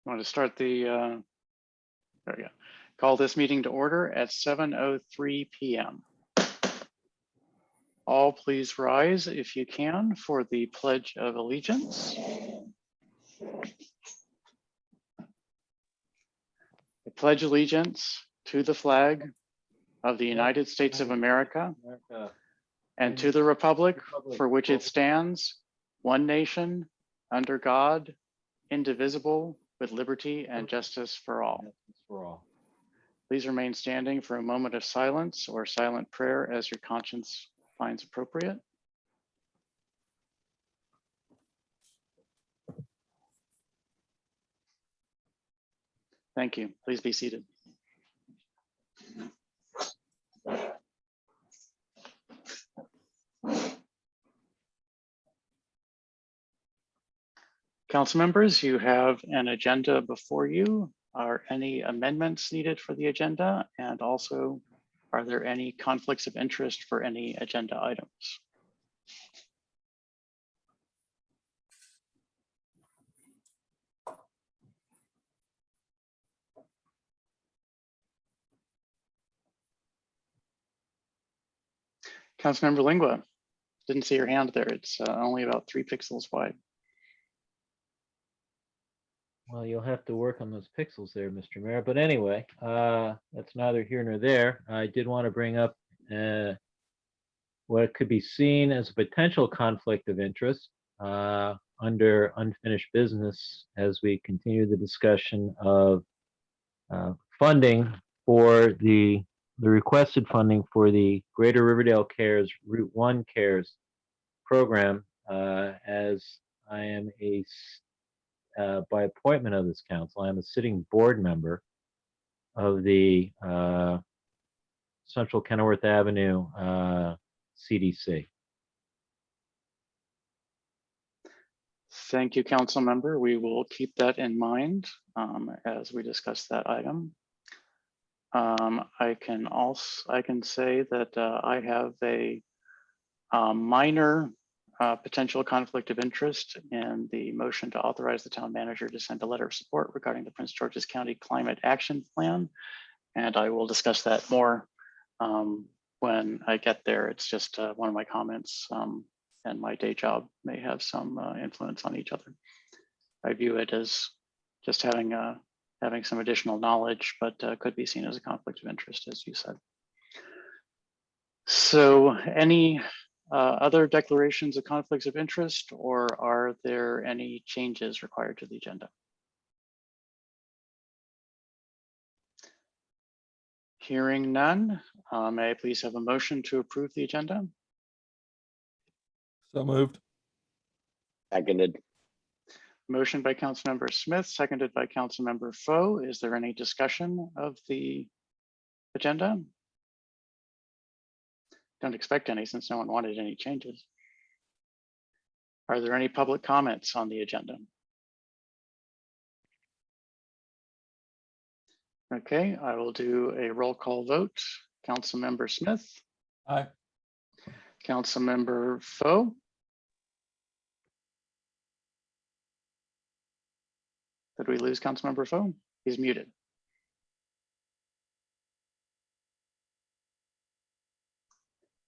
Want to start the, there we go. Call this meeting to order at 7:03 p.m. All please rise if you can for the Pledge of Allegiance. I pledge allegiance to the flag of the United States of America and to the republic for which it stands, one nation, under God, indivisible, with liberty and justice for all. Please remain standing for a moment of silence or silent prayer as your conscience finds appropriate. Thank you. Please be seated. Council members, you have an agenda before you. Are any amendments needed for the agenda? And also, are there any conflicts of interest for any agenda items? Councilmember Lingua, didn't see your hand there. It's only about 3 pixels wide. Well, you'll have to work on those pixels there, Mr. Mayor. But anyway, that's neither here nor there. I did want to bring up what could be seen as a potential conflict of interest under unfinished business as we continue the discussion of funding for the requested funding for the Greater Riverdale Cares Route 1 Cares program, as I am by appointment of this council, I am a sitting board member of the Central Kenilworth Avenue CDC. Thank you, council member. We will keep that in mind as we discuss that item. I can say that I have a minor potential conflict of interest in the motion to authorize the town manager to send a letter of support regarding the Prince George's County Climate Action Plan. And I will discuss that more when I get there. It's just one of my comments, and my day job may have some influence on each other. I view it as just having some additional knowledge, but could be seen as a conflict of interest, as you said. So any other declarations of conflicts of interest, or are there any changes required to the agenda? Hearing none, may I please have a motion to approve the agenda? So moved. Seconded. Motion by Councilmember Smith, seconded by Councilmember Foe. Is there any discussion of the agenda? Don't expect any since no one wanted any changes. Are there any public comments on the agenda? Okay, I will do a roll call vote. Councilmember Smith. Aye. Councilmember Foe. Did we lose Councilmember Foe? He's muted.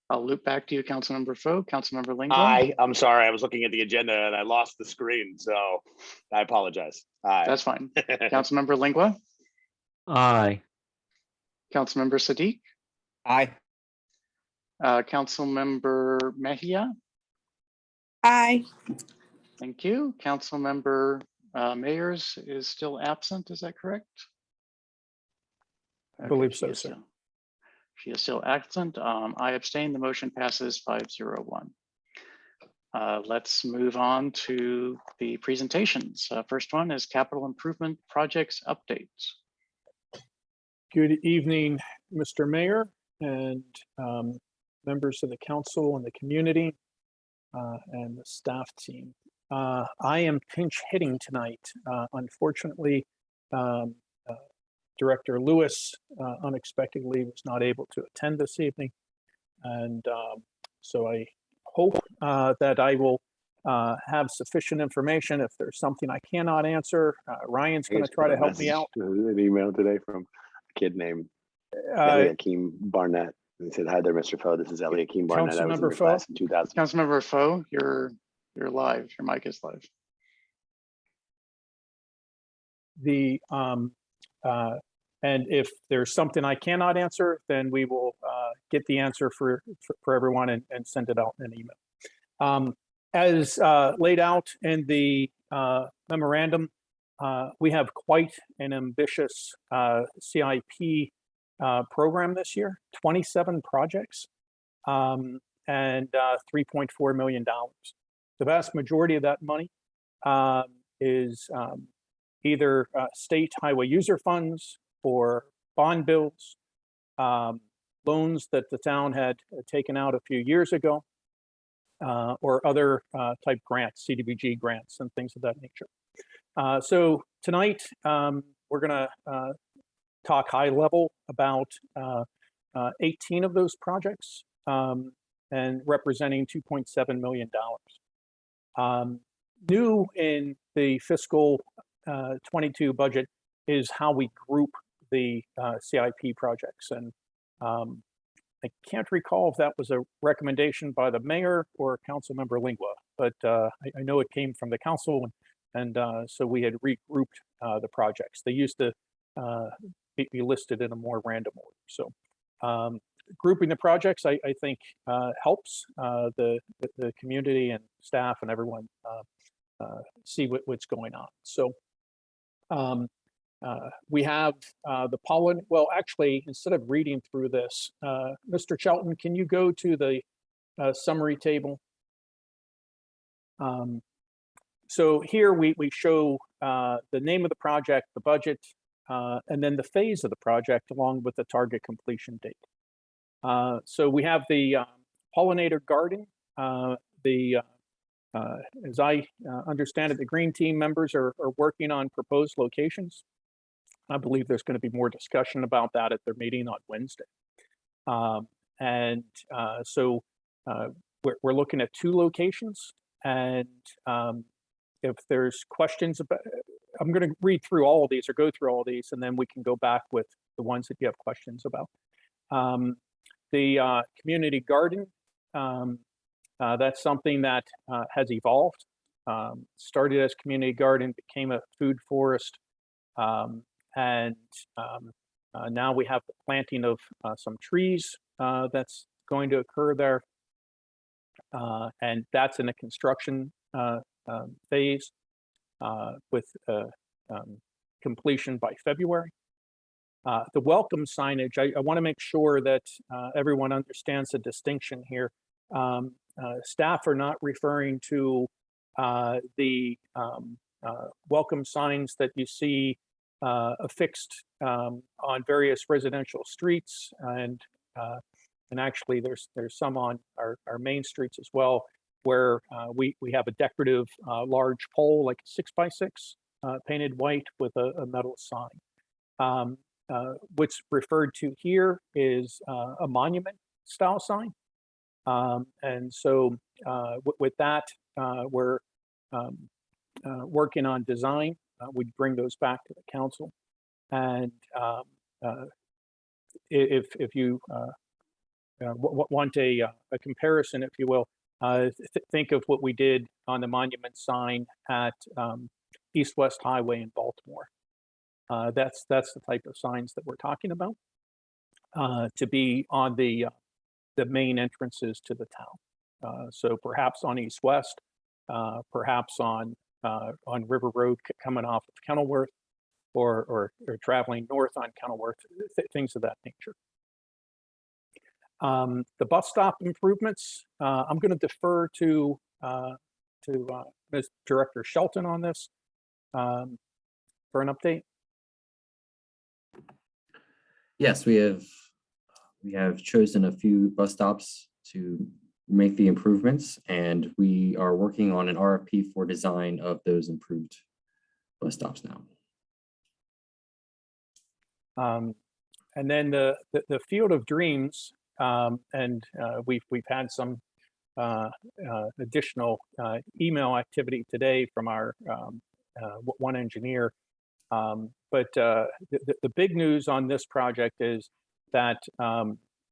I'll loop back to you, Councilmember Foe. Councilmember Lingua. Aye. I'm sorry. I was looking at the agenda and I lost the screen, so I apologize. Aye. That's fine. Councilmember Lingua. Aye. Councilmember Sadiq. Aye. Councilmember Mejia. Aye. Thank you. Councilmember Mayers is still absent. Is that correct? I believe so, she is sir. She is still absent. I abstain. The motion passes 501. Let's move on to the presentations. First one is capital improvement projects updates. Good evening, Mr. Mayor and members of the council and the community and the staff team. I am pinch hitting tonight. Unfortunately, Director Lewis unexpectedly was not able to attend this evening. And so I hope that I will have sufficient information. If there's something I cannot answer, Ryan's going to try to help me out. An email today from a kid named Eliakim Barnett. He said, "Hi there, Mr. Foe. This is Eliakim Barnett. I was in your Councilmember Foe? class in 2000." Councilmember Foe, you're live. Your mic is live. And if there's something I cannot answer, then we will get the answer for everyone and send it out in an email. As laid out in the memorandum, we have quite an ambitious CIP program this year, 27 projects and $3.4 million. The vast majority of that money is either state highway user funds or bond bills, loans that the town had taken out a few years ago, or other type grants, CDBG grants and things of that nature. So tonight, we're gonna talk high level about 18 of those projects and representing $2.7 million. New in the fiscal 22 budget is how we group the CIP projects. And I can't recall if that was a recommendation by the mayor or Councilmember Lingua, but I know it came from the council, and so we had regrouped the projects. They used to be listed in a more random order. So grouping the projects, I think, helps the community and staff and everyone see what's going on. So we have the pollen. Well, actually, instead of reading through this, Mr. Shelton, can you go to the summary table? So here we show the name of the project, the budget, and then the phase of the project along with the target completion date. So we have the pollinator garden. As I understand it, the green team members are working on proposed locations. I believe there's going to be more discussion about that at their meeting on Wednesday. So we're looking at 2 locations, and if there's questions about, I'm going to read through all of these or go through all of these, and then we can go back with the ones that you have questions about. The community garden, that's something that has evolved. Started as community garden, became a food forest, and now we have the planting of some trees that's going to occur there, and that's in a construction phase with completion by February. The welcome signage, I want to make sure that everyone understands the distinction here. Staff are not referring to the welcome signs that you see affixed on various residential streets, and actually there's some on our main streets as well, where we have a decorative large pole, like 6x6, painted white with a metal sign. What's referred to here is a monument style sign. And so with that, we're working on design. We'd bring those back to the council. And if you want a comparison, if you will, think of what we did on the monument sign at East-West Highway in Baltimore. That's the type of signs that we're talking about to be on the main entrances to the town. So perhaps on East-West, perhaps on River Road coming off of Kenilworth, or traveling north on Kenilworth, things of that nature. The bus stop improvements, I'm going to defer to Ms. Director Shelton on this for an update. Yes, we have chosen a few bus stops to make the improvements, and we are working on an RFP for design of those improved bus stops now. And then the Field of Dreams, and we've had some additional email activity today from our one engineer. But the big news on this project is that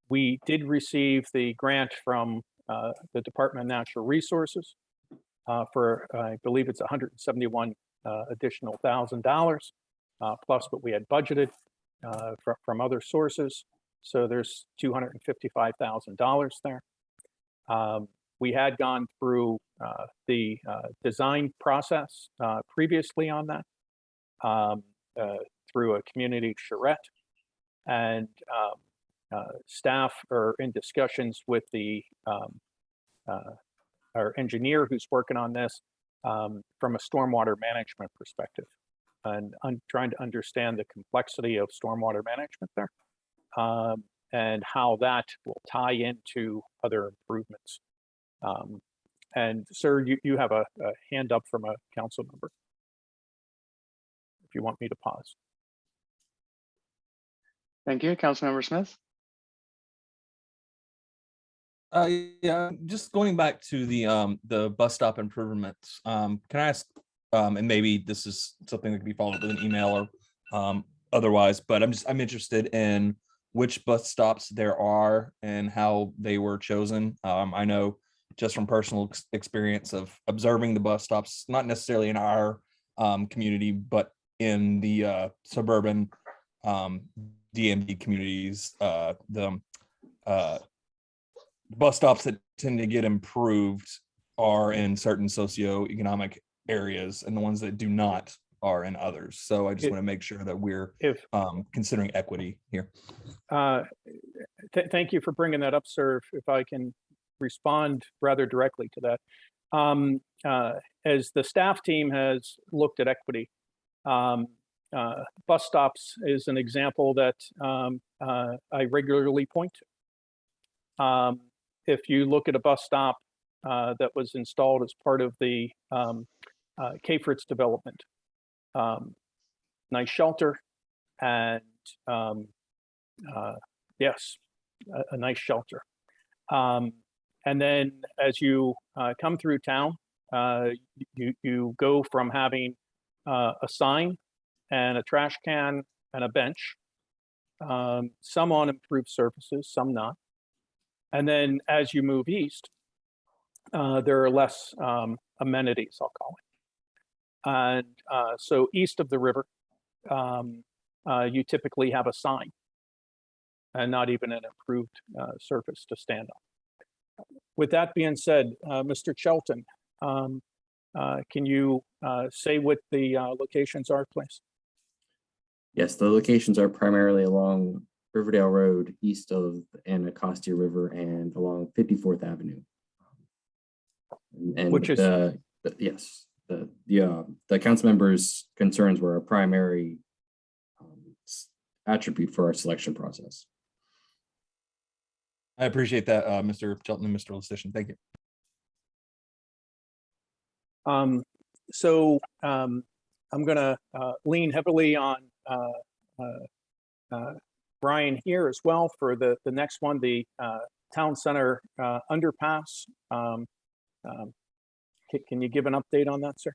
we did receive the grant from the Department of Natural Resources for, I believe it's $171 additional $1,000 plus what we had budgeted from other sources. So there's $255,000 there. We had gone through the design process previously on that through a community charrette, and staff are in discussions with the our engineer who's working on this from a stormwater management perspective, and trying to understand the complexity of stormwater management there, and how that will tie into other improvements. And sir, you have a hand up from a council member. If you want me to pause. Thank you, Councilmember Smith. Yeah, just going back to the bus stop improvements. Can I ask, and maybe this is something that can be followed up with an email or otherwise, but I'm interested in which bus stops there are and how they were chosen. I know just from personal experience of observing the bus stops, not necessarily in our community, but in the suburban DMV communities, the bus stops that tend to get improved are in certain socioeconomic areas, and the ones that do not are in others. So I just want to make sure that we're considering equity here. Thank you for bringing that up, sir. If I can respond rather directly to that. As the staff team has looked at equity, bus stops is an example that I regularly point to. If you look at a bus stop that was installed as part of the K-Fritz development, nice shelter, and yes, a nice shelter. And then as you come through town, you go from having a sign and a trash can and a bench, some on improved surfaces, some not. And then as you move east, there are less amenities, I'll call it. And so east of the river, you typically have a sign and not even an improved surface to stand on. With that being said, Mr. Shelton, can you say what the locations are, please? Yes, the locations are primarily along Riverdale Road, east of the Anacostia River, and along 54th Avenue. And which is yes, the council members' concerns were a primary attribute for our selection process. I appreciate that, Mr. Shelton and Mr. Lestitian. Thank you. So I'm going to lean heavily on Brian here as well for the next one, the Town Center underpass. Can you give an update on that, sir?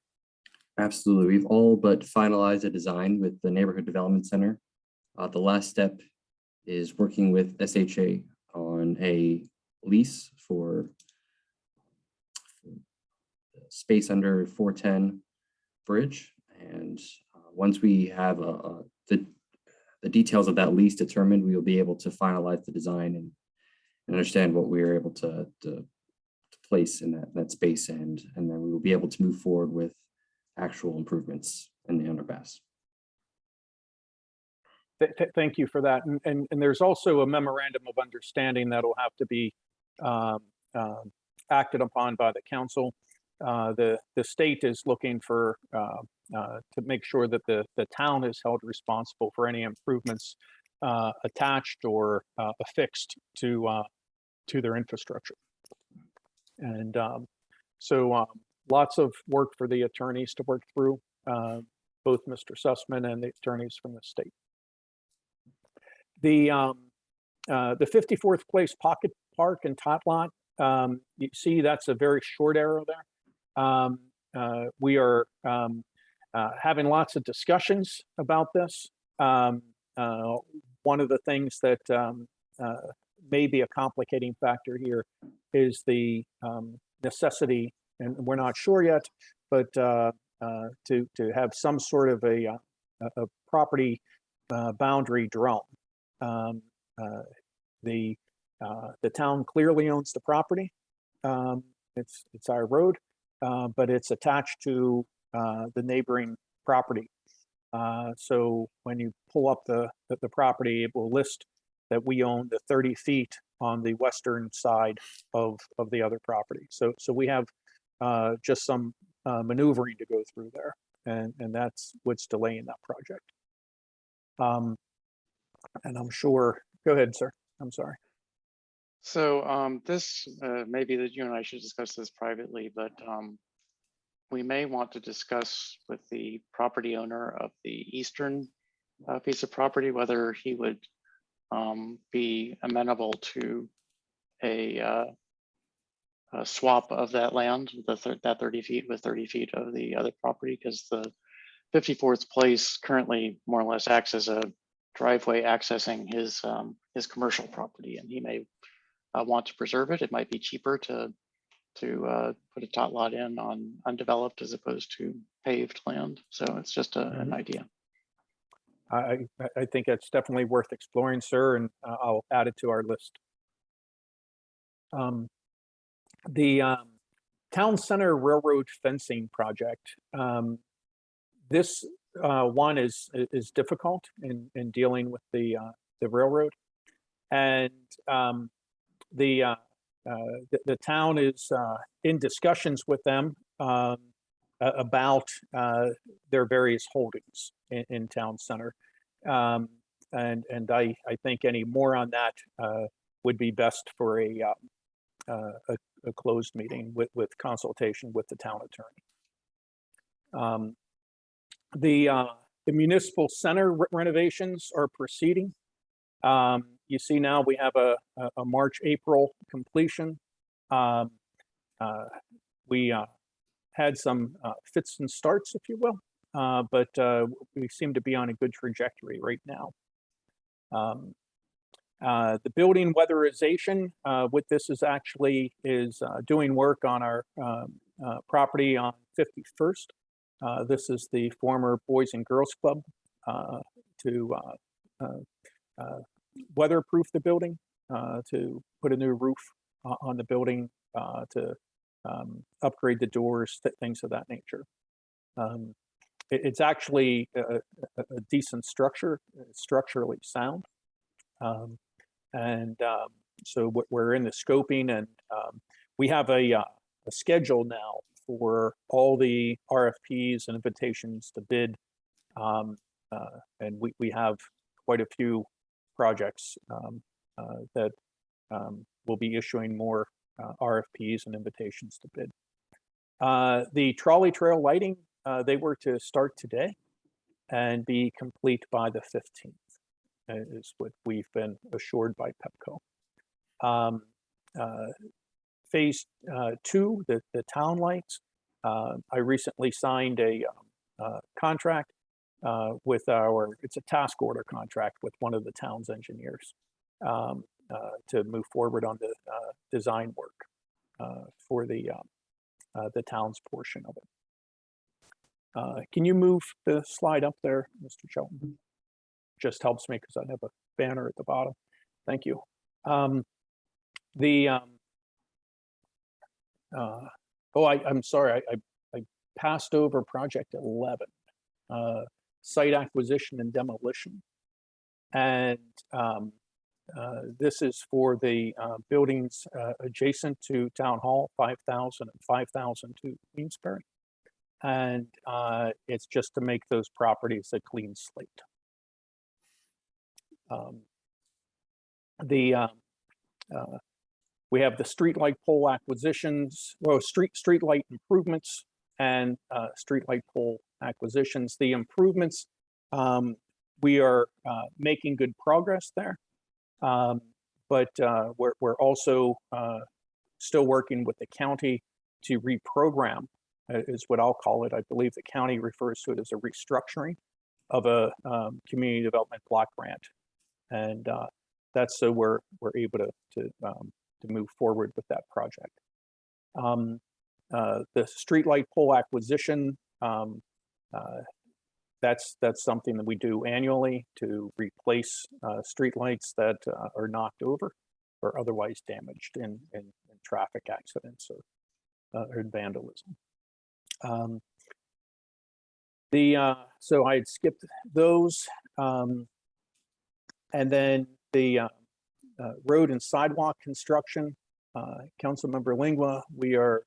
Absolutely. We've all but finalized a design with the Neighborhood Development Center. The last step is working with SHA on a lease for space under 410 bridge. And once we have the details of that lease determined, we will be able to finalize the design and understand what we are able to place in that space, and then we will be able to move forward with actual improvements in the underpass. Thank you for that. And there's also a memorandum of understanding that will have to be acted upon by the council. The state is looking for to make sure that the town is held responsible for any improvements attached or affixed to their infrastructure. And so lots of work for the attorneys to work through, both Mr. Sussman and the attorneys from the state. The 54th Place Pocket Park and Tot Lot You see, that's a very short arrow there. We are having lots of discussions about this. One of the things that may be a complicating factor here is the necessity, and we're not sure yet, but to have some sort of a property boundary drawn. The town clearly owns the property. It's our road, but it's attached to the neighboring property. So when you pull up the property, it will list that we own the 30 feet on the western side of the other property. So we have just some maneuvering to go through there, and that's what's delaying that project. And I'm sure, go ahead, sir. I'm sorry. So this, maybe that you and I should discuss this privately, but we may want to discuss with the property owner of the eastern piece of property, whether he would be amenable to a swap of that land, that 30 feet with 30 feet of the other property, because the 54th place currently more or less acts as a driveway accessing his commercial property, and he may want to preserve it. It might be cheaper to put a tot lot in on undeveloped as opposed to paved land. So it's just an idea. I think that's definitely worth exploring, sir, and I'll add it to our list. The Town Center Railroad fencing project. This one is difficult in dealing with the railroad, and the town is in discussions with them about their various holdings in Town Center. And I think any more on that would be best for a closed meeting with consultation with the town attorney. The municipal center renovations are proceeding. You see now we have a March, April completion. We had some fits and starts, if you will, but we seem to be on a good trajectory right now. The building weatherization with this is actually doing work on our property on 51st. This is the former Boys and Girls Club to weatherproof the building, to put a new roof on the building, to upgrade the doors, things of that nature. It's actually a decent structure, structurally sound. So we're in the scoping, and we have a schedule now for all the RFPs and invitations to bid. And we have quite a few projects that will be issuing more RFPs and invitations to bid. The trolley trail lighting, they were to start today and be complete by the 15th, is what we've been assured by Pepco. Phase 2, the town lights, I recently signed a contract with it's a task order contract with one of the town's engineers to move forward on the design work for the town's portion of it. Can you move the slide up there, Mr. Shelton? Just helps me because I have a banner at the bottom. Thank you. I'm sorry, I passed over project 11, site acquisition and demolition. And this is for the buildings adjacent to Town Hall, 5,000 and 5,002 Queensbury. And it's just to make those properties a clean slate. We have the streetlight pole acquisitions, streetlight improvements and streetlight pole acquisitions. The improvements, we are making good progress there, but we're also still working with the county to reprogram, is what I'll call it. I believe the county refers to it as a restructuring of a community development block grant. And that's so we're able to move forward with that project. The streetlight pole acquisition, that's something that we do annually to replace streetlights that are knocked over or otherwise damaged in traffic accidents or vandalism. So I had skipped those, and then the road and sidewalk construction. Councilmember Lingua, we are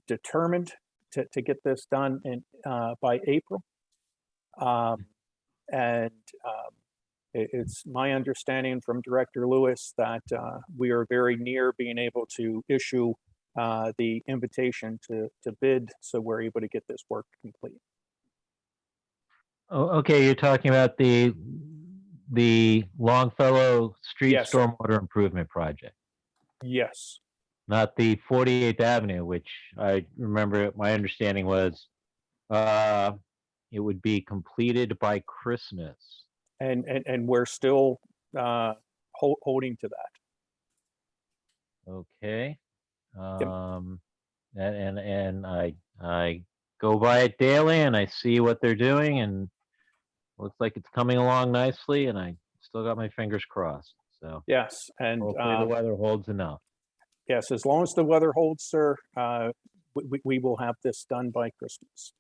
determined to get this done by April. It's my understanding from Director Lewis that we are very near being able to issue the invitation to bid, so we're able to get this work complete. Oh, okay, you're talking about the Longfellow Street Yes, sir. Stormwater Improvement Project, Yes, not the 48th Avenue, which I remember my understanding was it would be completed by Christmas. and we're still holding to that. Okay. And I go by it daily and I see what they're doing and looks like it's coming along nicely and I still got my fingers crossed. So Yes, and hopefully the weather holds enough. yes, as long as the weather holds, sir, we will have this done by Christmas.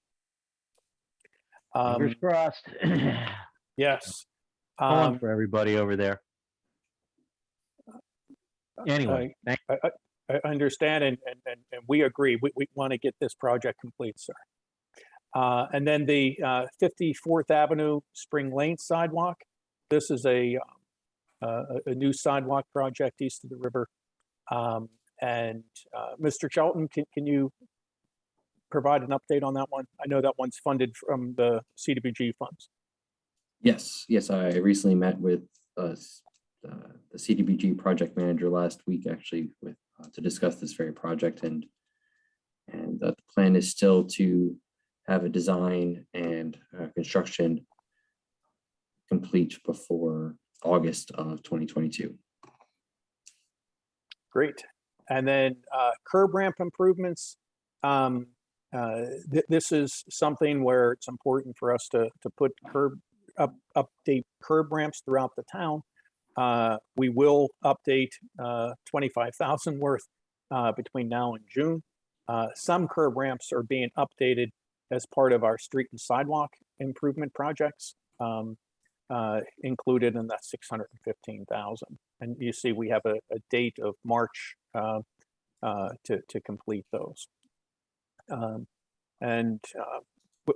Fingers crossed. Yes. Fun for everybody over there. Anyway, thank I understand, and we agree. We want to get this project complete, sir. And then the 54th Avenue Spring Lane sidewalk. This is a new sidewalk project east of the river. And Mr. Charlton, can you provide an update on that one? I know that one's funded from the CDBG funds. Yes, I recently met with the CDBG project manager last week, actually, with to discuss this very project, and the plan is still to have a design and construction complete before August of 2022. Great. And then curb ramp improvements. This is something where it's important for us to put update curb ramps throughout the town. We will update 25,000 worth between now and June. Some curb ramps are being updated as part of our street and sidewalk improvement projects, included in that 615,000. And you see we have a date of March to complete those.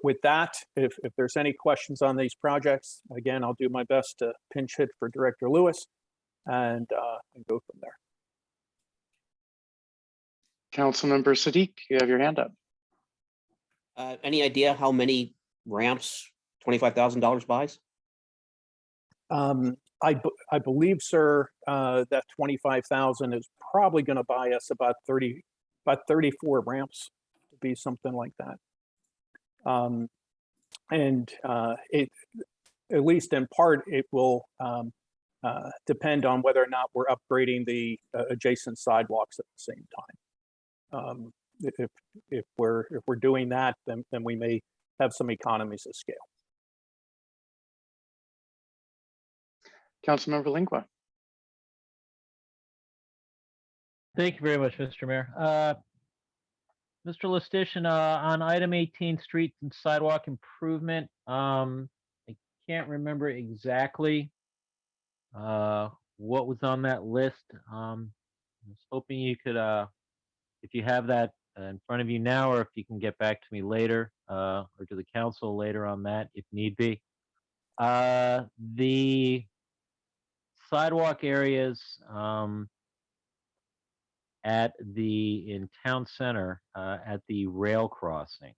With that, if there's any questions on these projects, again, I'll do my best to pinch hit for Director Lewis and go from there. Councilmember Siddiq, you have your hand up. Any idea how many ramps $25,000 buys? I believe, sir, that 25,000 is probably going to buy us about 34 ramps, to be something like that. It, at least in part, it will depend on whether or not we're upgrading the adjacent sidewalks at the same time. If we're doing that, then we may have some economies of scale. Councilmember Lingua. Thank you very much, Mr. Mayor. Mr. Lustician, on item 18, streets and sidewalk improvement, I can't remember exactly what was on that list. I was hoping you could, if you have that in front of you now, or if you can get back to me later, or to the council later on that, if need be. The sidewalk areas in town center at the rail crossing.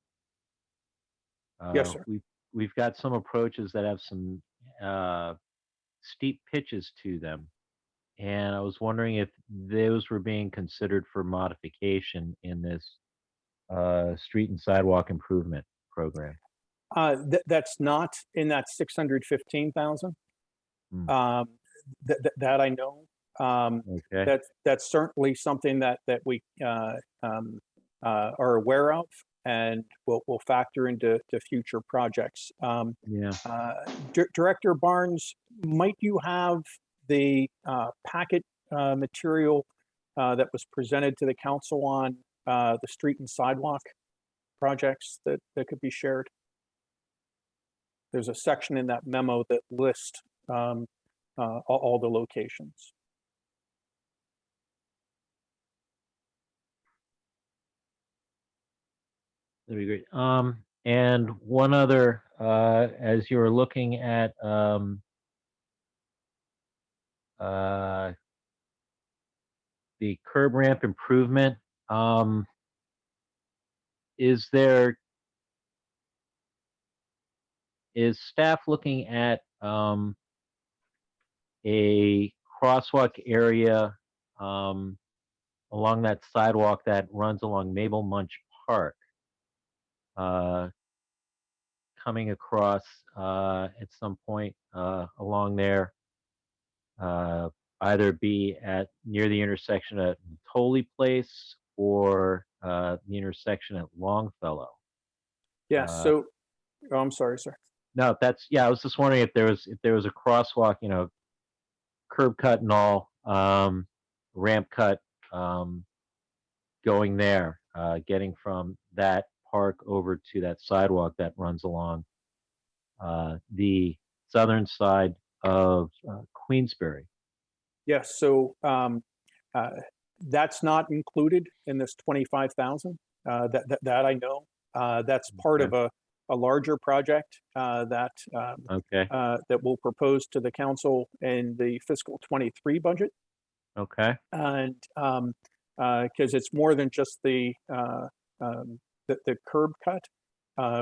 Yes, sir. We've got some approaches that have some steep pitches to them. And I was wondering if those were being considered for modification in this street and sidewalk improvement program. That's not in that 615,000. Hmm. That I know. Okay. That's certainly something that we are aware of and will factor into future projects. Yeah. Director Barnes, might you have the packet material that was presented to the council on the street and sidewalk projects that could be shared? There's a section in that memo that lists all the locations. That'd be great. And one other, as you're looking at the curb ramp improvement, is staff looking at a crosswalk area along that sidewalk that runs along Mabel Munch Park, coming across at some point along there, either be at near the intersection at Tolley Place or the intersection at Longfellow? Yes. So, oh, I'm sorry, sir. No, I was just wondering if there was a crosswalk, curb cut and all, ramp cut, going there, getting from that park over to that sidewalk that runs along the southern side of Queensbury. Yes. So that's not included in this 25,000. That I know. That's part of a larger project that Okay. that we'll propose to the council in the fiscal 23 budget. Okay. And because it's more than just the curb cut,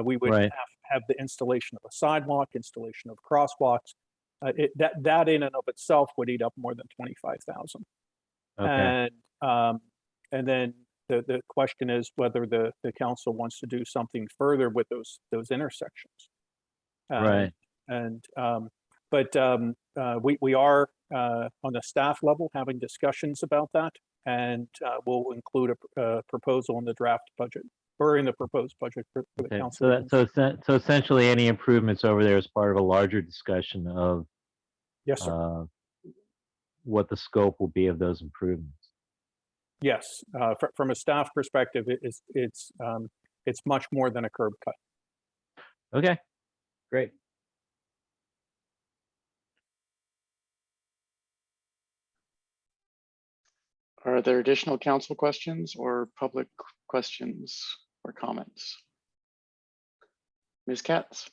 we would Right. have the installation of a sidewalk, installation of crosswalks. That in and of itself would eat up more than 25,000. Okay. And then the question is whether the council wants to do something further with those intersections. Right. And but we are on the staff level having discussions about that, and we'll include a proposal in the draft budget or in the proposed budget for the Okay. council. So essentially, any improvements over there is part of a larger discussion of Yes, sir. what the scope will be of those improvements. Yes, from a staff perspective, it's much more than a curb cut. Okay. Great. Are there additional council questions or public questions or comments? Ms. Katz?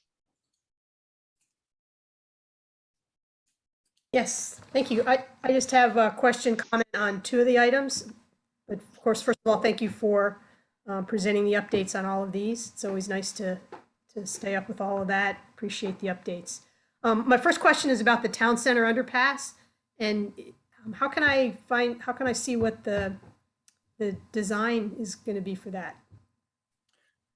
Yes, thank you. I just have a comment on two of the items. But of course, first of all, thank you for presenting the updates on all of these. It's always nice to stay up with all of that. Appreciate the updates. My first question is about the town center underpass, and how can I see what the design is going to be for that?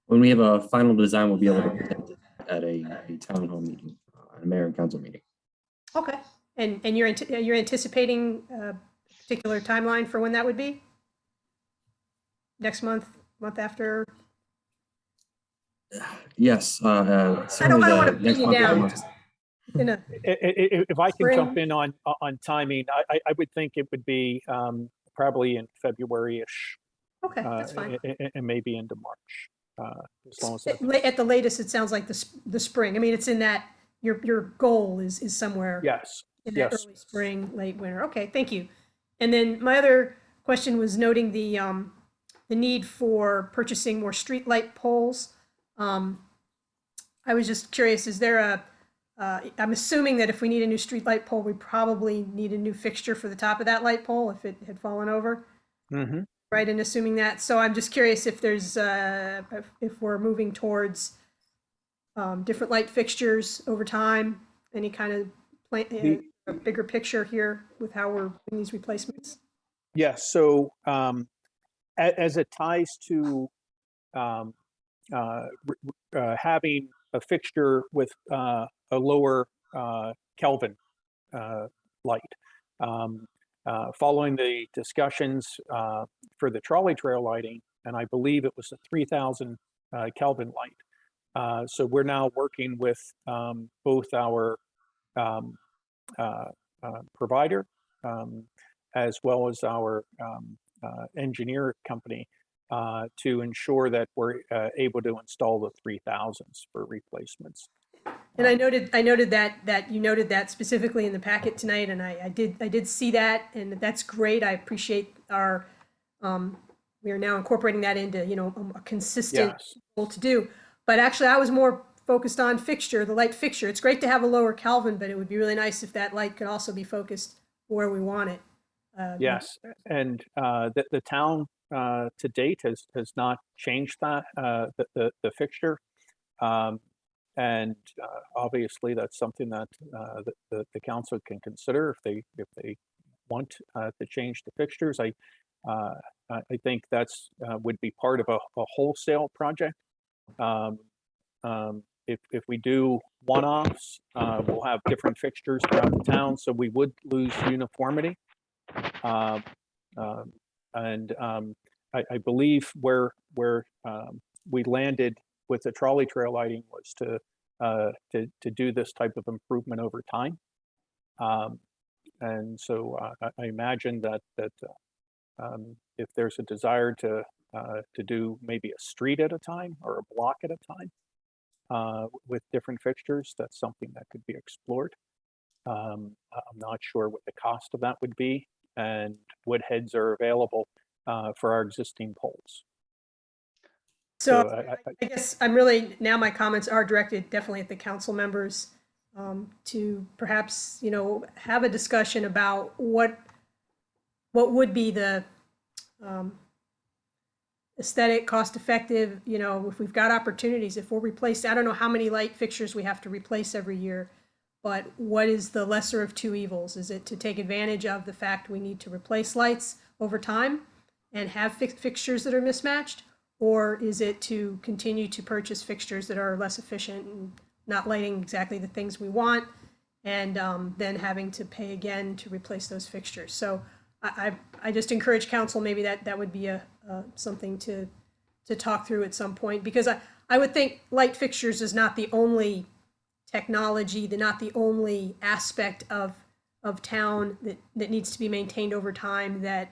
When we have a final design, we'll be able to present it at a town hall meeting, a mayor and council meeting. Okay, and you're anticipating a particular timeline for when that would be? Next month, month after? Yes. I don't want to pin you down. Just If I can jump Spring. in on timing, I would think it would be probably in February-ish, Okay, that's fine. and maybe into March. As long as that, At the latest, it sounds like the spring. I mean, it's in that, your goal is somewhere yes, in that yes. early spring, late winter. Okay, thank you. And then my other question was noting the need for purchasing more streetlight poles. I was just curious, is there I'm assuming that if we need a new streetlight pole, we probably need a new fixture for the top of that light pole if it had fallen over. Mm-hmm. Right, and assuming that. So I'm just curious if there's if we're moving towards different light fixtures over time, any kind of a bigger picture here with how we're doing these replacements? Yes, so as it ties to having a fixture with a lower Kelvin light. Following the discussions for the trolley trail lighting, and I believe it was a 3,000 Kelvin light. So we're now working with both our provider as well as our engineer company to ensure that we're able to install the 3000s for replacements. And I noted that you noted that specifically in the packet tonight, and I did see that, and that's great. I appreciate our, we are now incorporating that into, a consistent Yes. goal to do. But actually, I was more focused on the light fixture. It's great to have a lower Kelvin, but it would be really nice if that light could also be focused where we want it. Yes, and the town to date has not changed that the fixture, and obviously that's something that the council can consider if they want to change the fixtures. I think that's would be part of a wholesale project. If we do one-offs, we'll have different fixtures throughout the town, so we would lose uniformity. I believe where we landed with the trolley trail lighting was to do this type of improvement over time. And so I imagine that if there's a desire to do maybe a street at a time or a block at a time with different fixtures, that's something that could be explored. I'm not sure what the cost of that would be and what heads are available for our existing poles. So I guess I'm really, now my comments are directed definitely at the council members to perhaps, have a discussion about what would be the aesthetic, cost effective, if we've got opportunities, if we're replaced, I don't know how many light fixtures we have to replace every year, but what is the lesser of two evils? Is it to take advantage of the fact we need to replace lights over time and have fixtures that are mismatched? Or is it to continue to purchase fixtures that are less efficient and not lighting exactly the things we want, and then having to pay again to replace those fixtures? So I just encourage council, maybe that would be something to talk through at some point, because I would think light fixtures is not the only technology, not the only aspect of town that needs to be maintained over time, that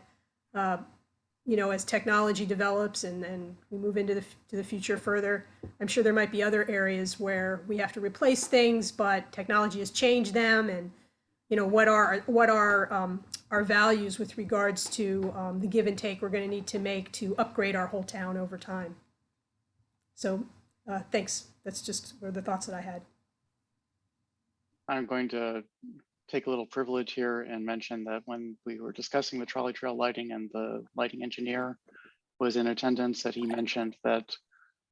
as technology develops and we move into the future further, I'm sure there might be other areas where we have to replace things, but technology has changed them. And what are our values with regards to the give and take we're going to need to make to upgrade our whole town over time. So thanks. That's just were the thoughts that I had. I'm going to take a little privilege here and mention that when we were discussing the trolley trail lighting and the lighting engineer was in attendance, that he mentioned that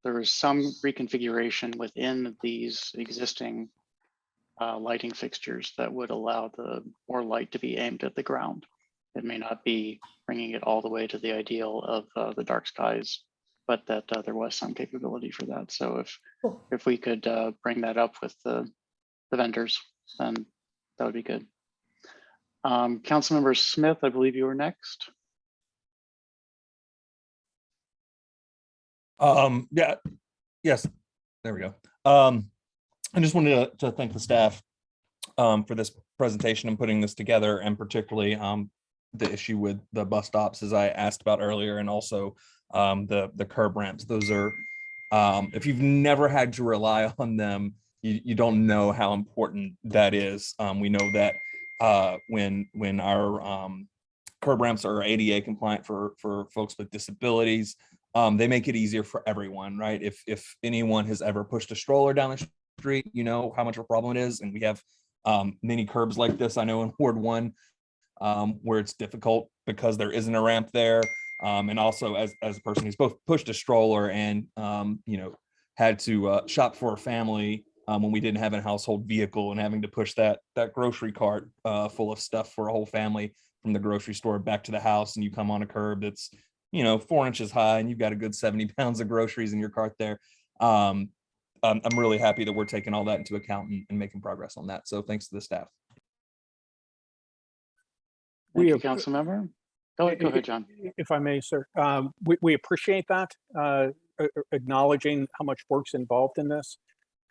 there was some reconfiguration within these existing lighting fixtures that would allow the more light to be aimed at the ground. It may not be bringing it all the way to the ideal of the dark skies, but that there was some capability for that. So if we could bring that up with the vendors, then that would be good. Councilmember Smith, I believe you were next. Yeah, yes, there we go. I just wanted to thank the staff for this presentation and putting this together, and particularly the issue with the bus stops, as I asked about earlier, and also the curb ramps. Those are, if you've never had to rely on them, you don't know how important that is. We know that when our curb ramps are ADA compliant for folks with disabilities, they make it easier for everyone, right? If anyone has ever pushed a stroller down the street, you know how much of a problem it is. And we have many curbs like this, I know, in Ward 1, where it's difficult because there isn't a ramp there. And also as a person who's both pushed a stroller and had to shop for a family when we didn't have a household vehicle and having to push that grocery cart full of stuff for a whole family from the grocery store back to the house, and you come on a curb that's 4 inches high and you've got a good 70 pounds of groceries in your cart there. I'm really happy that we're taking all that into account and making progress on that. So thanks to the staff. Thank you, have- Councilmember. Go ahead, John. If I may, sir, we appreciate that, acknowledging how much work's involved in this.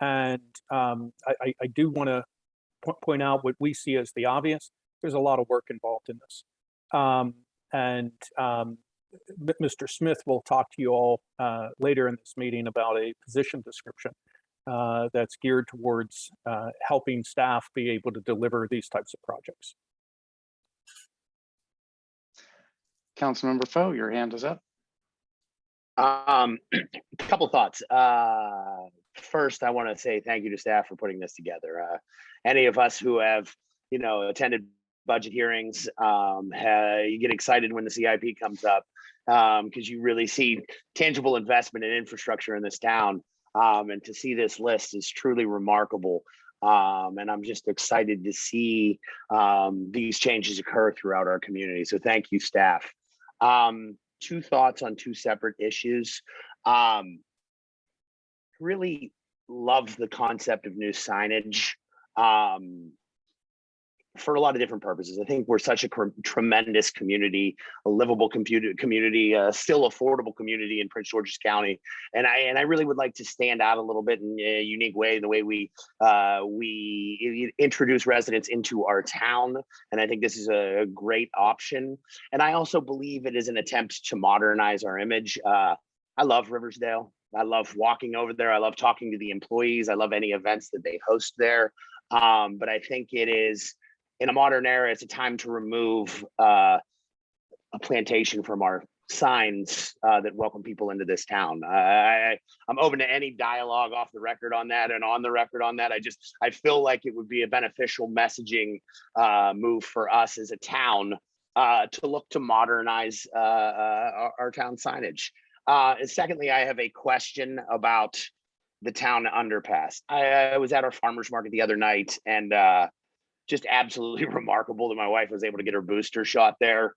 And I do want to point out what we see as the obvious. There's a lot of work involved in this. Mr. Smith will talk to you all later in this meeting about a position description that's geared towards helping staff be able to deliver these types of projects. Councilmember Foe, your hand is up. Couple thoughts. First, I want to say thank you to staff for putting this together. Any of us who have, attended budget hearings, you get excited when the CIP comes up because you really see tangible investment in infrastructure in this town. And to see this list is truly remarkable. And I'm just excited to see these changes occur throughout our community. So thank you, staff. Two thoughts on two separate issues. Really love the concept of new signage for a lot of different purposes. I think we're such a tremendous community, a livable community, still affordable community in Prince George's County. And I really would like to stand out a little bit in a unique way, the way we introduce residents into our town. And I think this is a great option. And I also believe it is an attempt to modernize our image. I love Riversdale. I love walking over there. I love talking to the employees. I love any events that they host there. But I think it is, in a modern era, it's a time to remove a plantation from our signs that welcome people into this town. I'm open to any dialogue off the record on that and on the record on that. I feel like it would be a beneficial messaging move for us as a town to look to modernize our town signage. And secondly, I have a question about the town underpass. I was at our farmer's market the other night, and just absolutely remarkable that my wife was able to get her booster shot there.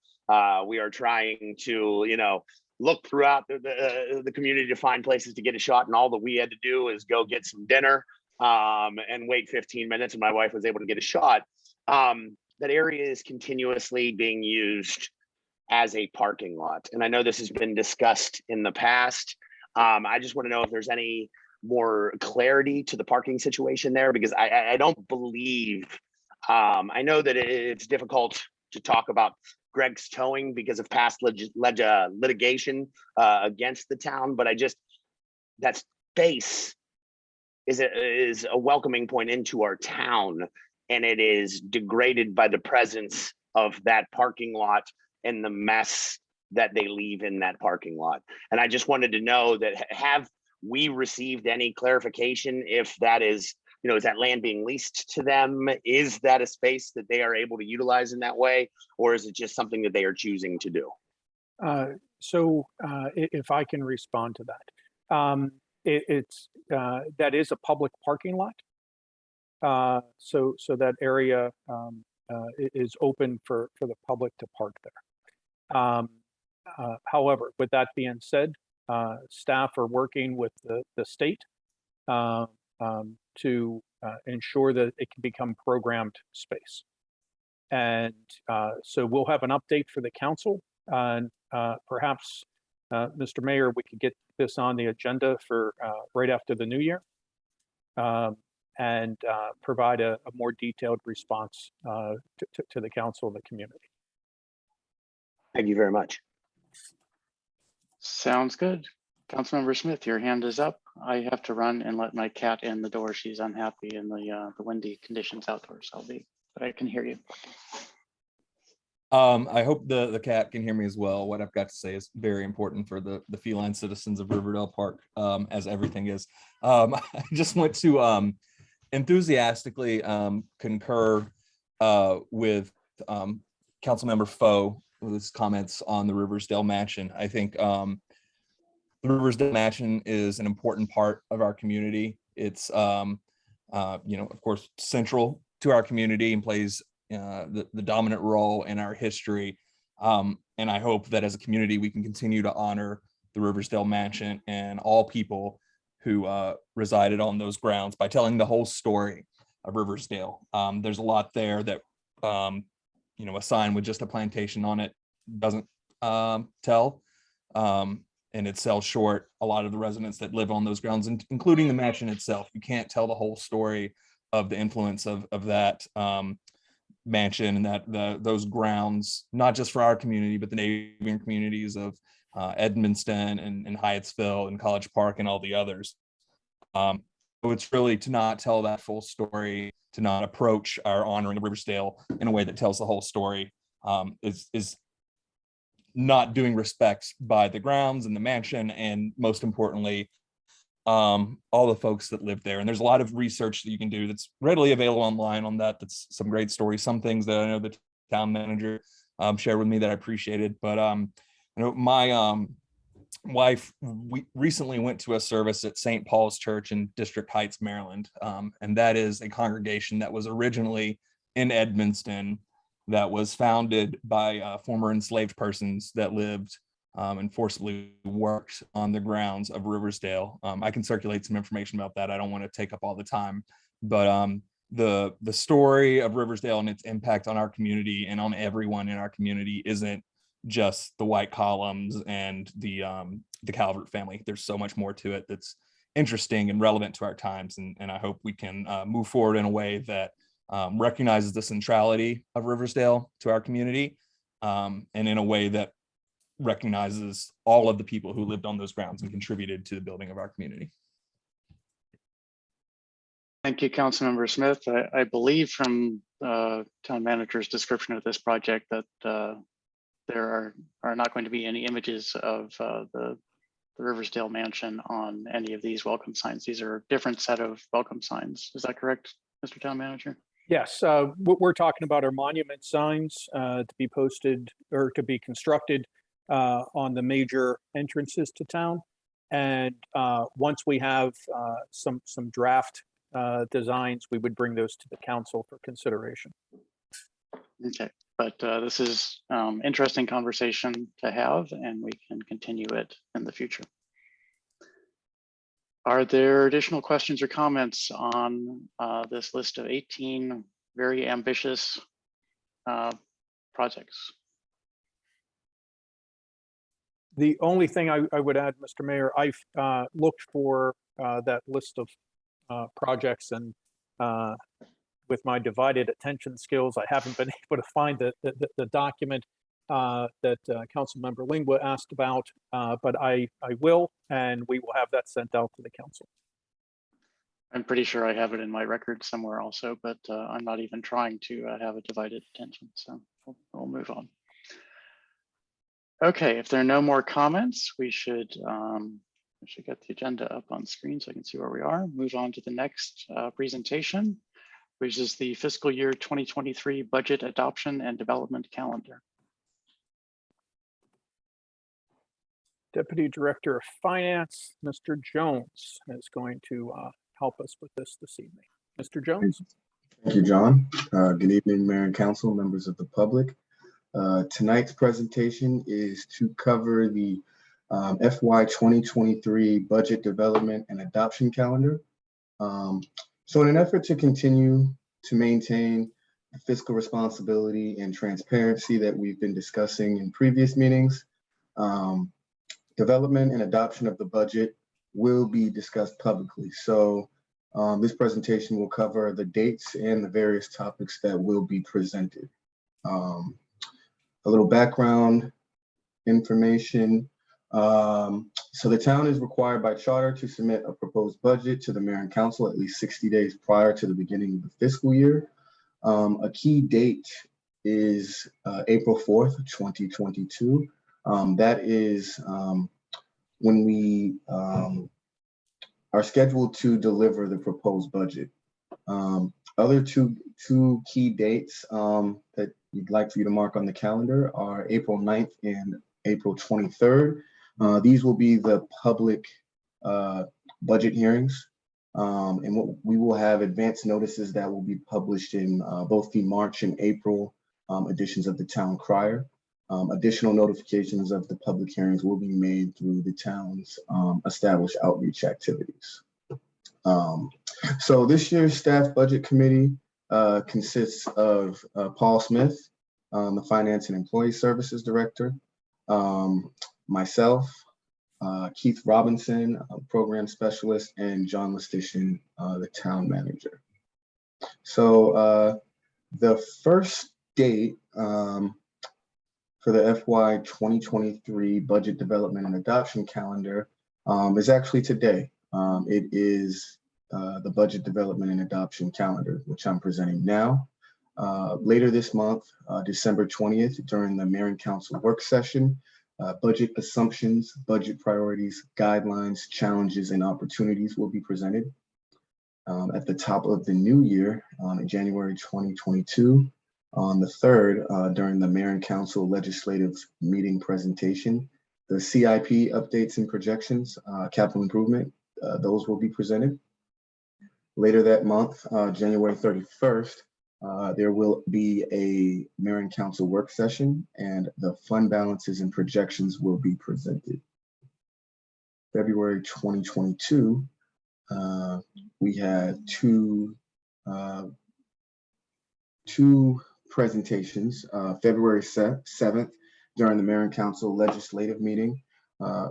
We are trying to, look throughout the community to find places to get a shot, and all that we had to do is go get some dinner and wait 15 minutes, and my wife was able to get a shot. That area is continuously being used as a parking lot, and I know this has been discussed in the past. I just want to know if there's any more clarity to the parking situation there, because I don't believe, I know that it's difficult to talk about Greg's Towing because of past litigation against the town, but that space is a welcoming point into our town, and it is degraded by the presence of that parking lot and the mess that they leave in that parking lot. And I just wanted to know that, have we received any clarification if that is, is that land being leased to them? Is that a space that they are able to utilize in that way? Or is it just something that they are choosing to do? If I can respond to that. That is a public parking lot. So that area is open for the public to park there. However, with that being said, staff are working with the state to ensure that it can become programmed space. And so we'll have an update for the council, and perhaps, Mr. Mayor, we could get this on the agenda for right after the new year, and provide a more detailed response to the council and the community. Thank you very much. Sounds good. Councilmember Smith, your hand is up. I have to run and let my cat in the door. She's unhappy in the windy conditions outdoors. But I can hear you. I hope the cat can hear me as well. What I've got to say is very important for the feline citizens of Riverdale Park, as everything is. I just want to enthusiastically concur with Councilmember Foe with his comments on the Riversdale Mansion. I think the Riversdale Mansion is an important part of our community. It's of course, central to our community and plays the dominant role in our history. And I hope that as a community, we can continue to honor the Riversdale Mansion and all people who resided on those grounds by telling the whole story of Riversdale. There's a lot there that, a sign with just a plantation on it doesn't tell. And it sells short a lot of the residents that live on those grounds, including the mansion itself. You can't tell the whole story of the influence of that mansion and those grounds, not just for our community, but the neighboring communities of Edmonston and Hyattsville and College Park and all the others. So it's really to not tell that full story, to not approach our honoring of Riversdale in a way that tells the whole story, is not doing respects by the grounds and the mansion, and most importantly, all the folks that live there. And there's a lot of research that you can do that's readily available online on that. That's some great stories, some things that I know the town manager shared with me that I appreciated. But my wife, we recently went to a service at St. Paul's Church in District Heights, Maryland. And that is a congregation that was originally in Edmonston, that was founded by former enslaved persons that lived and forcibly worked on the grounds of Riversdale. I can circulate some information about that. I don't want to take up all the time, but the story of Riversdale and its impact on our community and on everyone in our community isn't just the white columns and the Calvert family. There's so much more to it that's interesting and relevant to our times. And I hope we can move forward in a way that recognizes the centrality of Riversdale to our community, and in a way that recognizes all of the people who lived on those grounds and contributed to the building of our community. Thank you, Councilmember Smith. I believe from town manager's description of this project that there are not going to be any images of the Riversdale Mansion on any of these welcome signs. These are a different set of welcome signs. Is that correct, Mr. Town Manager? Yes, what we're talking about are monument signs to be posted or to be constructed on the major entrances to town. And once we have some draft designs, we would bring those to the council for consideration. Okay, but this is interesting conversation to have, and we can continue it in the future. Are there additional questions or comments on this list of 18 very ambitious projects? The only thing I would add, Mr. Mayor, I've looked for that list of projects, and with my divided attention skills, I haven't been able to find the document that Councilmember Lingua asked about, but I will, and we will have that sent out to the council. I'm pretty sure I have it in my record somewhere also, but I'm not even trying to have a divided attention, so we'll move on. Okay, if there are no more comments, we should get the agenda up on screen so I can see where we are. Move on to the next presentation, which is the fiscal year 2023 budget adoption and development calendar. Deputy Director of Finance, Mr. Jones, is going to help us with this evening. Mr. Jones? Thank you, John. Good evening, Mayor and Council, members of the public. Tonight's presentation is to cover the FY 2023 budget development and adoption calendar. So in an effort to continue to maintain the fiscal responsibility and transparency that we've been discussing in previous meetings, development and adoption of the budget will be discussed publicly. So this presentation will cover the dates and the various topics that will be presented. A little background information. So the town is required by charter to submit a proposed budget to the mayor and council at least 60 days prior to the beginning of the fiscal year. A key date is April 4th, 2022. That is when we are scheduled to deliver the proposed budget. Other two key dates that you'd like for you to mark on the calendar are April 9th and April 23rd. These will be the public budget hearings And what we will have advance notices that will be published in both the March and April editions of the Town Crier. Additional notifications of the public hearings will be made through the town's established outreach activities. So this year's staff budget committee consists of Paul Smith, the Finance and Employee Services Director, myself, Keith Robinson, Program Specialist, and John Lestitian, the Town Manager. So the first date for the FY 2023 Budget Development and Adoption Calendar is actually today. It is the Budget Development and Adoption Calendar, which I'm presenting now. Later this month, December 20th, during the Mayor and Council work session, budget assumptions, budget priorities, guidelines, challenges, and opportunities will be presented. At the top of the new year, in January 2022, on the 3rd, during the Mayor and Council legislative meeting presentation, the CIP updates and projections, capital improvement, those will be presented. Later that month, January 31st, there will be a Mayor and Council work session, and the fund balances and projections will be presented. February 2022, we had two presentations. February 7th, during the Mayor and Council legislative meeting,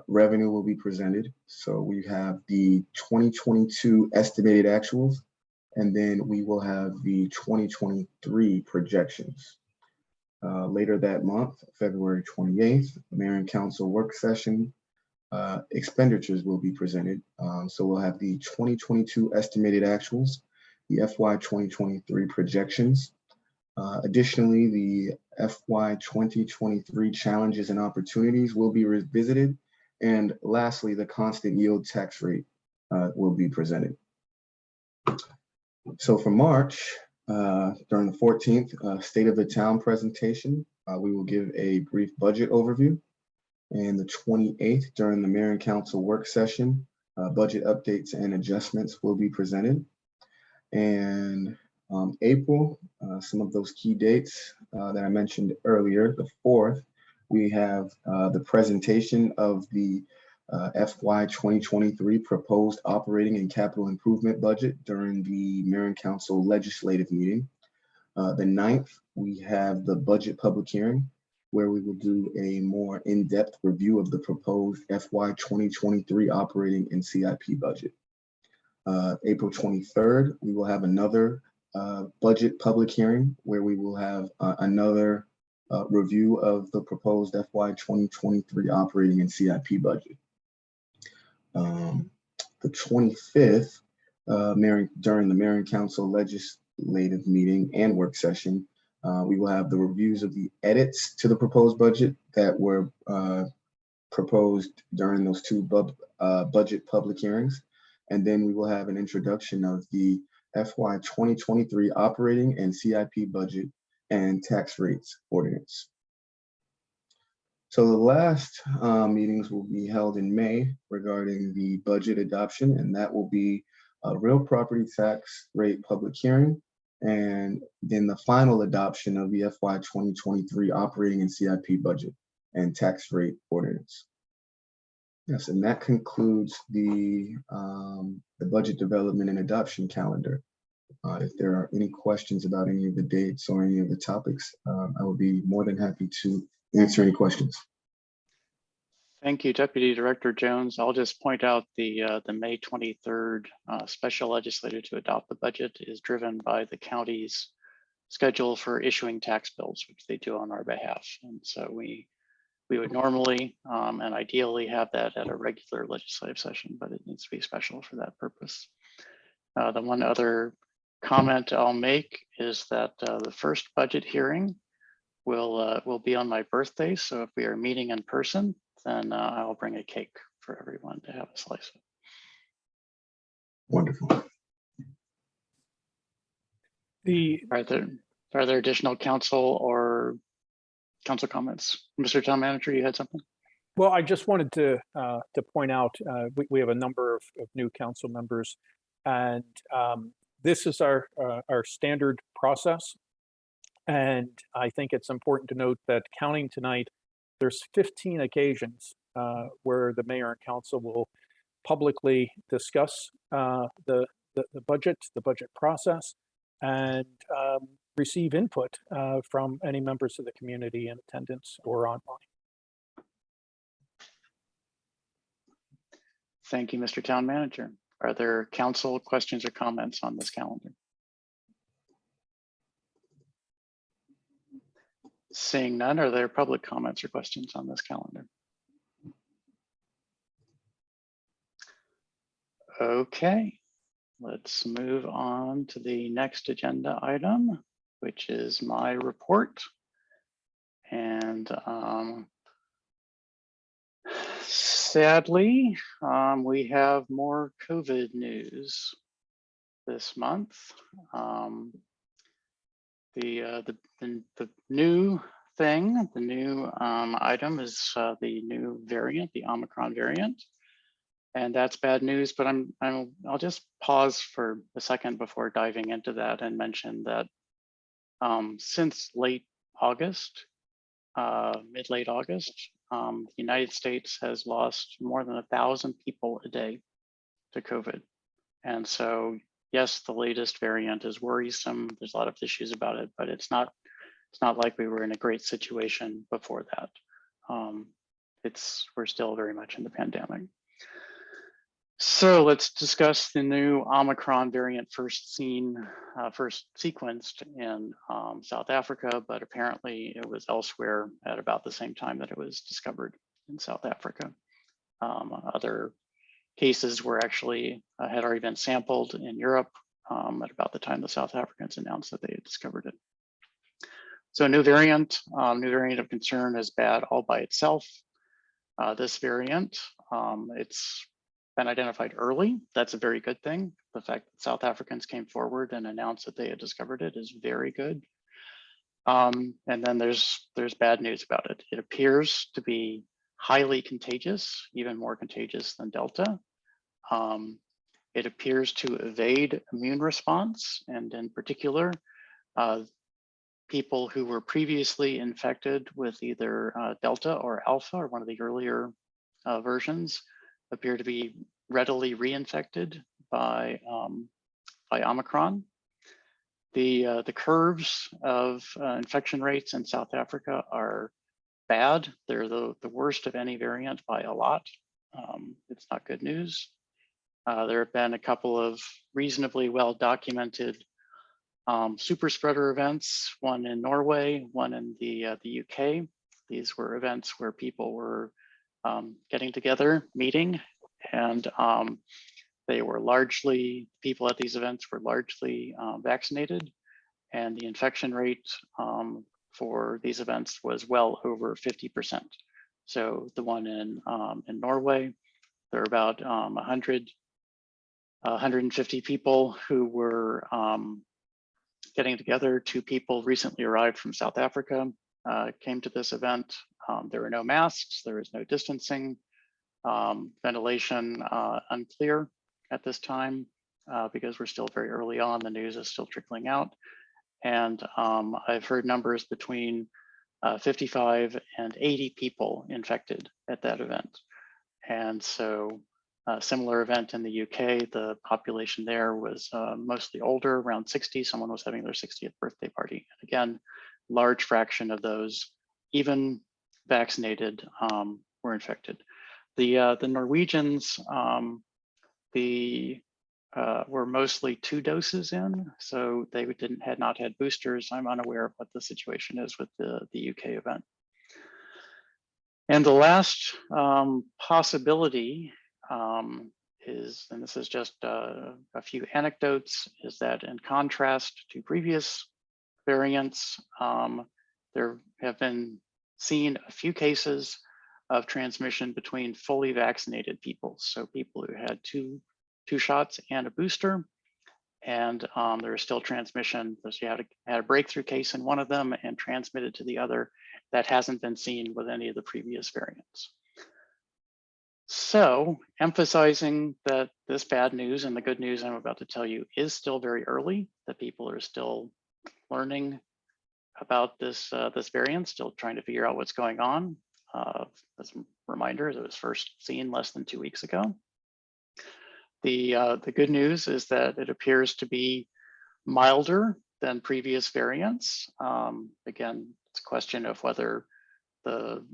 revenue will be presented. So we have the 2022 estimated actuals, and then we will have the 2023 projections. Later that month, February 28th, Mayor and Council work session, expenditures will be presented. So we'll have the 2022 estimated actuals, the FY 2023 projections. Additionally, the FY 2023 challenges and opportunities will be revisited. And lastly, the constant yield tax rate will be presented. So for March, during the 14th, State of the Town presentation, we will give a brief budget overview. And the 28th, during the Mayor and Council work session, budget updates and adjustments will be presented. And April, some of those key dates that I mentioned earlier, the 4th, we have the presentation of the FY 2023 proposed operating and capital improvement budget during the Mayor and Council legislative meeting. The 9th, we have the budget public hearing, where we will do a more in-depth review of the proposed FY 2023 operating and CIP budget. April 23rd, we will have another budget public hearing where we will have another review of the proposed FY 2023 operating and CIP budget. The 25th, during the Mayor and Council legislative meeting and work session, we will have the reviews of the edits to the proposed budget that were proposed during those two budget public hearings. And then we will have an introduction of the FY 2023 operating and CIP budget and tax rates ordinance. So the last meetings will be held in May regarding the budget adoption, and that will be a real property tax rate public hearing, and then the final adoption of the FY 2023 operating and CIP budget and tax rate ordinance. Yes, and that concludes the budget development and adoption calendar. If there are any questions about any of the dates or any of the topics, I would be more than happy to answer any questions. Thank you, Deputy Director Jones. I'll just point out the May 23rd special legislature to adopt the budget is driven by the county's schedule for issuing tax bills, which they do on our behalf. And so we would normally and ideally have that at a regular legislative session, but it needs to be special for that purpose. The one other comment I'll make is that the first budget hearing will be on my birthday. So if we are meeting in person, then I'll bring a cake for everyone to have a slice of. Wonderful. Are there additional council comments? Mr. Town Manager, you had something? Well, I just wanted to point out, we have a number of new council members. And this is our standard process. And I think it's important to note that counting tonight, there's 15 occasions where the mayor and council will publicly discuss the budget process, and receive input from any members of the community in attendance or online. Thank you, Mr. Town Manager. Are there council questions or comments on this calendar? Seeing none, are there public comments or questions on this calendar? Okay, let's move on to the next agenda item, which is my report. And sadly, we have more COVID news this month. The new thing, the new item is the new variant, the Omicron variant. And that's bad news, but I'll just pause for a second before diving into that and mention that since late August, mid-late August, the United States has lost more than 1,000 people a day to COVID. And so, yes, the latest variant is worrisome. There's a lot of issues about it, but it's not like we were in a great situation before that. We're still very much in the pandemic. So let's discuss the new Omicron variant first sequenced in South Africa, but apparently it was elsewhere at about the same time that it was discovered in South Africa. Other cases were actually had already been sampled in Europe at about the time the South Africans announced that they had discovered it. So new variant of concern is bad all by itself. This variant, it's been identified early. That's a very good thing. The fact that South Africans came forward and announced that they had discovered it is very good. And then there's bad news about it. It appears to be highly contagious, even more contagious than Delta. It appears to evade immune response, and in particular, people who were previously infected with either Delta or Alpha, or one of the earlier versions, appear to be readily reinfected by Omicron. The curves of infection rates in South Africa are bad. They're the worst of any variant by a lot. It's not good news. There have been a couple of reasonably well documented super spreader events, one in Norway, one in the UK. These were events where people were getting together, meeting, and they were largely, people at these events were largely vaccinated, and the infection rate for these events was well over 50%. So the one in Norway, there were about 150 people who were getting together. 2 people recently arrived from South Africa, came to this event. There were no masks, there was no distancing, ventilation unclear at this time because we're still very early on, the news is still trickling out. And I've heard numbers between 55 and 80 people infected at that event. And so a similar event in the UK, the population there was mostly older, around 60. Someone was having their 60th birthday party. And again, large fraction of those, even vaccinated, were infected. The Norwegians, were mostly 2 doses in, so they had not had boosters. I'm unaware of what the situation is with the UK event. And the last possibility is, and this is just a few anecdotes, is that in contrast to previous variants, there have been seen a few cases of transmission between fully vaccinated people. So people who had two shots and a booster, and there is still transmission. So you had a breakthrough case in one of them and transmitted to the other. That hasn't been seen with any of the previous variants. So emphasizing that this bad news and the good news I'm about to tell you is still very early, that people are still learning about this this variant, still trying to figure out what's going on. As a reminder, it was first seen less than 2 weeks ago. The good news is that it appears to be milder than previous variants. Again, it's a question of whether the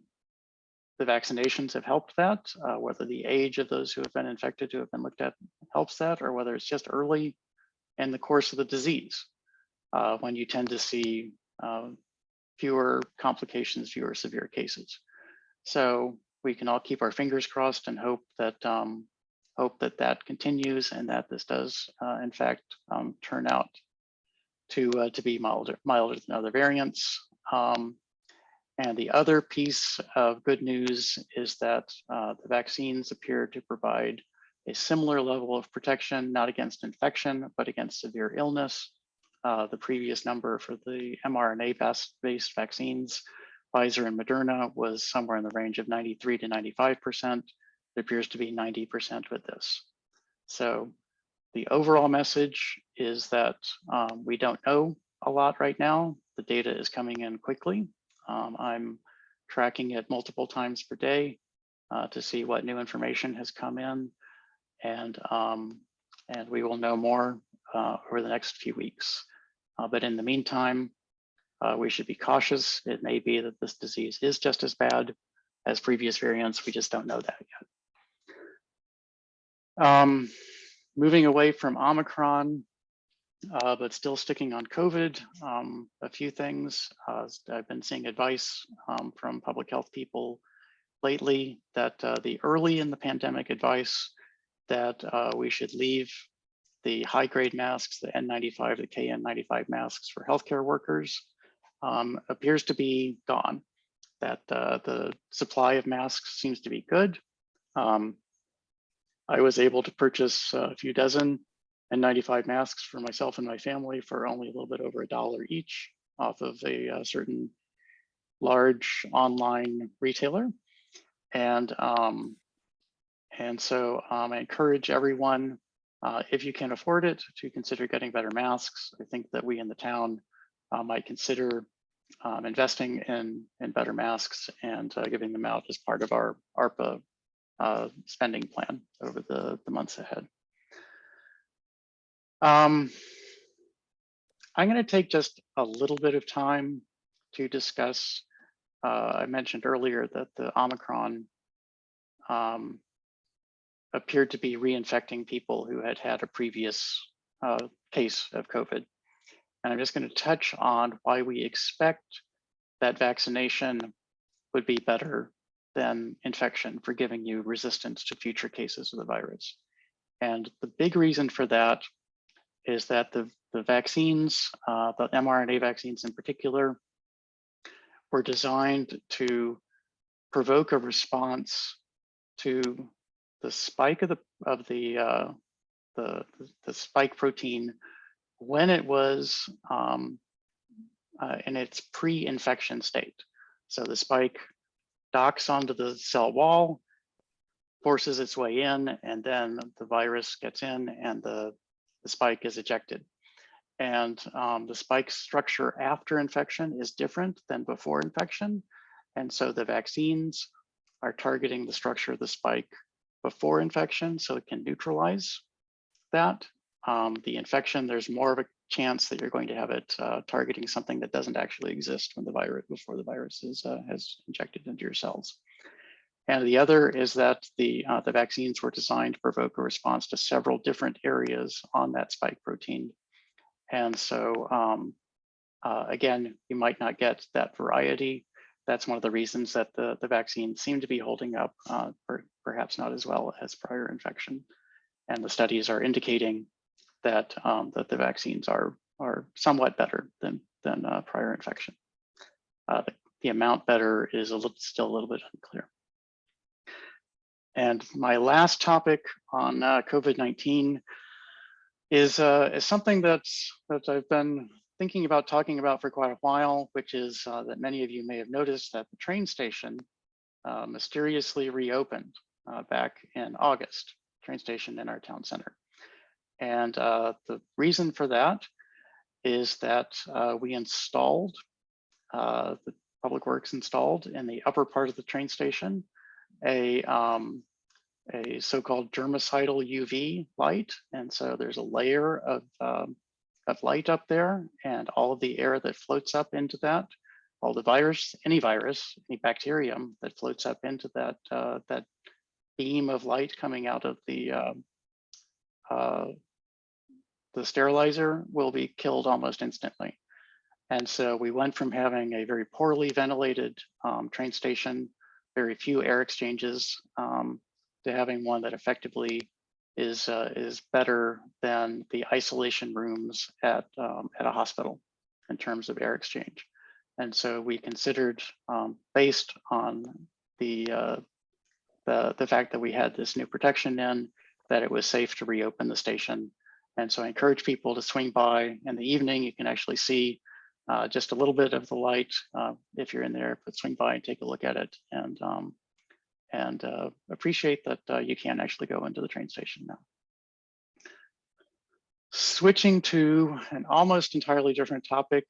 vaccinations have helped that, whether the age of those who have been infected, who have been looked at, helps that, or whether it's just early in the course of the disease, when you tend to see fewer complications, fewer severe cases. So we can all keep our fingers crossed and hope that that continues and that this does, in fact, turn out to be milder than other variants. And the other piece of good news is that the vaccines appear to provide a similar level of protection, not against infection, but against severe illness. The previous number for the mRNA-based vaccines, Pfizer and Moderna, was somewhere in the range of 93 to 95%. It appears to be 90% with this. So the overall message is that we don't know a lot right now. The data is coming in quickly. I'm tracking it multiple times per day to see what new information has come in, and we will know more over the next few weeks. But in the meantime, we should be cautious. It may be that this disease is just as bad as previous variants. We just don't know that yet. Moving away from Omicron, but still sticking on COVID, a few things. I've been seeing advice from public health people lately that the early in the pandemic advice that we should leave the high-grade masks, the N95, the KN95 masks for healthcare workers, appears to be gone. That the supply of masks seems to be good. I was able to purchase a few dozen N95 masks for myself and my family for only a little bit over $1 each off of a certain large online retailer. And so I encourage everyone, if you can afford it, to consider getting better masks. I think that we in the town might consider investing in better masks and giving them out as part of our ARPA spending plan over the months ahead. I'm going to take just a little bit of time to discuss. I mentioned earlier that the Omicron appeared to be reinfecting people who had had a previous case of COVID. And I'm just going to touch on why we expect that vaccination would be better than infection for giving you resistance to future cases of the virus. And the big reason for that is that the vaccines, the mRNA vaccines in particular, were designed to provoke a response to the spike of the spike protein when it was in its pre-infection state. So the spike docks onto the cell wall, forces its way in, and then the virus gets in and the spike is ejected. And the spike structure after infection is different than before infection. And so the vaccines are targeting the structure of the spike before infection so it can neutralize that. The infection, there's more of a chance that you're going to have it targeting something that doesn't actually exist when before the virus has injected into your cells. And the other is that the vaccines were designed to provoke a response to several different areas on that spike protein. And so again, you might not get that variety. That's one of the reasons that the vaccines seem to be holding up, perhaps not as well as prior infection. And the studies are indicating that that the vaccines are somewhat better than prior infection. The amount better is still a little bit unclear. And my last topic on COVID-19 is something that I've been thinking about talking about for quite a while, which is that many of you may have noticed that the train station mysteriously reopened back in August, train station in our town center. And the reason for that is that we installed, the Public Works installed in the upper part of the train station a so-called germicidal UV light. And so there's a layer of light up there, and all of the air that floats up into that, all the virus, any bacterium that floats up into that, that beam of light coming out of the sterilizer will be killed almost instantly. And so we went from having a very poorly ventilated train station, very few air exchanges, to having one that effectively is better than the isolation rooms at a hospital in terms of air exchange. And so we considered, based on the fact that we had this new protection in, that it was safe to reopen the station. And so I encourage people to swing by in the evening. You can actually see just a little bit of the light if you're in there, but swing by and take a look at it, and appreciate that you can actually go into the train station now. Switching to an almost entirely different topic,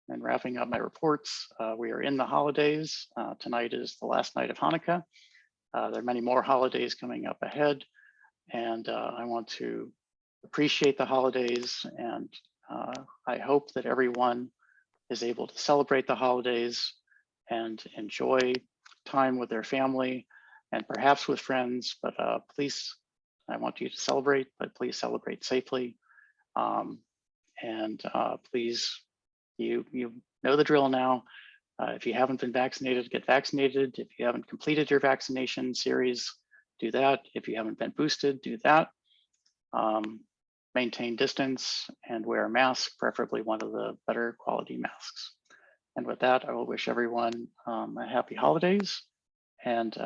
and wrapping up my reports, we are in the holidays. Tonight is the last night of Hanukkah. There are many more holidays coming up ahead, and I want to appreciate the holidays, and I hope that everyone is able to celebrate the holidays and enjoy time with their family and perhaps with friends, but please, I want you to celebrate, but please celebrate safely. Please, you know the drill now. If you haven't been vaccinated, get vaccinated. If you haven't completed your vaccination series, do that. If you haven't been boosted, do that. Maintain distance and wear a mask, preferably one of the better quality masks. And with that, I will wish everyone a happy holidays and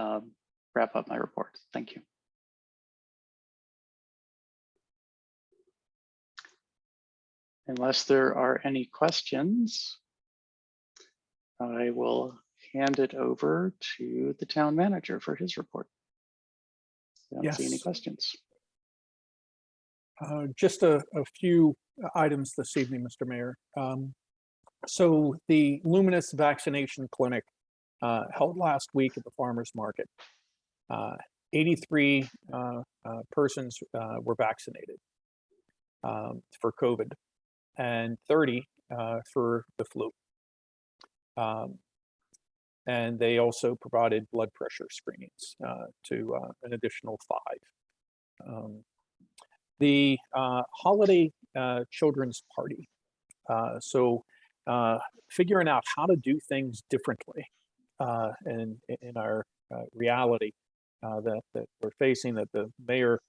wrap up my report. Thank you. Unless there are any questions, I will hand it over to the town manager for his report. I don't see any Yes. questions. Just a few items this evening, Mr. Mayor. So the Luminous Vaccination Clinic held last week at the farmer's market. 83 persons were vaccinated for COVID and 30 for the flu. And they also provided blood pressure screenings to an additional 5. The holiday children's party. So figuring out how to do things differently in our reality that we're facing, that the mayor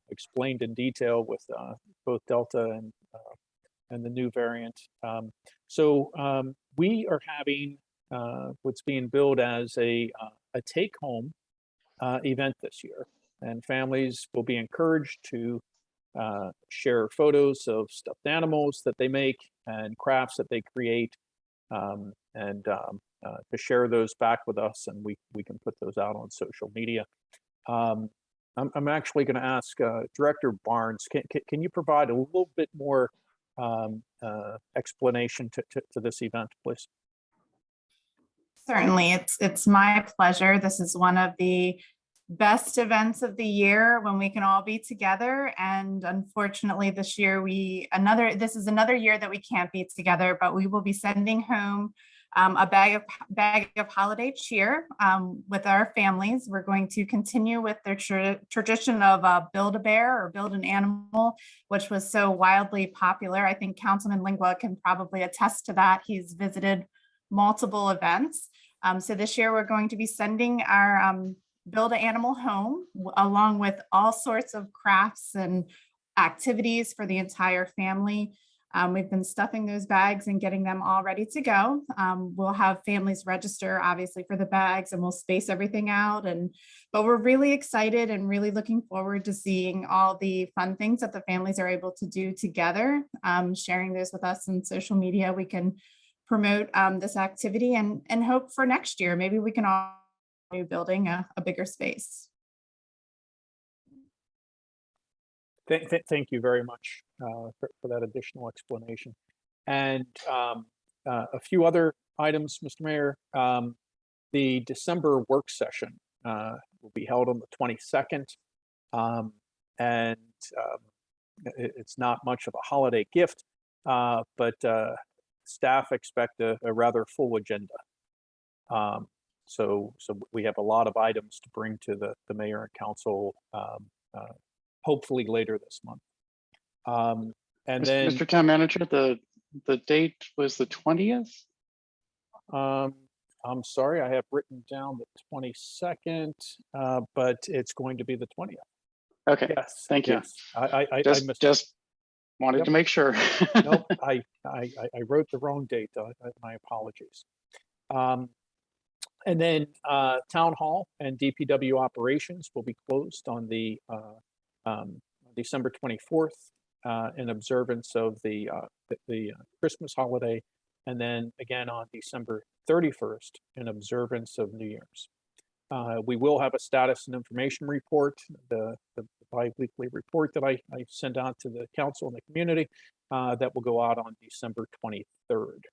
explained in detail with both Delta and the new variant. We are having what's being billed as a take-home event this year, and families will be encouraged to share photos of stuffed animals that they make and crafts that they create, and to share those back with us, and we can put those out on social media. I'm actually going to ask Director Barnes, can you provide a little bit more explanation to this event, please? Certainly, it's my pleasure. This is one of the best events of the year when we can all be together. And unfortunately, this year this is another year that we can't be together, but we will be sending home a bag of holiday cheer with our families. We're going to continue with their tradition of Build-A-Bear or Build an Animal, which was so wildly popular. I think Councilman Lingua can probably attest to that. He's visited multiple events. So this year we're going to be sending our Build an Animal home along with all sorts of crafts and activities for the entire family. We've been stuffing those bags and getting them all ready to go. We'll have families register obviously for the bags, and we'll space everything out. But we're really excited and really looking forward to seeing all the fun things that the families are able to do together. Sharing those with us on social media, we can promote this activity and hope for next year. Maybe we can all new building a bigger space. Thank you very much for that additional explanation. And a few other items, Mr. Mayor. The December work session will be held on the 22nd. It's not much of a holiday gift, but staff expect a rather full agenda. So we have a lot of items to bring to the mayor and council, hopefully later this month. And then, Mr. Town Manager, the date was the 20th? I'm sorry, I have written down the 22nd, but it's going to be the 20th. Okay, Yes. thank you. Yes. I missed. Just wanted Yep. to make sure. Nope, I wrote the wrong date. My apologies. And then Town Hall and DPW operations will be closed on the December 24th in observance of the Christmas holiday, and then again on December 31st in observance of New Year's. We will have a status and information report, the bi-weekly report that I send out to the council and the community that will go out on December 23rd.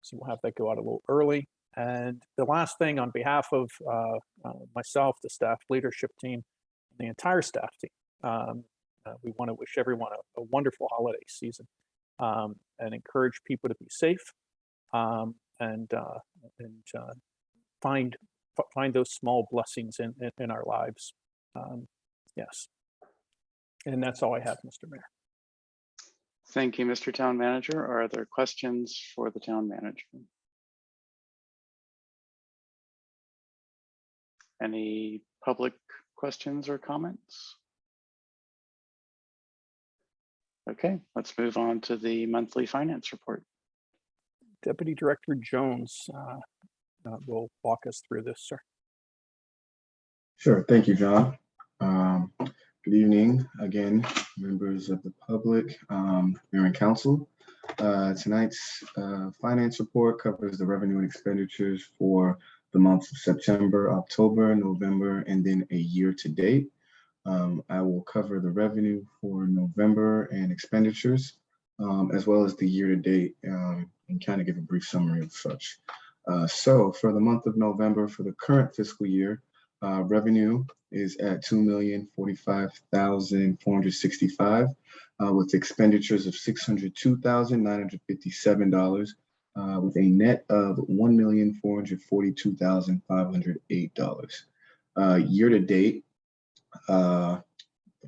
So we'll have that go out a little early. And the last thing, on behalf of myself, the staff leadership team, and the entire staff team, we want to wish everyone a wonderful holiday season and encourage people to be safe and find those small blessings in our lives. Yes. And that's all I have, Mr. Mayor. Thank you, Mr. Town Manager. Are there questions for the town manager? Any public questions or comments? Okay, let's move on to the monthly finance report. Deputy Director Jones will walk us through this, sir. Sure, thank you, John. Good evening again, members of the public, mayor and council. Tonight's finance report covers the revenue and expenditures for the months of September, October, November, and then a year to date. I will cover the revenue for November and expenditures, as well as the year to date, and kind of give a brief summary of such. So for the month of November, for the current fiscal year, revenue is at $2,045,465, with expenditures of $602,957, with a net of $1,442,508. Year to date,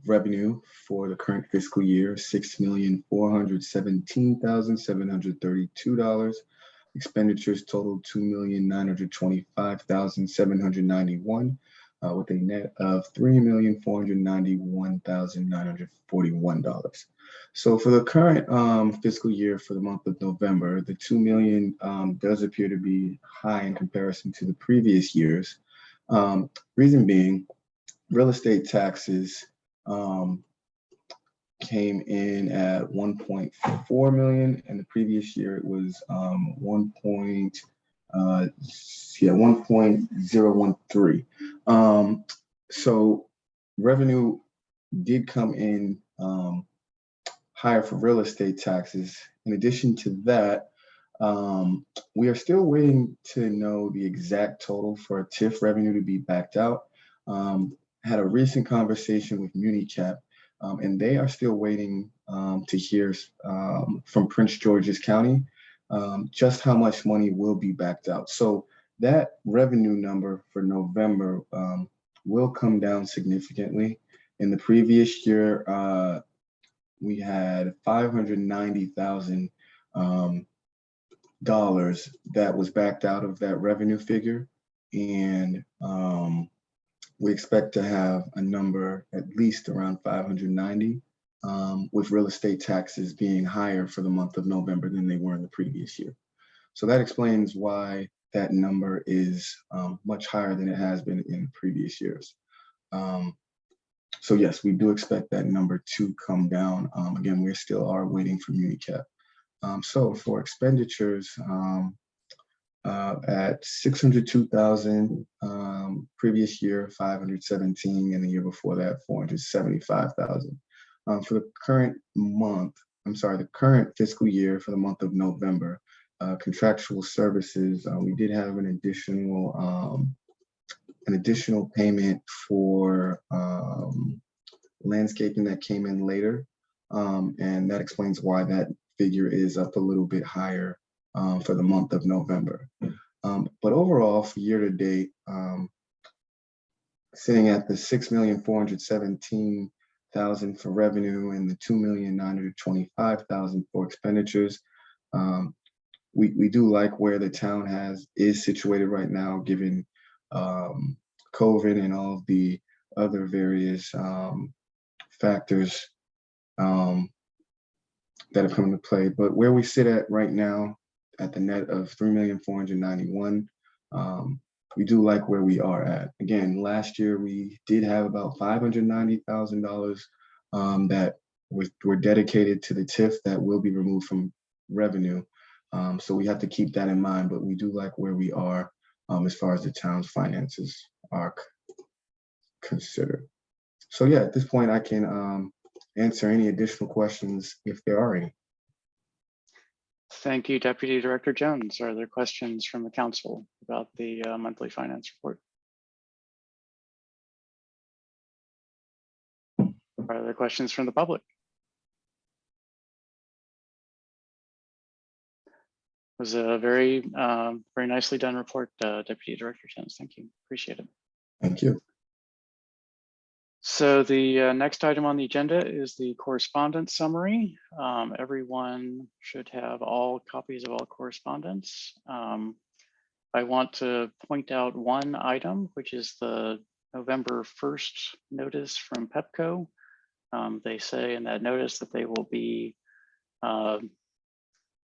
revenue for the current fiscal year, $6,417,732. Expenditures total $2,925,791, with a net of $3,491,941. So for the current fiscal year, for the month of November, the $2 million does appear to be high in comparison to the previous years. Reason being, real estate taxes came in at 1.4 million, and the previous year it was 1.013. So revenue did come in higher for real estate taxes. In addition to that, we are still waiting to know the exact total for TIF revenue to be backed out. Had a recent conversation with MuniCap, and they are still waiting to hear from Prince George's County just how much money will be backed out. So that revenue number for November will come down significantly. In the previous year, we had $590,000 that was backed out of that revenue figure, and we expect to have a number at least around 590, with real estate taxes being higher for the month of November than they were in the previous year. So that explains why that number is much higher than it has been in previous years. So yes, we do expect that number to come down. Again, we still are waiting for MuniCap. So for expenditures, at 602,000. Previous year 517, and the year before that 475,000. For the current month, the current fiscal year for the month of November, contractual services, we did have an additional payment for landscaping that came in later. And that explains why that figure is up a little bit higher for the month of November. But overall, for year to date, sitting at the 6,417,000 for revenue and the 2,925,000 for expenditures. We do like where the town is situated right now, given COVID and all of the other various factors that have come into play. But where we sit at right now, at the net of 3,491,000, we do like where we are at. Again, last year we did have about $590,000 that were dedicated to the TIF that will be removed from revenue. So we have to keep that in mind, but we do like where we are as far as the town's finances are considered. So yeah, at this point I can answer any additional questions if there are any. Thank you, Deputy Director Jones. Are there questions from the council about the monthly finance report? Are there questions from the public? It was a very nicely done report, Deputy Director Jones. Thank you. Appreciate it. Thank you. So the next item on the agenda is the correspondence summary. Everyone should have all copies of all correspondence. I want to point out one item, which is the November 1st notice from Pepco. They say in that notice that they will be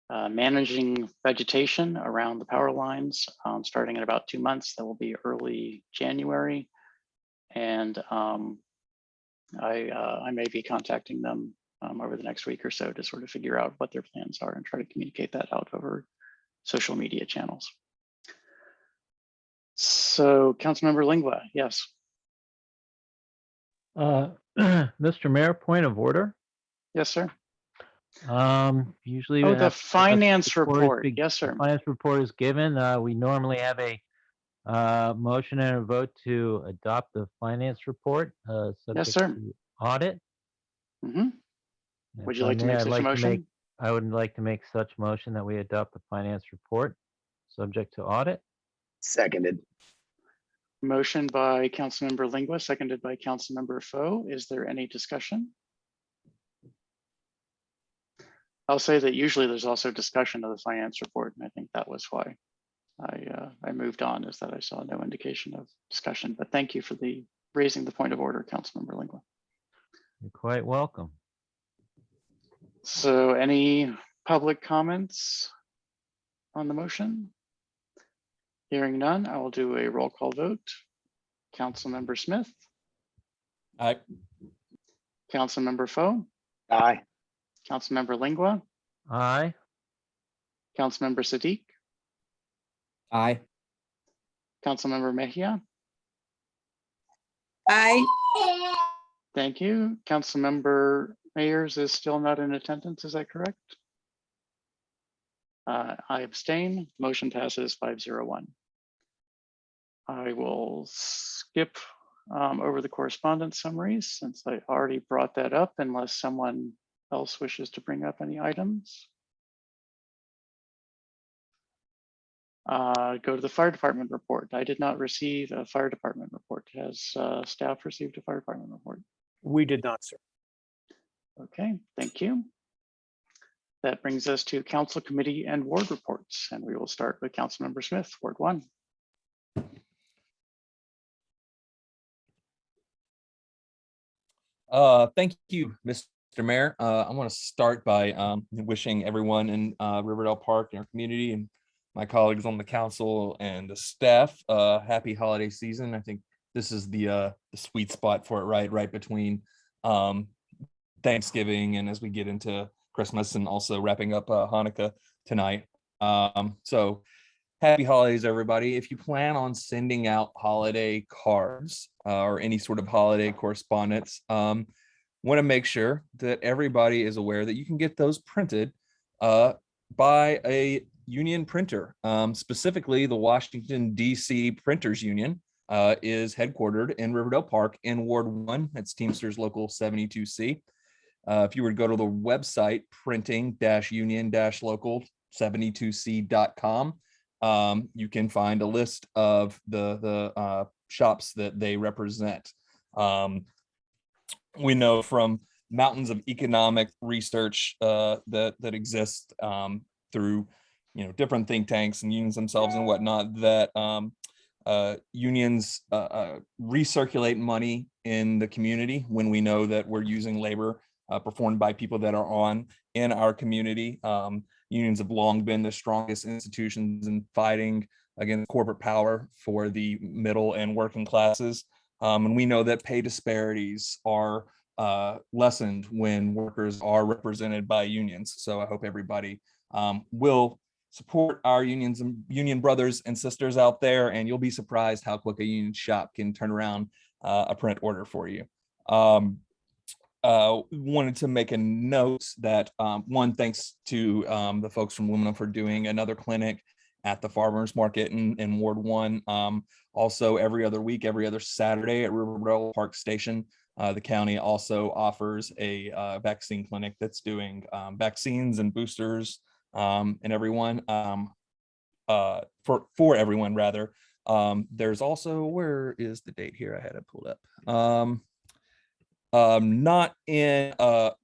managing vegetation around the power lines starting in about 2 months. That will be early January. And I may be contacting them over the next week or so to sort of figure out what their plans are and try to communicate that out over social media channels. So Councilmember Lingua, yes. Mr. Mayor, point of order. Yes, sir. Usually. Oh, the finance report. is Yes, sir. Finance report is given. We normally have a motion and a vote to adopt the finance report. Subject sir. to audit. Mhm. If Would you I like to may, make I'd such a like to motion? make- I would like to make such motion that we adopt the finance report, subject to audit. Seconded. Motion by Councilmember Lingua, seconded by Councilmember Foe. Is there any discussion? I'll say that usually there's also discussion of the finance report, and I think that was why I moved on, is that I saw no indication of discussion. But thank you for raising the point of order, Councilmember Lingua. You're quite welcome. So any public comments on the motion? Hearing none, I will do a roll call vote. Councilmember Smith, Aye. Councilmember Foe, Aye. Councilmember Lingua, Aye. Councilmember Siddiq, Aye. Councilmember Mejia. Aye. Thank you. Councilmember Mayers is still not in attendance, is that correct? I abstain. Motion passes 501. I will skip over the correspondence summaries since I already brought that up, unless someone else wishes to bring up any items. Go to the fire department report. I did not receive a fire department report. Has staff received a fire department report? We did not, sir. Okay, thank you. That brings us to council committee and ward reports, and we will start with Councilmember Smith, Ward 1. Thank you, Mr. Mayor. I want to start by wishing everyone in Riverdale Park and our community and my colleagues on the council and the staff happy holiday season. I think this is the sweet spot for it, right between Thanksgiving and as we get into Christmas and also wrapping up Hanukkah tonight. So happy holidays, everybody. If you plan on sending out holiday cards or any sort of holiday correspondence, want to make sure that everybody is aware that you can get those printed by a union printer. Specifically, the Washington, D.C. Printers Union is headquartered in Riverdale Park in Ward 1. It's Teamsters Local 72C. If you were to go to the website printing-union-local72c.com, you can find a list of the shops that they represent. We know from mountains of economic research that exist through different think tanks and unions themselves and whatnot, that unions recirculate money in the community when we know that we're using labor performed by people that are in our community. Unions have long been the strongest institutions in fighting against corporate power for the middle and working classes. And we know that pay disparities are lessened when workers are represented by unions. So I hope everybody will support our unions and union brothers and sisters out there, and you'll be surprised how quick a union shop can turn around a print order for you. Wanted to make a note that one, thanks to the folks from Aluminum for doing another clinic at the farmers market in Ward 1. Also every other week, every other Saturday at Riverdale Park Station, the county also offers a vaccine clinic that's doing vaccines and boosters and everyone for everyone rather. There's also, where is the date here? I had it pulled up. Not in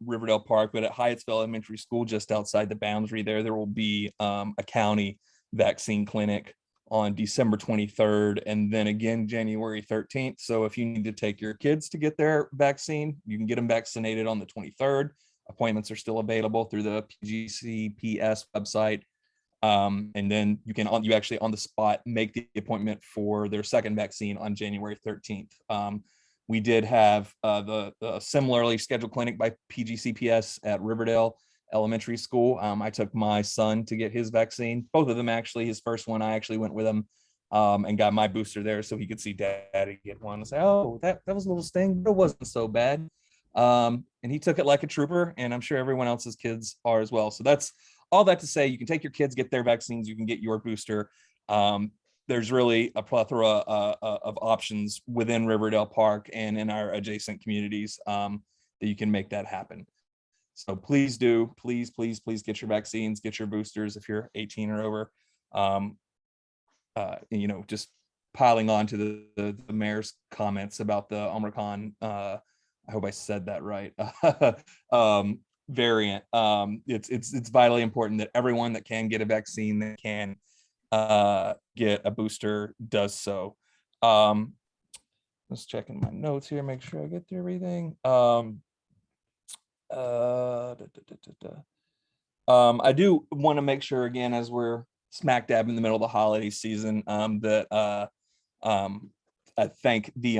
Riverdale Park, but at Hyattsville Elementary School, just outside the boundary there will be a county vaccine clinic on December 23rd and then again January 13th. So if you need to take your kids to get their vaccine, you can get them vaccinated on the 23rd. Appointments are still available through the PGCPS website. And then you actually on the spot make the appointment for their second vaccine on January 13th. We did have the similarly scheduled clinic by PGCPS at Riverdale Elementary School. I took my son to get his vaccine. Both of them actually. His first one, I actually went with him and got my booster there so he could see daddy get one and say, oh, that was a little sting, but it wasn't so bad. And he took it like a trooper, and I'm sure everyone else's kids are as well. So that's all that to say. You can take your kids, get their vaccines, you can get your booster. There's really a plethora of options within Riverdale Park and in our adjacent communities that you can make that happen. So please do, please get your vaccines, get your boosters if you're 18 or over. Just piling on to the mayor's comments about the Omicron, I hope I said that right, variant. It's vitally important that everyone that can get a vaccine, that can get a booster, does so. Just checking my notes here, make sure I get through everything. I do want to make sure again, as we're smack dab in the middle of the holiday season, that I thank the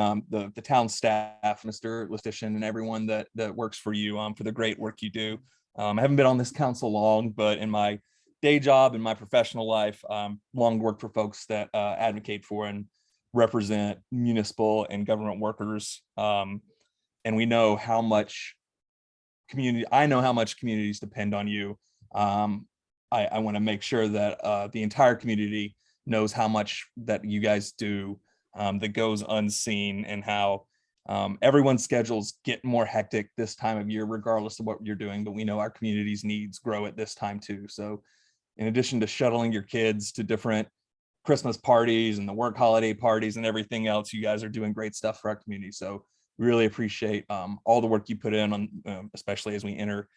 town staff, Mr. Lustician, and everyone that works for you for the great work you do. I haven't been on this council long, but in my day job and my professional life, long worked for folks that advocate for and represent municipal and government workers. And we know how much I know how much communities depend on you. I want to make sure that the entire community knows how much that you guys do that goes unseen, and how everyone's schedules get more hectic this time of year, regardless of what you're doing. But we know our community's needs grow at this time too. So in addition to shuttling your kids to different Christmas parties and the work holiday parties and everything else, you guys are doing great stuff for our community. So really appreciate all the work you put in on, especially as we enter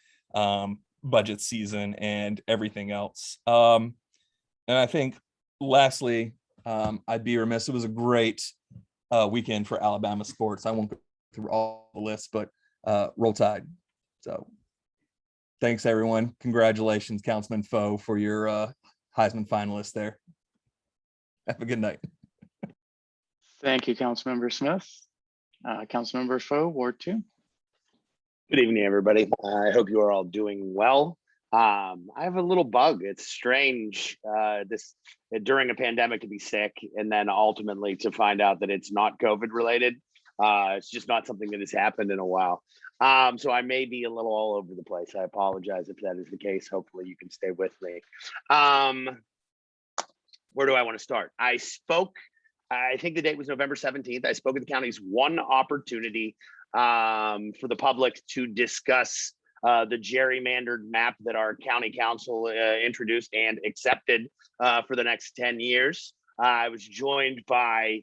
budget season and everything else. And I think lastly, I'd be remiss, it was a great weekend for Alabama sports. I won't go through all the lists, but Roll Tide. So thanks everyone. Congratulations, Councilman Foe, for your Heisman finalist there. Have a good night. Thank you, Councilmember Smith. Councilmember Foe, Ward 2. Good evening, everybody. I hope you are all doing well. I have a little bug. It's strange this during a pandemic to be sick and then ultimately to find out that it's not COVID related. It's just not something that has happened in a while. So I may be a little all over the place. I apologize if that is the case. Hopefully you can stay with me. Where do I want to start? I think the date was November 17th. I spoke at the county's one opportunity for the public to discuss the gerrymandered map that our county council introduced and accepted for the next 10 years. I was joined by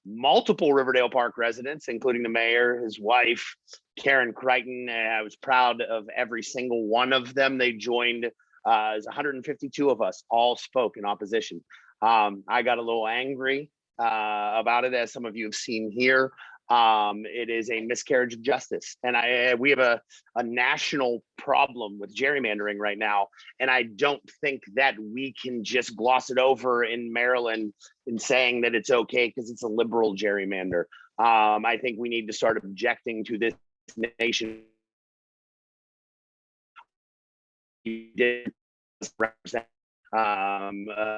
multiple Riverdale Park residents, including the mayor, his wife, Karen Crichton. I was proud of every single one of them. They joined, it was 152 of us, all spoke in opposition. I got a little angry about it, as some of you have seen here. It is a miscarriage of justice. And we have a national problem with gerrymandering right now. And I don't think that we can just gloss it over in Maryland in saying that it's okay because it's a liberal gerrymander. I think we need to start objecting to this nation. You did represent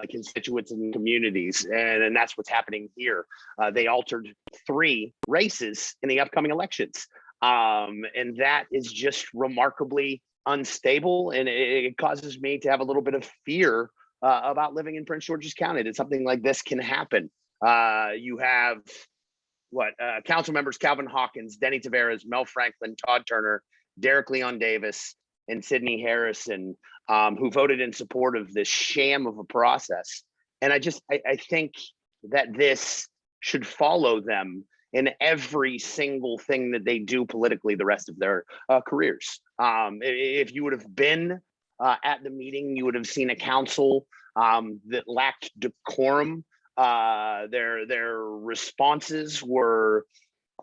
constituents and communities, and that's what's happening here. They altered 3 races in the upcoming elections, and that is just remarkably unstable, and it causes me to have a little bit of fear about living in Prince George's County, that something like this can happen. You have council members Calvin Hawkins, Denny Taveras, Mel Franklin, Todd Turner, Derek Leon Davis, and Sidney Harrison, who voted in support of this sham of a process. And I think that this should follow them in every single thing that they do politically the rest of their careers. If you would have been at the meeting, you would have seen a council that lacked decorum. Their responses were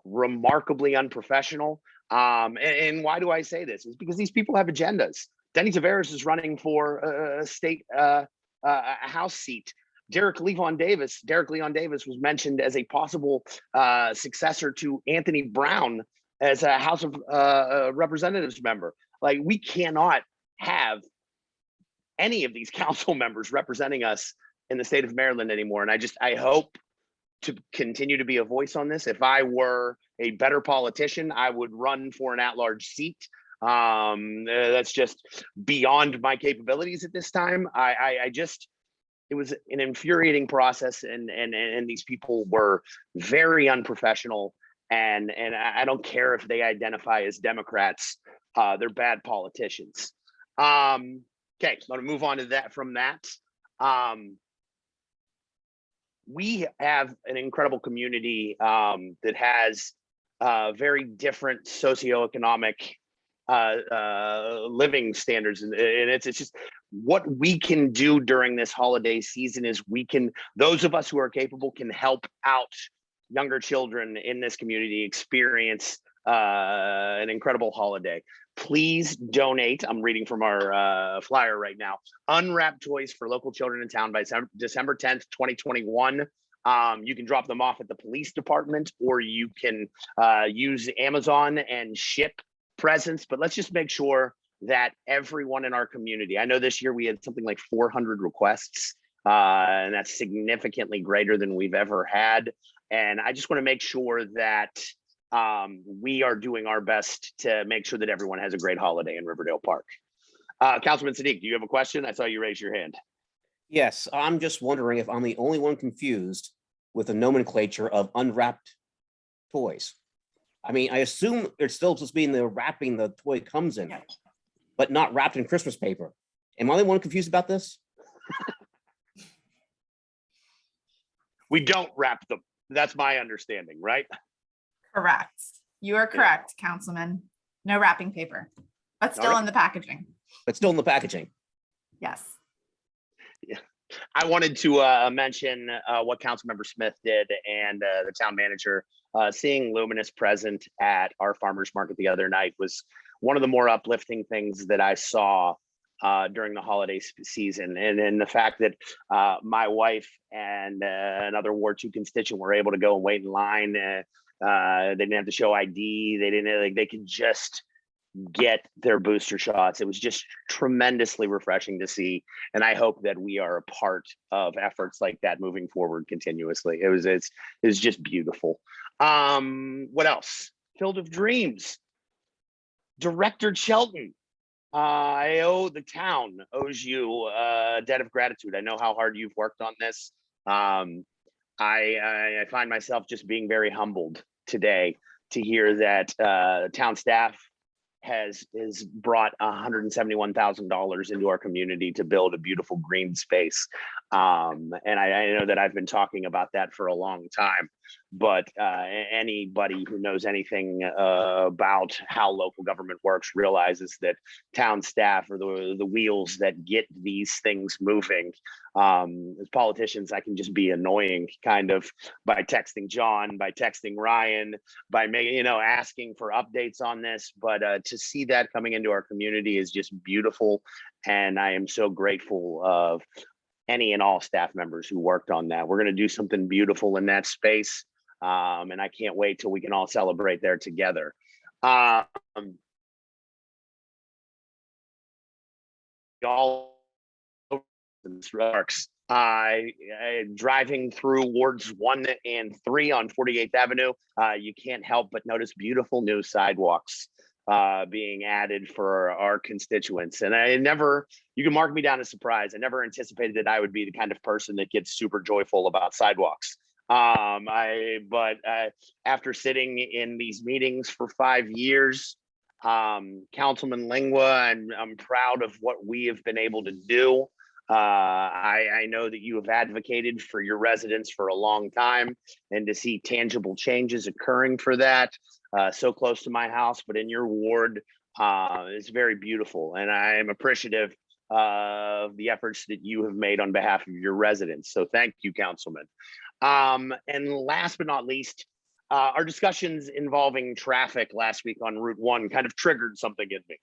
remarkably unprofessional. And why do I say this? Is because these people have agendas. Denny Taveras is running for a state House seat. Derek Leon Davis was mentioned as a possible successor to Anthony Brown as a House of Representatives member. Like, we cannot have any of these council members representing us in the state of Maryland anymore. And I hope to continue to be a voice on this. If I were a better politician, I would run for an at-large seat. That's just beyond my capabilities at this time. It was an infuriating process, and these people were very unprofessional, and I don't care if they identify as Democrats, they're bad politicians. Okay, I'm gonna move on to that from that. We have an incredible community that has very different socioeconomic living standards, and it's just what we can do during this holiday season is those of us who are capable can help out younger children in this community experience an incredible holiday. Please donate. I'm reading from our flyer right now. Unwrap toys for local children in town by December 10th, 2021. You can drop them off at the police department, or you can use Amazon and ship presents, but let's just make sure that everyone in our community, I know this year we had something like 400 requests, and that's significantly greater than we've ever had. And I just want to make sure that we are doing our best to make sure that everyone has a great holiday in Riverdale Park. Councilman Sadiq, do you have a question? I saw you raise your hand. Yes, I'm just wondering if I'm the only one confused with the nomenclature of unwrapped toys. I mean, I assume it's still just being the wrapping the toy comes in, but not wrapped in Christmas paper. Am I the one confused about this? We don't wrap them. That's my understanding, right? Correct. You are correct, Councilman. No wrapping paper, but still in the packaging. But still in the packaging. Yes. Yeah. I wanted to mention what Councilmember Smith did and the town manager. Seeing Luminous present at our farmers market the other night was one of the more uplifting things that I saw during the holiday season. And the fact that my wife and another Ward 2 constituent were able to go and wait in line. They didn't have to show ID. They could just get their booster shots. It was just tremendously refreshing to see. And I hope that we are a part of efforts like that moving forward continuously. It's just beautiful. What else? Field of Dreams. Director Shelton. The town owes you a debt of gratitude. I know how hard you've worked on this. I find myself just being very humbled today to hear that town staff has brought $171,000 into our community to build a beautiful green space. And I know that I've been talking about that for a long time, but anybody who knows anything about how local government works realizes that town staff are the wheels that get these things moving. As politicians, I can just be annoying kind of by texting John, by texting Ryan, by asking for updates on this, but to see that coming into our community is just beautiful. And I am so grateful of any and all staff members who worked on that. We're going to do something beautiful in that space. And I can't wait till we can all celebrate there together. All remarks. Driving through wards 1 and 3 on 48th Avenue, you can't help but notice beautiful new sidewalks being added for our constituents. And you can mark me down as surprised. I never anticipated that I would be the kind of person that gets super joyful about sidewalks. After sitting in these meetings for 5 years, Councilman Lingua, and I'm proud of what we have been able to do. I know that you have advocated for your residents for a long time, and to see tangible changes occurring for that, so close to my house, but in your ward, is very beautiful. And I am appreciative of the efforts that you have made on behalf of your residents. So thank you, Councilman. And last but not least, our discussions involving traffic last week on Route 1 kind of triggered something in me.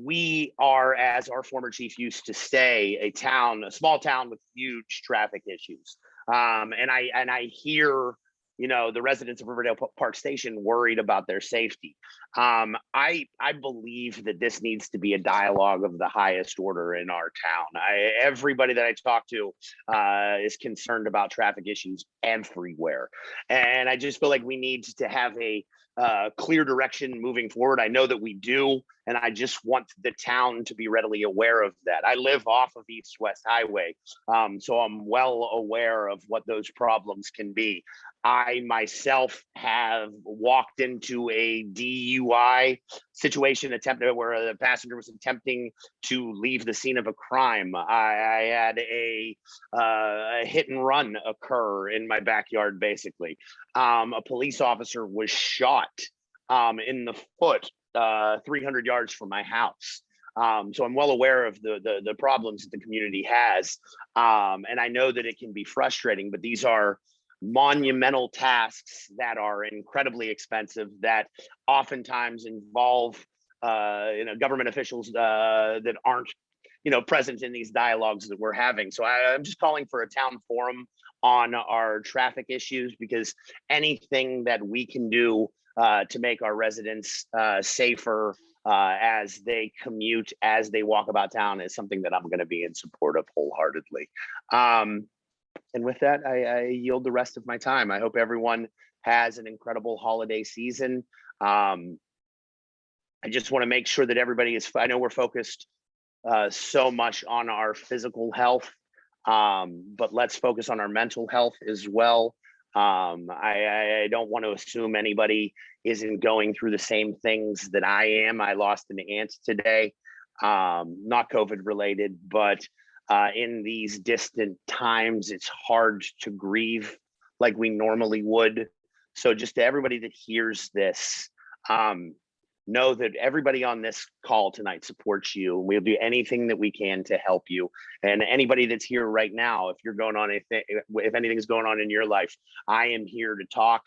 We are, as our former chief used to say, a small town with huge traffic issues. And I hear, the residents of Riverdale Park Station worried about their safety. I believe that this needs to be a dialogue of the highest order in our town. Everybody that I talk to is concerned about traffic issues everywhere. And I just feel like we need to have a clear direction moving forward. I know that we do, and I just want the town to be readily aware of that. I live off of East-West Highway, so I'm well aware of what those problems can be. I myself have walked into a DUI situation where the passenger was attempting to leave the scene of a crime. I had a hit and run occur in my backyard, basically. A police officer was shot in the foot 300 yards from my house. So I'm well aware of the problems that the community has. And I know that it can be frustrating, but these are monumental tasks that are incredibly expensive, that oftentimes involve government officials that aren't present in these dialogues that we're having. So I'm just calling for a town forum on our traffic issues, because anything that we can do to make our residents safer as they commute, as they walk about town, is something that I'm going to be in support of wholeheartedly. And with that, I yield the rest of my time. I hope everyone has an incredible holiday season. I just want to make sure that everybody is, I know we're focused so much on our physical health, but let's focus on our mental health as well. I don't want to assume anybody isn't going through the same things that I am. I lost an aunt today, not COVID related, but in these distant times, it's hard to grieve like we normally would. So just to everybody that hears this, know that everybody on this call tonight supports you. We'll do anything that we can to help you. And anybody that's here right now, if anything is going on in your life, I am here to talk.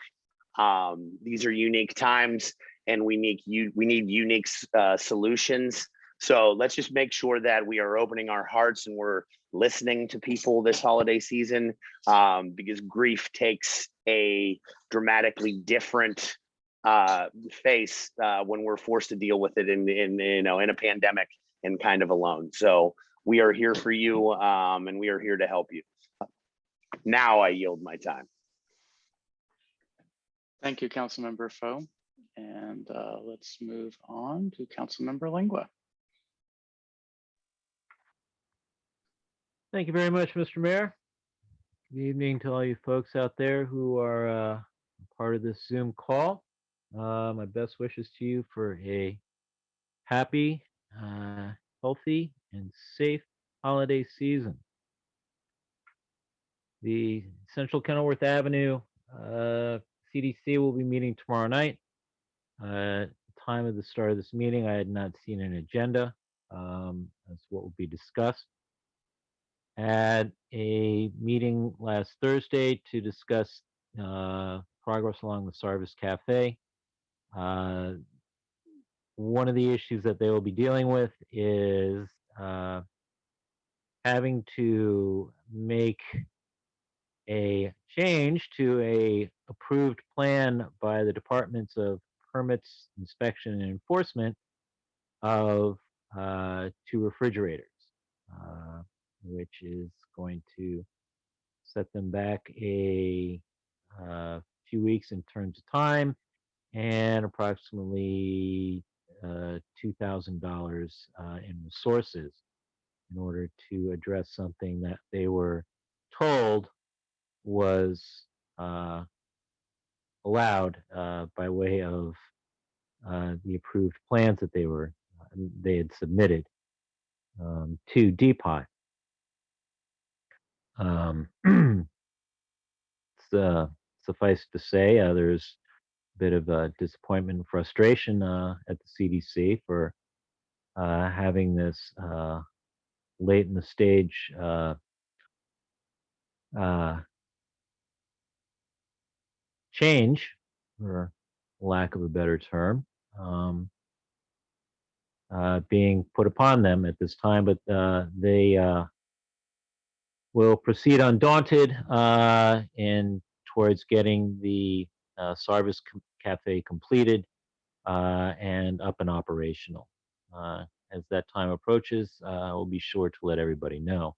These are unique times, and we need unique solutions. So let's just make sure that we are opening our hearts and we're listening to people this holiday season, because grief takes a dramatically different face when we're forced to deal with it in a pandemic and kind of alone. So we are here for you, and we are here to help you. Now I yield my time. Thank you, Councilmember Foe. And let's move on to Councilmember Lingua. Thank you very much, Mr. Mayor. Good evening to all you folks out there who are part of this Zoom call. My best wishes to you for a happy, healthy, and safe holiday season. The Central Kenilworth Avenue CDC will be meeting tomorrow night. Time of the start of this meeting, I had not seen an agenda. That's what will be discussed. Had a meeting last Thursday to discuss progress along the Sarvis Cafe. One of the issues that they will be dealing with is having to make a change to a approved plan by the Departments of Permits, Inspection, and Enforcement of 2 refrigerators, which is going to set them back a few weeks in terms of time and approximately $2,000 in resources in order to address something that they were told was allowed by way of the approved plans that they had submitted to DPOT. Suffice to say, there's a bit of disappointment and frustration at the CDC for having this late in the stage change, for lack of a better term, being put upon them at this time, but they will proceed undaunted in towards getting the Sarvis Cafe completed and up and operational. As that time approaches, we'll be sure to let everybody know.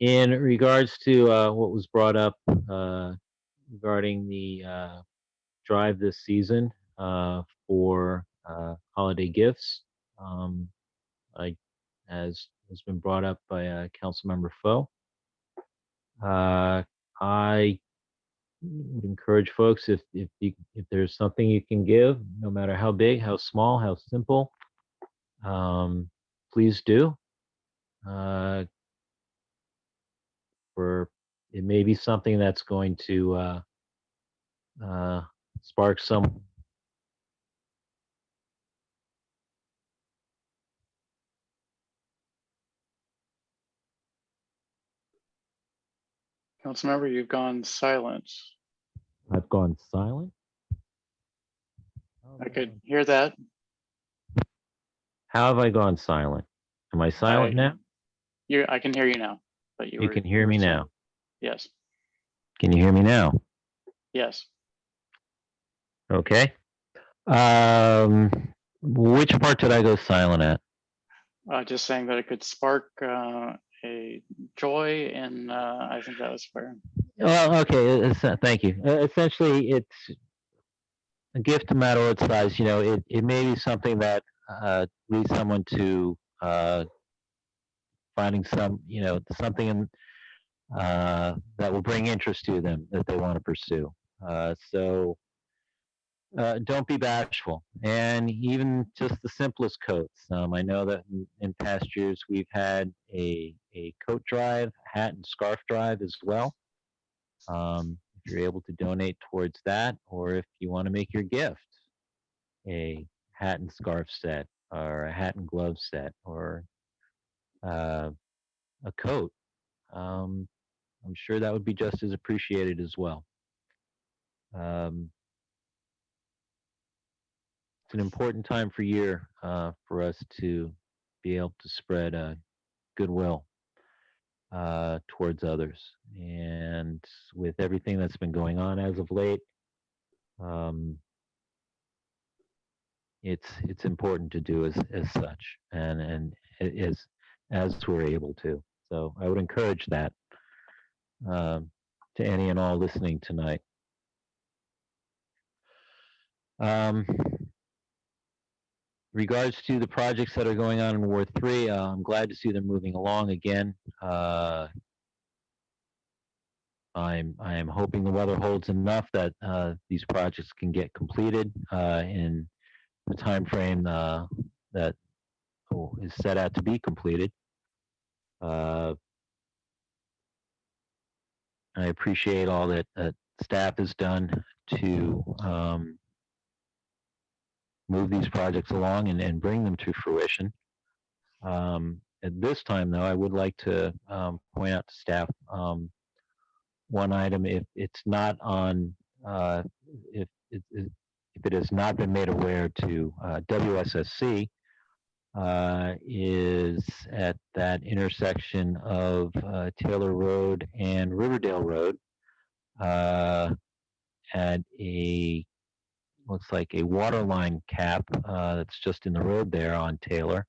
In regards to what was brought up regarding the drive this season for holiday gifts, as has been brought up by Councilmember Foe, I would encourage folks, if there's something you can give, no matter how big, how small, how simple, please do. For it may be something that's going to spark some. Councilmember, you've gone silent. I've gone silent. I could hear that. How have I gone silent? Am I silent now? I can hear you now, but You can hear me now. Yes. Can you hear me now? Yes. Okay. Which part did I go silent at? Just saying that it could spark a joy, and I think that was fair. Well, okay. Thank you. Essentially, it's a gift no matter what size. You know, it may be something that leads someone to finding something in, that will bring interest to them that they want to pursue. So don't be bashful, and even just the simplest coats. I know that in past years we've had a coat drive, hat and scarf drive as well. If you're able to donate towards that, or if you want to make your gift a hat and scarf set, or a hat and glove set, or a coat, I'm sure that would be just as appreciated as well. it's an important time for year for us to be able to spread goodwill towards others. And with everything that's been going on as of late, it's important to do as such, and as we're able to. So I would encourage that to any and all listening tonight. Regards to the projects that are going on in Ward 3, I'm glad to see them moving along again. I am hoping the weather holds enough that these projects can get completed in the time frame that is set out to be completed. I appreciate all that staff has done to move these projects along and bring them to fruition. At this time, though, I would like to point out to staff one item. If it's not on, if it has not been made aware to WSSC, is at that intersection of Taylor Road and Riverdale Road at a, looks like a water line cap that's just in the road there on Taylor.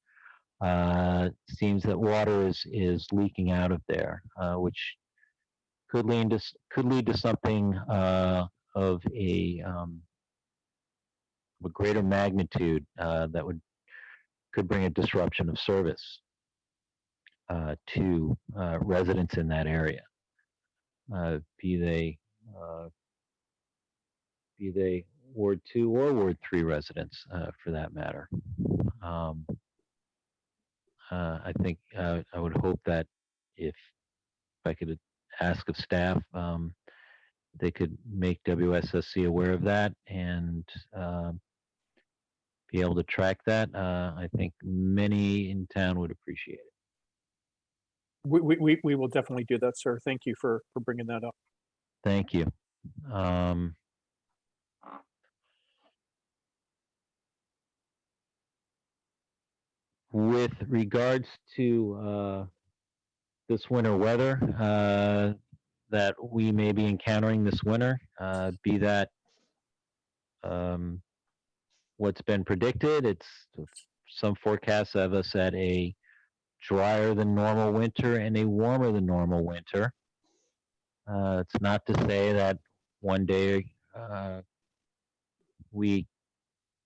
Seems that water is leaking out of there, which could lead to something of a greater magnitude that could bring a disruption of service to residents in that area, be they Ward 2 or Ward 3 residents, for that matter. I think I would hope that if I could ask of staff, they could make WSSC aware of that and be able to track that. I think many in town would appreciate it. We will definitely do that, sir. Thank you for bringing that up. Thank you. With regards to this winter weather that we may be encountering this winter, be that what's been predicted, it's some forecasts have us at a drier than normal winter and a warmer than normal winter. It's not to say that one day we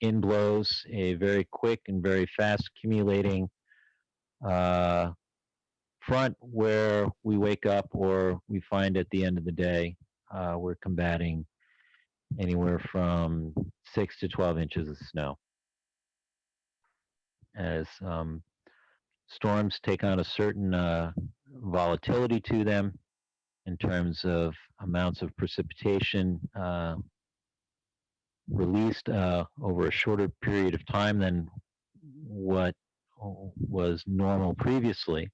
in blows a very quick and very fast accumulating front where we wake up or we find at the end of the day we're combating anywhere from 6 to 12 inches of snow. As storms take on a certain volatility to them in terms of amounts of precipitation released over a shorter period of time than what was normal previously.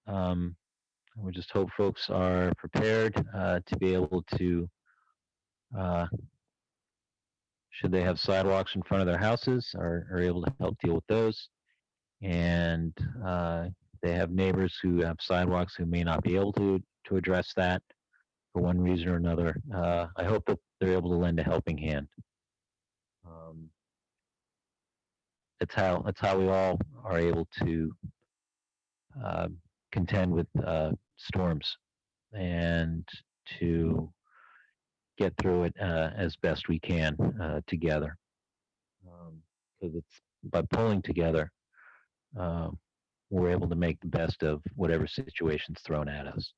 We just hope folks are prepared to be able to, should they have sidewalks in front of their houses, are able to help deal with those. And they have neighbors who have sidewalks who may not be able to address that for one reason or another. I hope that they're able to lend a helping hand. That's how we all are able to contend with storms and to get through it as best we can together. Because it's by pulling together, we're able to make the best of whatever situation's thrown at us.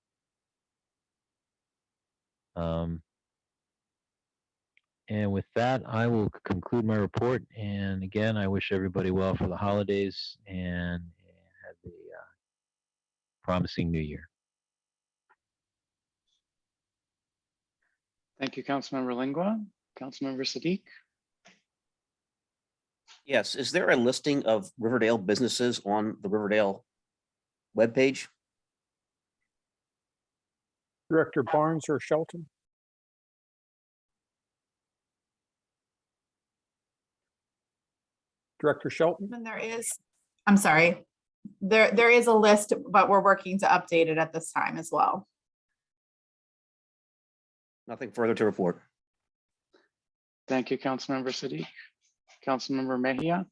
And with that, I will conclude my report. And again, I wish everybody well for the holidays and have a promising new year. Thank you, Councilmember Lingua. Councilmember Siddiq. Yes, is there a listing of Riverdale businesses on the Riverdale webpage? Director Barnes or Shelton? Director Shelton? And I'm sorry, there is a list, but we're working to update it at this time as well. Nothing further to report. Thank you, Councilmember Siddiq. Councilmember Mejia.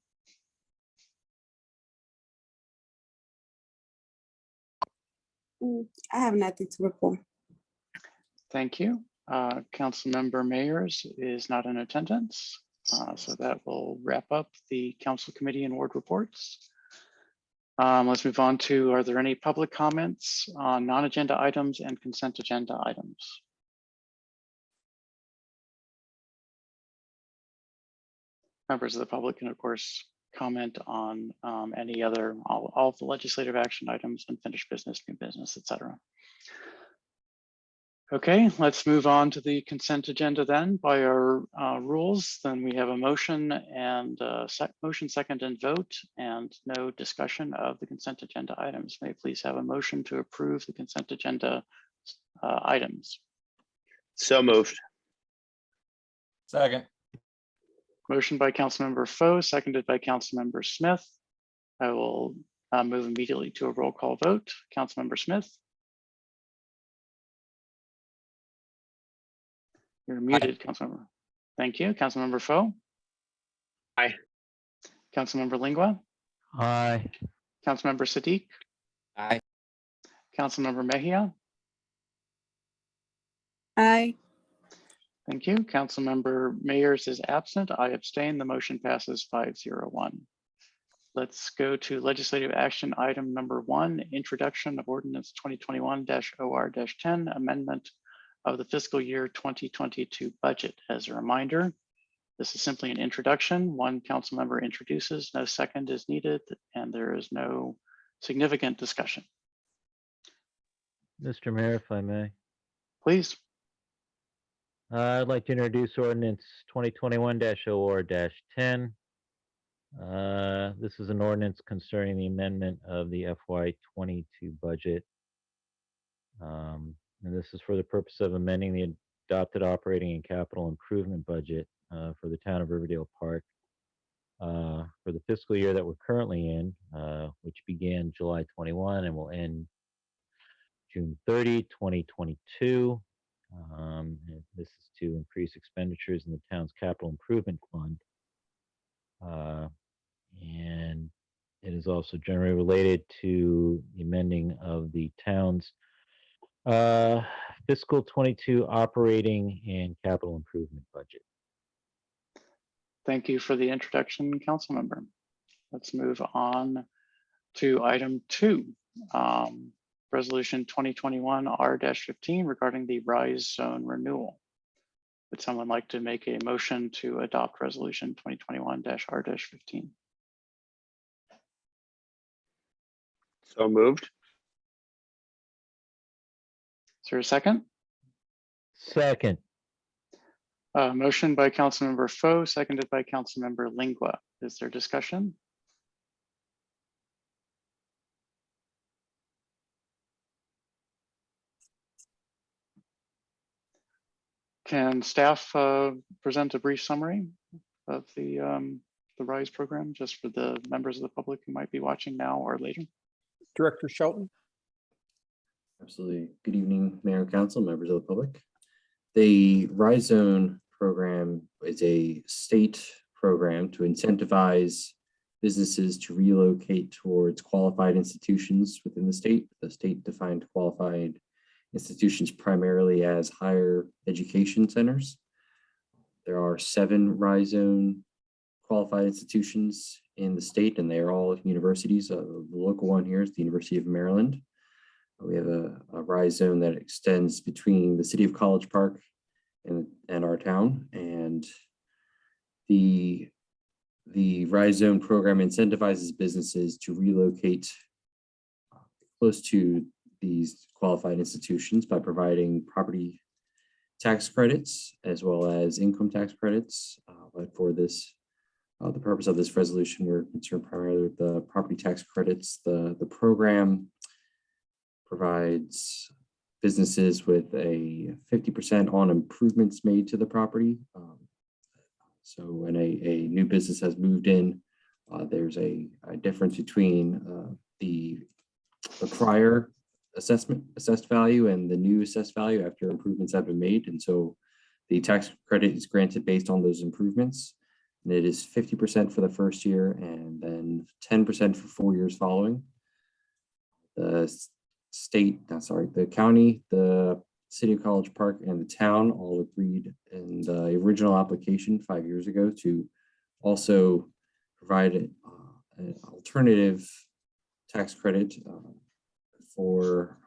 I have nothing to report. Thank you. Councilmember Mayers is not in attendance. So that will wrap up the council committee and ward reports. Let's move on to, are there any public comments on non-agenda items and consent agenda items? Members of the public can, of course, comment on any other, all of the legislative action items, unfinished business, new business, etc. Okay, let's move on to the consent agenda then. By our rules, then we have a motion and motion, second, and vote, and no discussion of the consent agenda items. May I please have a motion to approve the consent agenda items? So moved. Second. Motion by Councilmember Foe, seconded by Councilmember Smith. I will move immediately to a roll call vote. Councilmember Smith. You're muted, Councilmember. Thank you. Councilmember Foe. Aye. Councilmember Lingua. Aye. Councilmember Siddiq. Aye. Councilmember Mejia. Aye. Thank you. Councilmember Mayers is absent. I abstain. The motion passes 5-0-1. Let's go to legislative action item number 1, introduction of ordinance 2021-OR-10, amendment of the fiscal year 2022 budget. As a reminder, this is simply an introduction. One council member introduces, no second is needed, and there is no significant discussion. Mr. Mayor, if I may. Please. I'd like to introduce ordinance 2021-OR-10. This is an ordinance concerning the amendment of the FY22 budget. And this is for the purpose of amending the adopted operating and capital improvement budget for the town of Riverdale Park for the fiscal year that we're currently in, which began July 21 and will end June 30, 2022. And this is to increase expenditures in the town's capital improvement fund. And it is also generally related to the amending of the town's fiscal 22 operating and capital improvement budget. Thank you for the introduction, council member. Let's move on to item 2. Resolution 2021-R-15 regarding the RISE zone renewal. Would someone like to make a motion to adopt resolution 2021-R-15? So moved. Is there a second? Second. Motion by Councilmember Foe, seconded by Councilmember Lingua. Is there discussion? Can staff present a brief summary of the RISE program, just for the members of the public who might be watching now or later? Director Shelton? Absolutely. Good evening, Mayor, Council, members of the public. The RISE Zone program is a state program to incentivize businesses to relocate towards qualified institutions within the state. The state defined qualified institutions primarily as higher education centers. There are 7 RISE Zone qualified institutions in the state, and they are all universities. The local one here is the University of Maryland. We have a RISE Zone that extends between the city of College Park and our town. And the RISE Zone program incentivizes businesses to relocate close to these qualified institutions by providing property tax credits as well as income tax credits. But for this, the purpose of this resolution, we're concerned primarily with the property tax credits. The program provides businesses with a 50% on improvements made to the property. So when a new business has moved in There's a difference between the prior assessed value and the new assessed value after improvements have been made. And so the tax credit is granted based on those improvements. And it is 50% for the first year and then 10% for 4 years following. The the county, the City of College Park, and the town all agreed in the original application 5 years ago to also provide an alternative tax credit for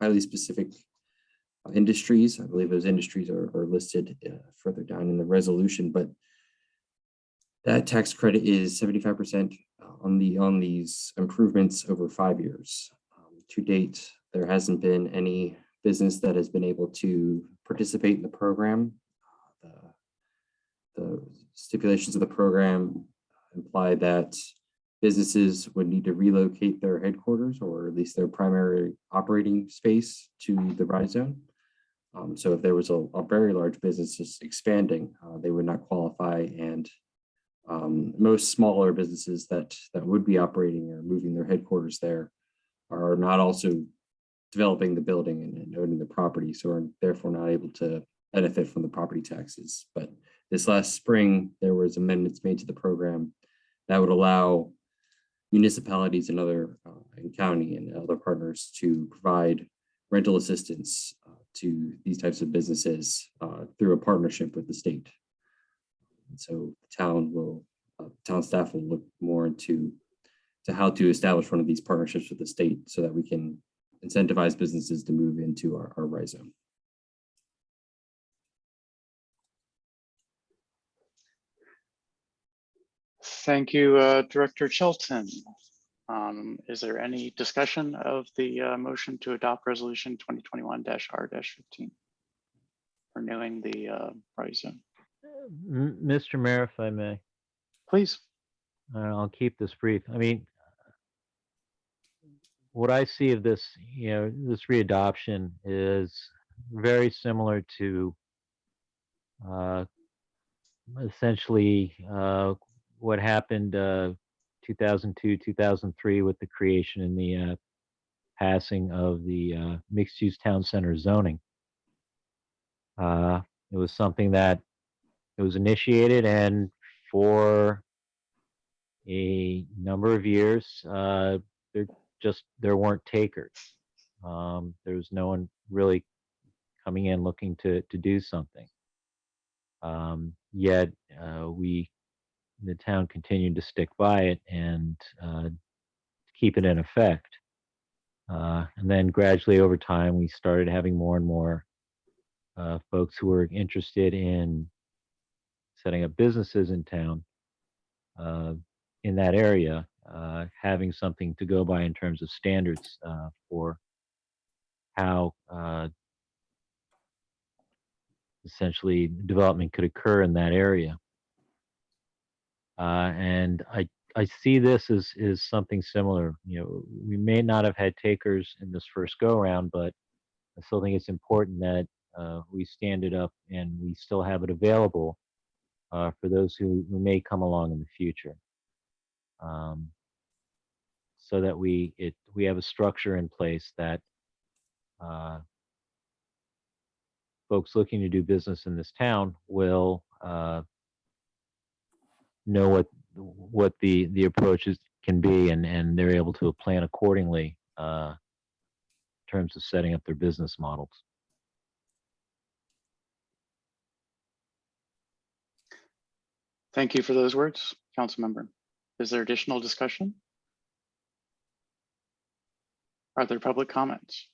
highly specific industries. I believe those industries are listed further down in the resolution, but that tax credit is 75% on these improvements over 5 years. To date, there hasn't been any business that has been able to participate in the program. The stipulations of the program imply that businesses would need to relocate their headquarters or at least their primary operating space to the rhizome. So if there was a very large business just expanding, they would not qualify, and most smaller businesses that would be operating or moving their headquarters there are not also developing the building and owning the property, so are therefore not able to benefit from the property taxes. But this last spring, there was amendments made to the program that would allow municipalities and other and county and other partners to provide rental assistance to these types of businesses through a partnership with the state. And so the town staff will look more into how to establish one of these partnerships with the state so that we can incentivize businesses to move into our rhizome. Thank you, Director Chilton. Is there any discussion of the motion to adopt resolution 2021-R-15? Renewing the rhizome? Mr. Mayor, if I may, Please. I'll keep this brief. I mean, what I see of this, this readoption is very similar to essentially what happened 2002, 2003 with the creation and the passing of the mixed-use town center zoning. It was something that it was initiated, and for a number of years, there weren't takers. There was no one really coming in looking to do something. Yet the town continued to stick by it and keep it in effect. And then gradually over time, we started having more and more folks who were interested in setting up businesses in town in that area, having something to go by in terms of standards for how essentially development could occur in that area. And I see this as something similar. We may not have had takers in this first go around, but I still think it's important that we stand it up and we still have it available for those who may come along in the future. So that we have a structure in place that folks looking to do business in this town will know what the approaches can be, and they're able to plan accordingly in terms of setting up their business models. Thank you for those words, Councilmember. Is there additional discussion? Are there public comments?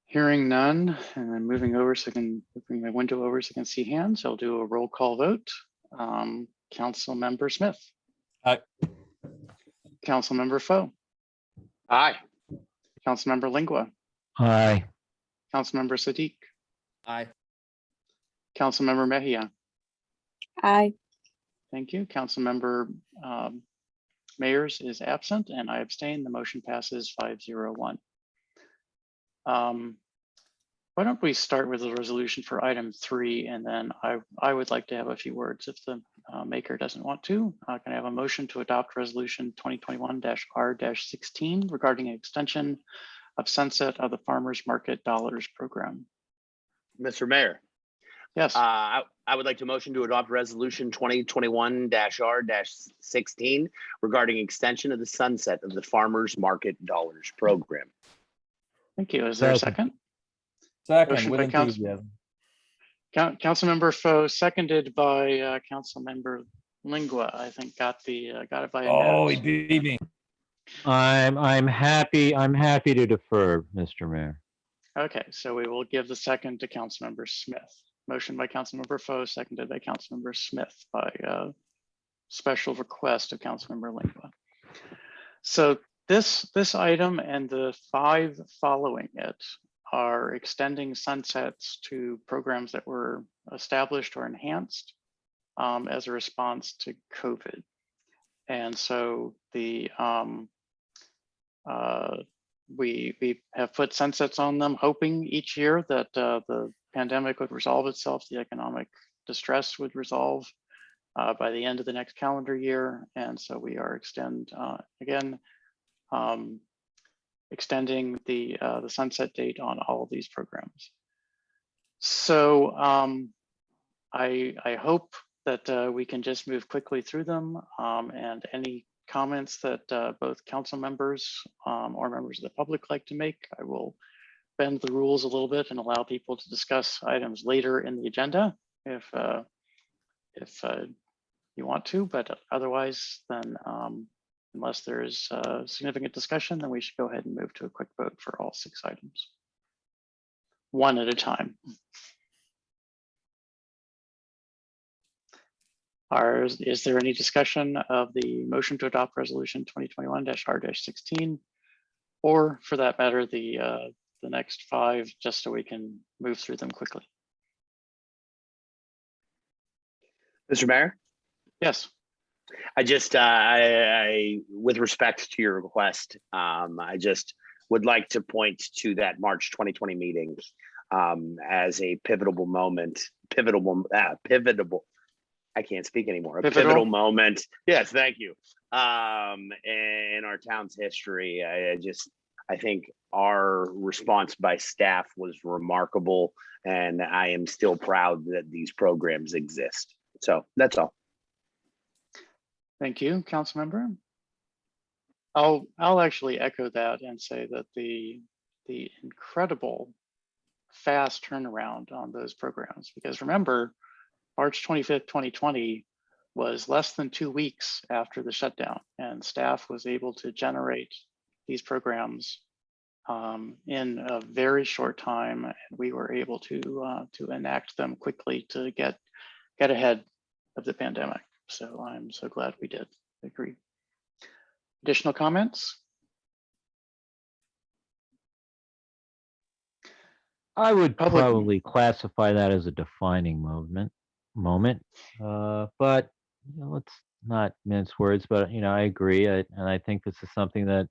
Hearing none, and then moving over so I can bring my window over so I can see hands. I'll do a roll call vote. Councilmember Smith. Aye. Councilmember Foe. Aye. Councilmember Lingua. Aye. Councilmember Sadiq. Aye. Councilmember Mejia. Aye. Thank you. Councilmember Mayers is absent, and I abstain. The motion passes 501. Why don't we start with the resolution for item 3, and then I would like to have a few words if the maker doesn't want to. Can I have a motion to adopt resolution 2021-R-16 regarding an extension of sunset of the Farmers Market Dollars Program? Mr. Mayor, Yes, I would like to motion to adopt resolution 2021-R-16 regarding extension of the sunset of the Farmers Market Dollars Program. thank you. Is there a Second. second? Second, Motion with by Council- enthusiasm. Councilmember Foe, seconded by Councilmember Lingua. I think got it by a Oh, he net. beat me. I'm happy to defer, Mr. Mayor. Okay, so we will give the second to Councilmember Smith. Motion by Councilmember Foe, seconded by Councilmember Smith by special request of Councilmember Lingua. So this item and the 5 following it are extending sunsets to programs that were established or enhanced as a response to COVID. And so we have put sunsets on them, hoping each year that the pandemic would resolve itself, the economic distress would resolve by the end of the next calendar year. And so we are extending the sunset date on all of these programs. So I hope that we can just move quickly through them, and any comments that both council members or members of the public like to make, I will bend the rules a little bit and allow people to discuss items later in the agenda if you want to, but otherwise then unless there is significant discussion, then we should go ahead and move to a quick vote for all 6 items. One at a time. Is there any discussion of the motion to adopt resolution 2021-R-16, or for that matter, the next 5, just so we can move through them quickly? Mr. Mayor? Yes. I just, with respect to your request, I just would like to point to that March 2020 meeting as a pivotal moment, I can't speak anymore. A pivotal moment. Yes, thank you. In our town's history, I think our response by staff was remarkable, and I am still proud that these programs exist. So that's all. Thank you, Councilmember. I'll actually echo that and say that the incredible fast turnaround on those programs, because remember, March 25th, 2020 was less than 2 weeks after the shutdown, and staff was able to generate these programs in a very short time. And we were able to enact them quickly to get ahead of the pandemic. So I'm so glad we did. I agree. Additional comments? I would Public- probably classify that as a defining moment, but let's not mince words. But I agree, and I think this is something that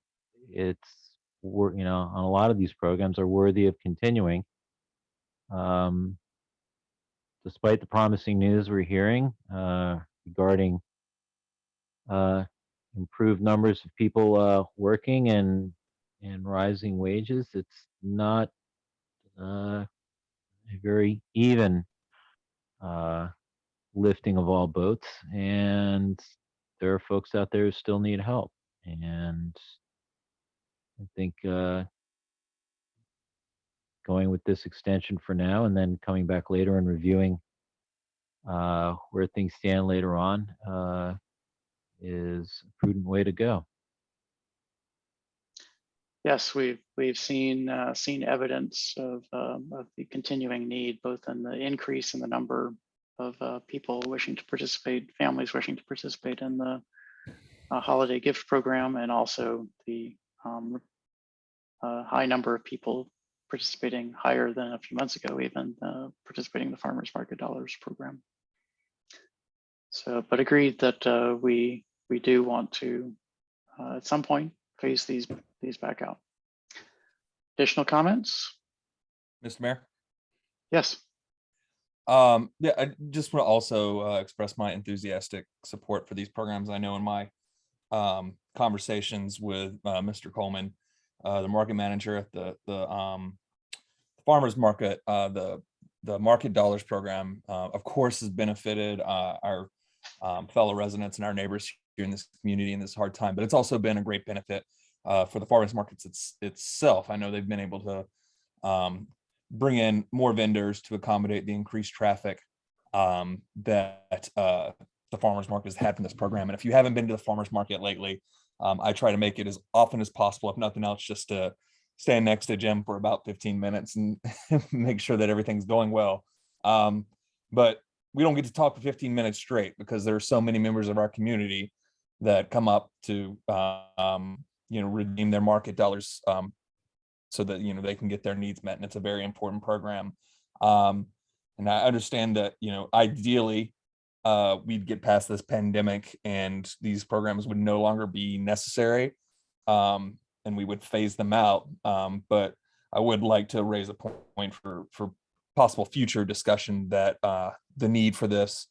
on a lot of these programs are worthy of continuing. Despite the promising news we're hearing regarding improved numbers of people working and rising wages, it's not a very even lifting of all boats, and there are folks out there who still need help. And I think going with this extension for now and then coming back later and reviewing where things stand later on is a prudent way to go. Yes, we've seen evidence of the continuing need, both in the increase in the number of people wishing to participate, families wishing to participate in the holiday gift program, and also the high number of people participating, higher than a few months ago, even participating in the Farmers Market Dollars program. So, but agreed that we do want to at some point phase these back out. Additional comments? Mr. Mayor? Yes. Yeah, I just want to also express my enthusiastic support for these programs. I know in my conversations with Mr. Coleman, the market manager at the farmers market, the Market Dollars program, of course, has benefited our fellow residents and our neighbors here in this community in this hard time. But it's also been a great benefit for the farmers markets itself. I know they've been able to bring in more vendors to accommodate the increased traffic that the farmers market has had from this program. And if you haven't been to the farmers market lately, I try to make it as often as possible, if nothing else, just to stand next to Jim for about 15 minutes and make sure that everything's going well. But we don't get to talk for 15 minutes straight because there are so many members of our community that come up to redeem their market dollars so that they can get their needs met, and it's a very important program. And I understand that ideally we'd get past this pandemic and these programs would no longer be necessary, and we would phase them out. But I would like to raise a point for possible future discussion that the need for this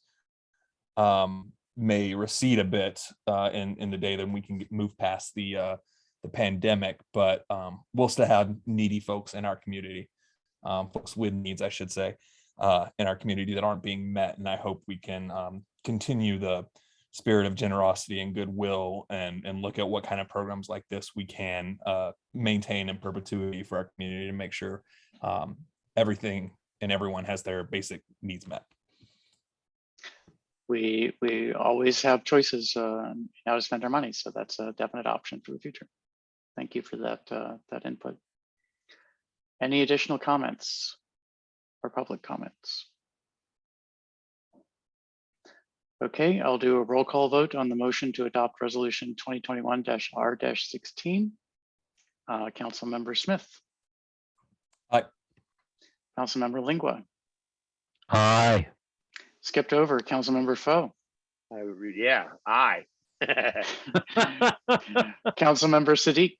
may recede a bit in the day that we can move past the pandemic, but we'll still have needy folks in our community, folks with needs, I should say, in our community that aren't being met. And I hope we can continue the spirit of generosity and goodwill and look at what kind of programs like this we can maintain in perpetuity for our community to make sure everything and everyone has their basic needs met. We always have choices how to spend our money, so that's a definite option for the future. Thank you for that input. Any additional comments or public comments? Okay, I'll do a roll call vote on the motion to adopt resolution 2021-R-16. Councilmember Smith. Aye. Councilmember Lingua. Aye. Skipped over Councilmember Foe. Yeah, aye. Councilmember Siddiq.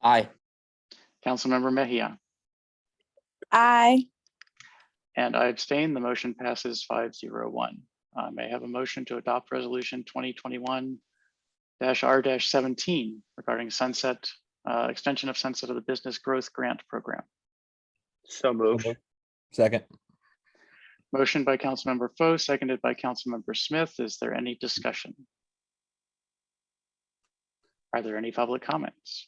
Aye. Councilmember Mejia. Aye. And I abstain. The motion passes 5-0-1. May I have a motion to adopt resolution 2021-R-17 regarding sunset, extension of sunset of the Business Growth Grant Program. So moved. Second. Motion by Councilmember Foe, seconded by Councilmember Smith. Is there any discussion? Are there any public comments?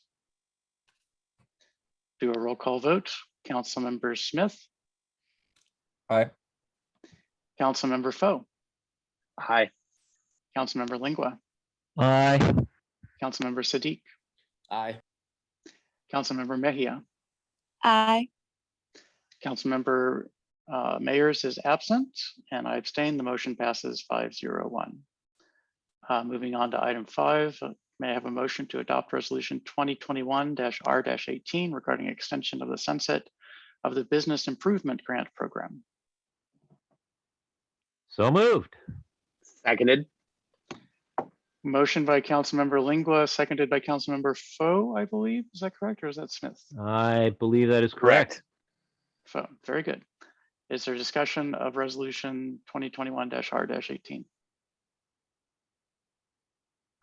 Do a roll call vote. Councilmember Smith. Aye. Councilmember Foe. Aye. Councilmember Lingua. Aye. Councilmember Siddiq. Aye. Councilmember Mejia. Aye. Councilmember Mayers is absent, and I abstain. The motion passes 5-0-1. Moving on to item 5, may I have a motion to adopt resolution 2021-R-18 regarding extension of the sunset of the Business Improvement Grant Program. So moved. Seconded. Motion by Councilmember Lingua, seconded by Councilmember Foe, I believe. Is that correct, or is that Smith? I believe that is correct. Foe, very good. Is there discussion of resolution 2021-R-18?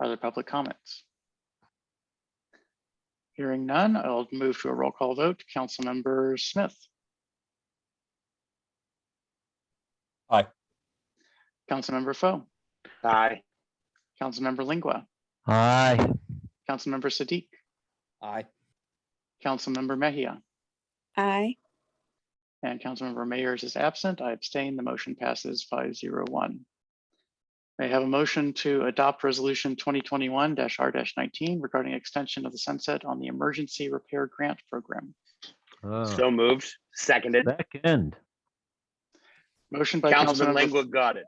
Are there public comments? Hearing none, I'll move to a roll call vote. Councilmember Smith. Aye. Councilmember Foe. Aye. Councilmember Lingua. Aye. Councilmember Siddiq. Aye. Councilmember Mejia. Aye. And Councilmember Mayers is absent. I abstain. The motion passes 5-0-1. May I have a motion to adopt resolution 2021-R-19 regarding extension of the sunset on the Emergency Repair Grant Program. Oh, So moved. Seconded. second. Motion by Councilman Councilmember. Lingua got it.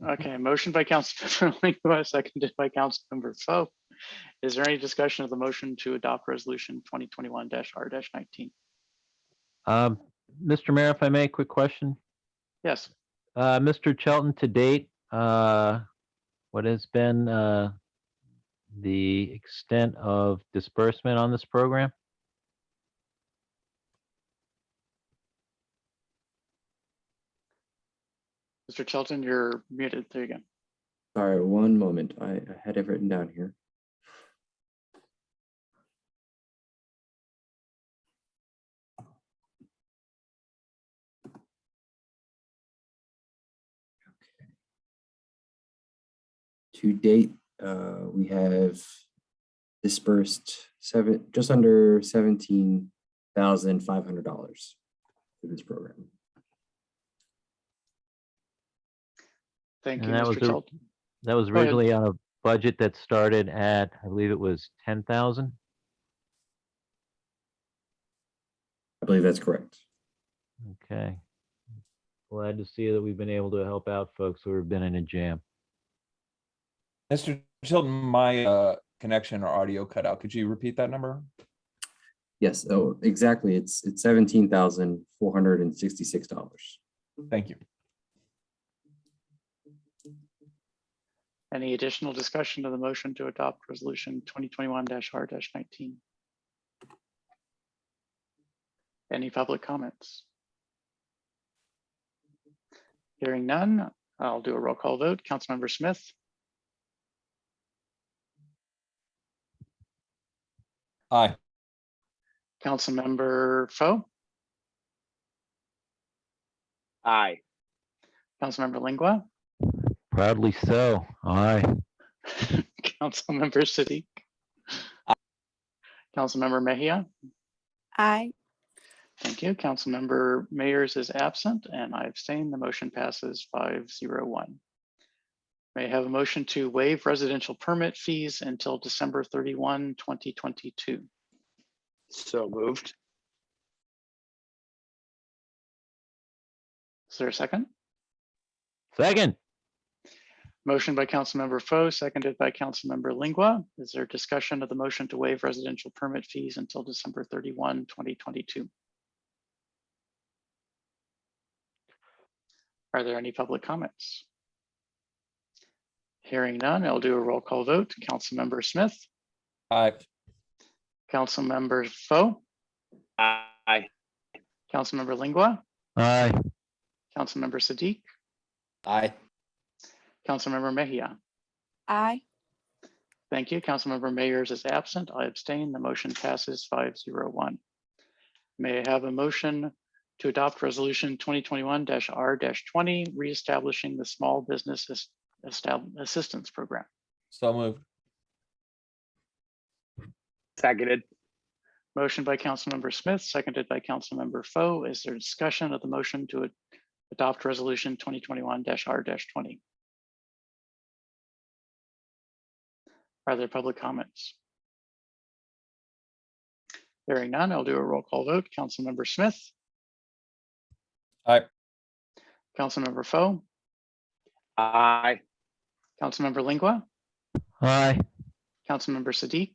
Okay, motion by Councilmember Lingua, seconded by Councilmember Foe. Is there any discussion of the motion to adopt resolution 2021-R-19? Mr. Mayor, if I may, quick question. Yes. Mr. Chelton, to date, what has been the extent of disbursement on this program? Mr. Tilton, you're muted. There you go. Sorry, one moment. I had it written down here. To date, we have dispersed just under $17,500 for this program. Thank And you, that Mr. was Tilton. That was Go ahead. originally on a budget that started at, I believe it was 10,000. I believe that's correct. Okay. Glad to see that we've been able to help out folks who have been in a jam. Mr. Tilton, my connection or audio cut out. Could you repeat that number? Yes, oh, exactly. It's $17,466. Thank you. Any additional discussion of the motion to adopt resolution 2021-R-19? Any public comments? Hearing none, I'll do a roll call vote. Councilmember Smith, Aye. Councilmember Foe, Aye. Councilmember Lingua, Proudly so. Aye. Councilmember Siddiq, Councilmember Mejia. Aye. Thank you. Councilmember Mayers is absent and I abstain. The motion passes 5-0-1. May I have a motion to waive residential permit fees until December 31, 2022? So moved. Is there a second? Second. Motion by Councilmember Foe, seconded by Councilmember Lingua. Is there discussion of the motion to waive residential permit fees until December 31, 2022? Are there any public comments? Hearing none, I'll do a roll call vote. Councilmember Smith, Aye. Councilmember Foe, Aye. Councilmember Lingua, Aye. Councilmember Siddiq, Aye. Councilmember Mejia. Aye. Thank you. Councilmember Mayers is absent. I abstain. The motion passes 5-0-1. May I have a motion to adopt resolution 2021-R-20, reestablishing the small business assistance program? So moved. Seconded. Motion by Councilmember Smith, seconded by Councilmember Foe. Is there discussion of the motion to adopt resolution 2021-R-20? Are there public comments? Hearing none, I'll do a roll call vote. Councilmember Smith, Aye. Councilmember Foe, Aye. Councilmember Lingua, Aye. Councilmember Siddiq,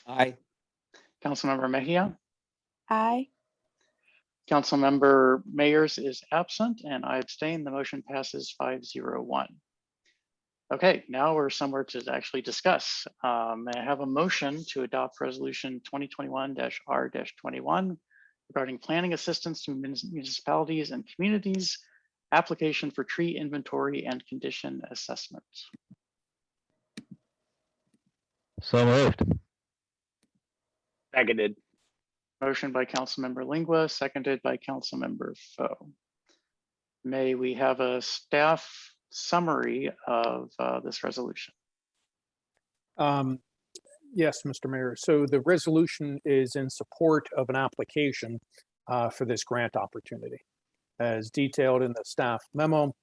Aye. Councilmember Mejia. Aye. Councilmember Mayers is absent and I abstain. The motion passes 5-0-1. Okay, now we're somewhere to actually discuss. May I have a motion to adopt resolution 2021-R-21 regarding planning assistance to municipalities and communities, application for tree inventory and condition assessment? So moved. Seconded. Motion by Councilmember Lingua, seconded by Councilmember Foe. May we have a staff summary of this resolution? Yes, Mr. Mayor. So the resolution is in support of an application for this grant opportunity. As detailed in the staff memo,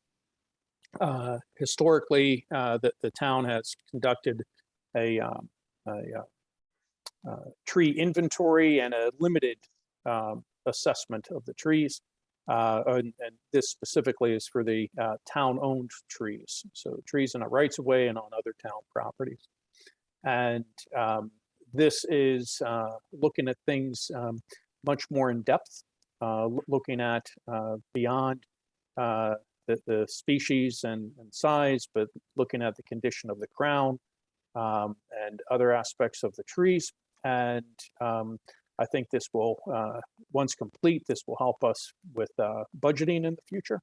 historically, the town has conducted a tree inventory and a limited assessment of the trees. And this specifically is for the town-owned trees. So trees in a rights of way and on other town properties. And this is looking at things much more in depth, looking at beyond the species and size, but looking at the condition of the crown and other aspects of the trees. And I think this will, once complete, this will help us with budgeting in the future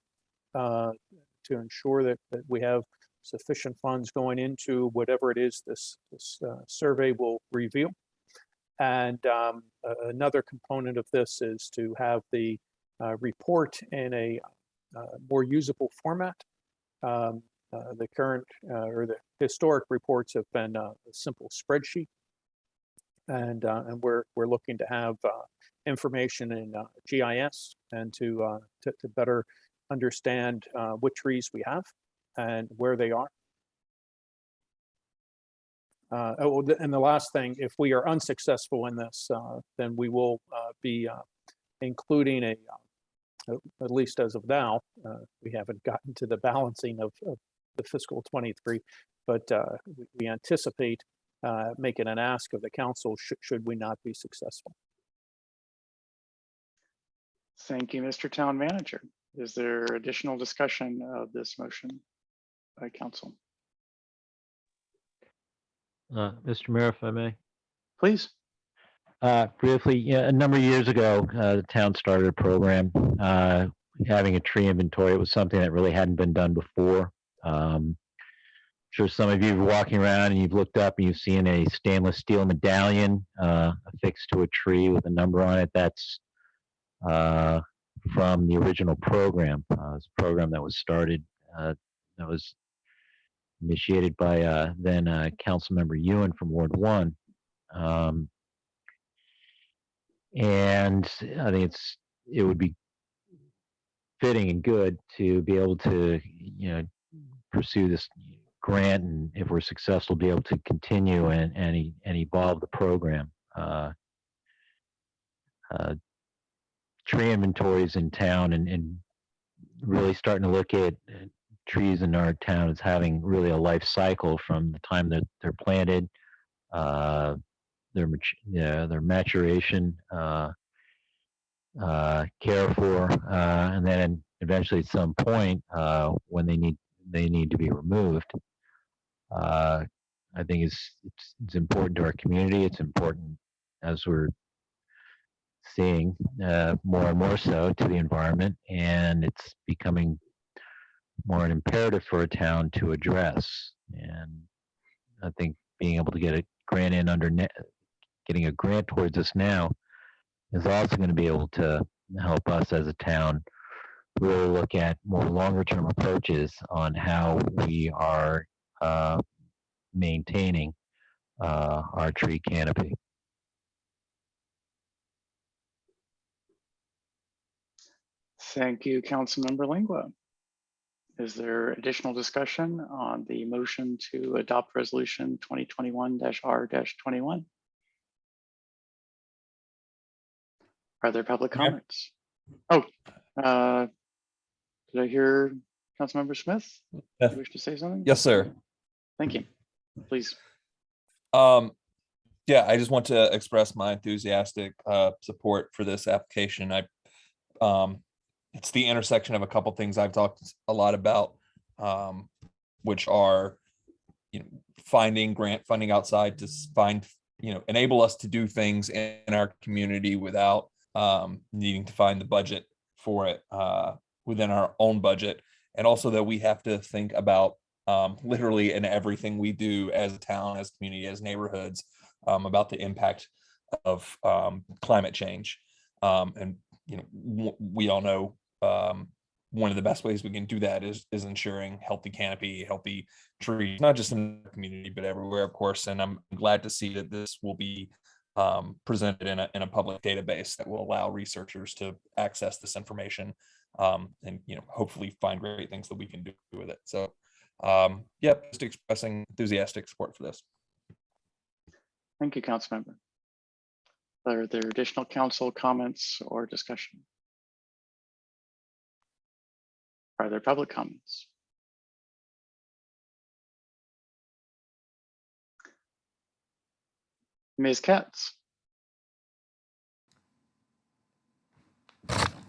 to to ensure that we have sufficient funds going into whatever it is this survey will reveal. And another component of this is to have the report in a more usable format. The current or the historic reports have been a simple spreadsheet, and we're looking to have information in GIS and to better understand what trees we have and where they are. And the last thing, if we are unsuccessful in this, then we will be including at least as of now, we haven't gotten to the balancing of the fiscal 23, but we anticipate making an ask of the council should we not be successful. Thank you, Mr. Town Manager. Is there additional discussion of this motion by council? Mr. Mayor, if I may. Please. Briefly, yeah, a number of years ago, the town started a program having a tree inventory. It was something that really hadn't been done before. Sure, some of you are walking around and you've looked up and you've seen a stainless steel medallion affixed to a tree with a number on it. That's from the original program. It's a program that was started, that was initiated by then Councilmember Ewan from Ward 1. And I think it would be fitting and good to be able to, pursue this grant, and if we're successful, be able to continue and evolve the program. Tree inventories in town and really starting to look at trees in our town as having really a life cycle from the time that they're planted, their maturation, care for, and then eventually at some point when they need to be removed. I think it's important to our community. It's important, as we're seeing more and more so, to the environment, and it's becoming more an imperative for a town to address. And I think being able to get a grant getting a grant towards this now is also going to be able to help us as a town really look at more longer term approaches on how we are maintaining our tree canopy. Thank you, Councilmember Langua. Is there additional discussion on the motion to adopt resolution 2021-R-21? Are there public comments? Oh, did I hear Councilmember Smith? Yeah. You wish to say something? Yes, sir. Thank you. Please. Yeah, I just want to express my enthusiastic support for this application. It's the intersection of a couple things I've talked a lot about, which are, finding grant funding outside to find, enable us to do things in our community without needing to find the budget for it within our own budget. And also that we have to think about literally in everything we do as a town, as a community, as neighborhoods, about the impact of climate change. And we all know one of the best ways we can do that is ensuring healthy canopy, healthy trees, not just in the community, but everywhere, of course. And I'm glad to see that this will be presented in a public database that will allow researchers to access this information and hopefully find great things that we can do with it. So yeah, just expressing enthusiastic support for this. Thank you, Councilmember. Are there additional council comments or discussion? Are there public comments? Ms. Katz.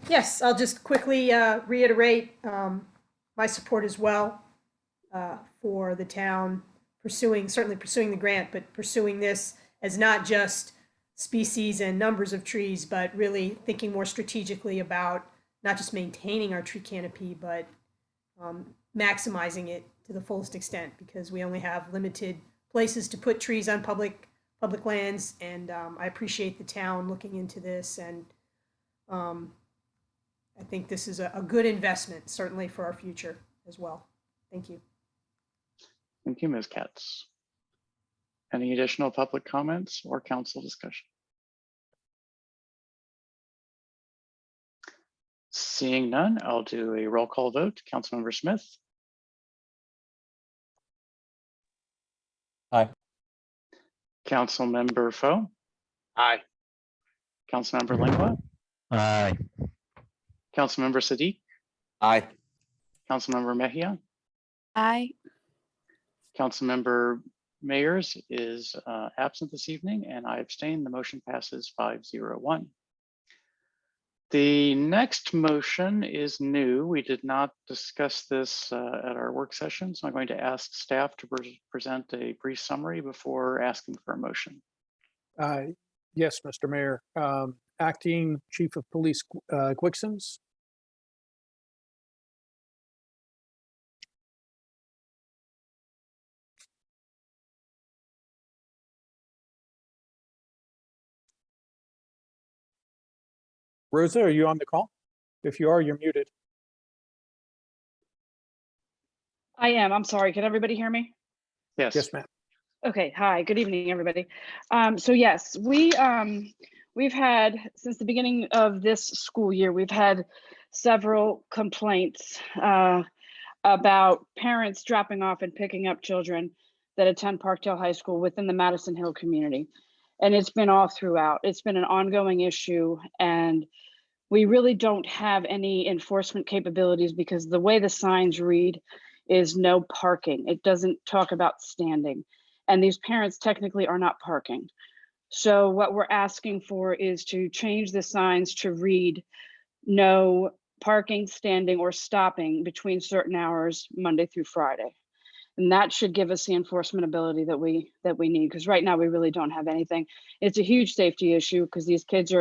Yes, I'll just quickly reiterate my support as well for the town certainly pursuing the grant, but pursuing this as not just species and numbers of trees, but really thinking more strategically about not just maintaining our tree canopy, but maximizing it to the fullest extent, because we only have limited places to put trees on public lands. And I appreciate the town looking into this, and I think this is a good investment, certainly for our future as well. Thank you. Thank you, Ms. Katz. Any additional public comments or council discussion? Seeing none, I'll do a roll call vote. Councilmember Smith. Aye. Councilmember Foe. Aye. Councilmember Lingua. Aye. Councilmember Siddiq. Aye. Councilmember Mejia. Aye. Councilmember Mayers is absent this evening, and I abstain. The motion passes 5-0-1. The next motion is new. We did not discuss this at our work session, so I'm going to ask staff to present a brief summary before asking for a motion. Yes, Mr. Mayor. Acting Chief of Police Quicksons. Rosa, are you on the call? If you are, you're muted. I am. I'm sorry. Can everybody hear me? Yes. Yes, ma'am. Okay. Hi. Good evening, everybody. So yes, we've had, since the beginning of this school year, we've had several complaints about parents dropping off and picking up children that attend Parkdale High School within the Madison Hill community. And it's been all throughout. It's been an ongoing issue, and we really don't have any enforcement capabilities because the way the signs read is no parking. It doesn't talk about standing. And these parents technically are not parking. So what we're asking for is to change the signs to read no parking, standing, or stopping between certain hours, Monday through Friday. And that should give us the enforcement ability that we need, because right now we really don't have anything. It's a huge safety issue because these kids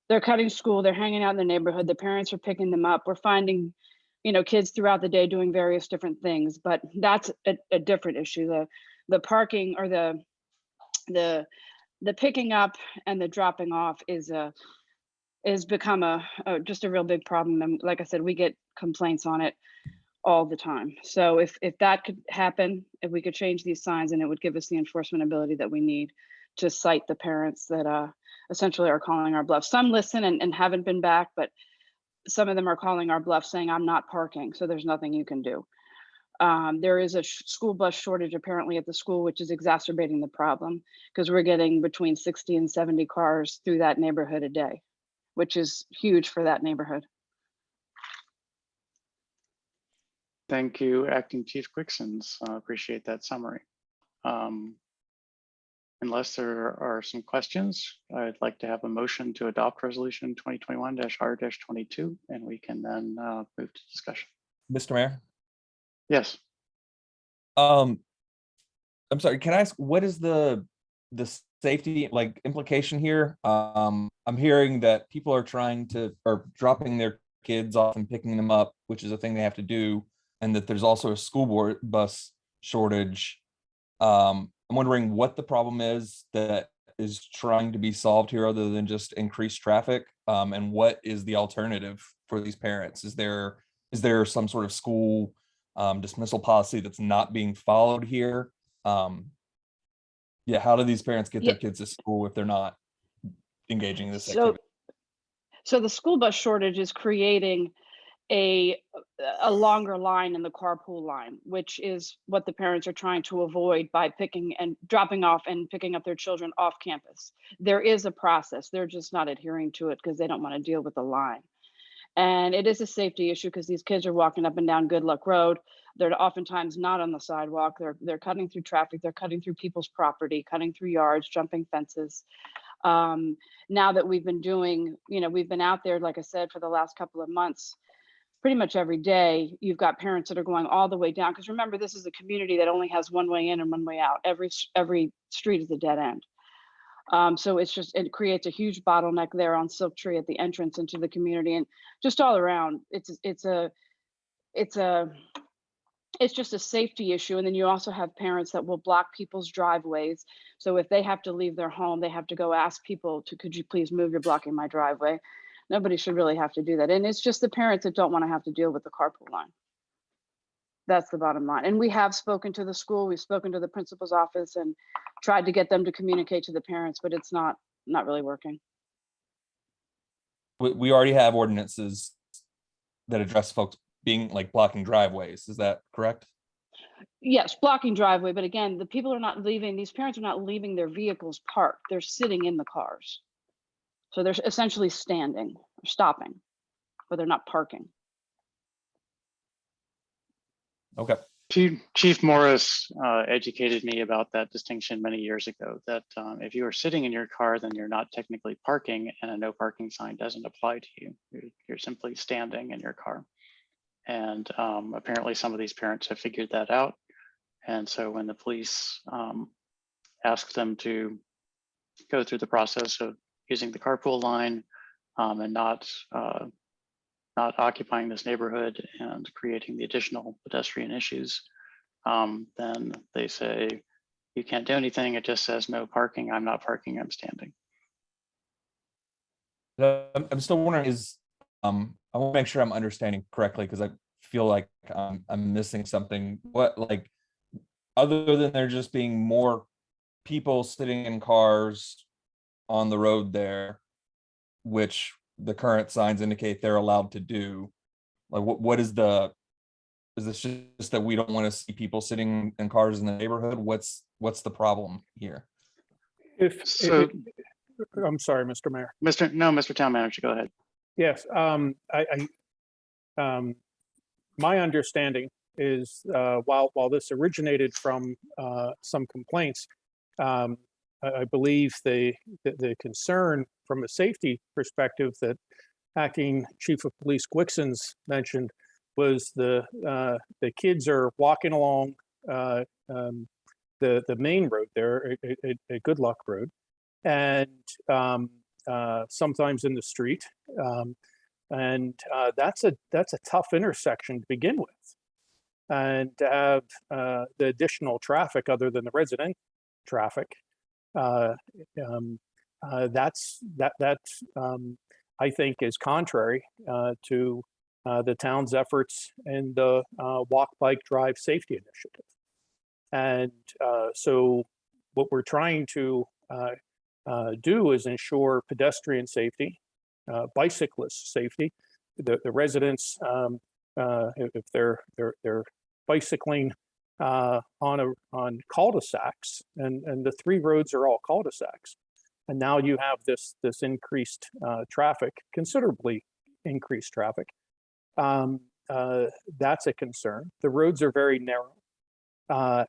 they're cutting school, they're hanging out in the neighborhood, the parents are picking them up. We're finding, kids throughout the day doing various different things, but that's a different issue. The parking or the picking up and the dropping off is become just a real big problem. And like I said, we get complaints on it all the time. So if that could happen, if we could change these signs, and it would give us the enforcement ability that we need to cite the parents that essentially are calling our bluff. Some listen and haven't been back, but some of them are calling our bluff saying, I'm not parking, so there's nothing you can do. There is a school bus shortage apparently at the school, which is exacerbating the problem because we're getting between 60 and 70 cars through that neighborhood a day, which is huge for that neighborhood. Thank you, Acting Chief Quicksons. Appreciate that summary. Unless there are some questions, I'd like to have a motion to adopt resolution 2021-R-22, and we can then move to discussion. Mr. Mayor? Yes. I'm sorry, can I ask, what is the safety implication here? I'm hearing that people are dropping their kids off and picking them up, which is a thing they have to do, and that there's also a school bus shortage. I'm wondering what the problem is that is trying to be solved here other than just increased traffic, and what is the alternative for these parents? Is there some sort of school dismissal policy that's not being followed here? Yeah, how do these parents get their kids to school if they're not engaging in this activity? So the school bus shortage is creating a longer line in the carpool line, which is what the parents are trying to avoid by picking and dropping off and picking up their children off campus. There is a process. They're just not adhering to it because they don't want to deal with the line. And it is a safety issue because these kids are walking up and down Good Luck Road. They're oftentimes not on the sidewalk. They're cutting through traffic. They're cutting through people's property, cutting through yards, jumping fences. Now that we've been doing, we've been out there, like I said, for the last couple of months, pretty much every day, you've got parents that are going all the way down. Because remember, this is a community that only has one way in and one way out. Every street is a dead end. So it creates a huge bottleneck there on Silk Tree at the entrance into the community, and just all around. It's it's just a safety issue. And then you also have parents that will block people's driveways. So if they have to leave their home, they have to go ask people to, could you please move, you're blocking my driveway. Nobody should really have to do that. And it's just the parents that don't want to have to deal with the carpool line. That's the bottom line. And we have spoken to the school, we've spoken to the principal's office and tried to get them to communicate to the parents, but it's not really working. We already have ordinances that address folks being like blocking driveways. Is that correct? Yes, blocking driveway, but again, the people are not leaving, these parents are not leaving their vehicles parked. They're sitting in the cars. So they're essentially standing or stopping, but they're not parking. Okay. Chief Morris educated me about that distinction many years ago, that if you are sitting in your car, then you're not technically parking and a no parking sign doesn't apply to you. You're simply standing in your car. And apparently some of these parents have figured that out. And so when the police asked them to go through the process of using the carpool line and not occupying this neighborhood and creating the additional pedestrian issues, then they say, you can't do anything. It just says no parking. I'm not parking, I'm standing. I'm still wondering I want to make sure I'm understanding correctly because I feel like I'm missing something. What, like, other than there just being more people sitting in cars on the road there, which the current signs indicate they're allowed to do, like what is this just that we don't want to see people sitting in cars in the neighborhood? What's the problem here? I'm sorry, Mr. Mayor. Mr. Town Manager, go ahead. Yes, my understanding is while this originated from some complaints, I believe the concern from a safety perspective that Acting Chief of Police Gwixens mentioned was the kids are walking along the main road there, a Good Luck Road, and sometimes in the street, and that's a tough intersection to begin with, and to have the additional traffic other than the resident traffic. That's I think is contrary to the town's efforts in the Walk, Bike, Drive Safety Initiative. And so what we're trying to do is ensure pedestrian safety, bicyclist safety. The residents, if they're bicycling on cul-de-sacs, and the 3 roads are all cul-de-sacs, and now you have this increased traffic, considerably increased traffic. That's a concern. The roads are very narrow.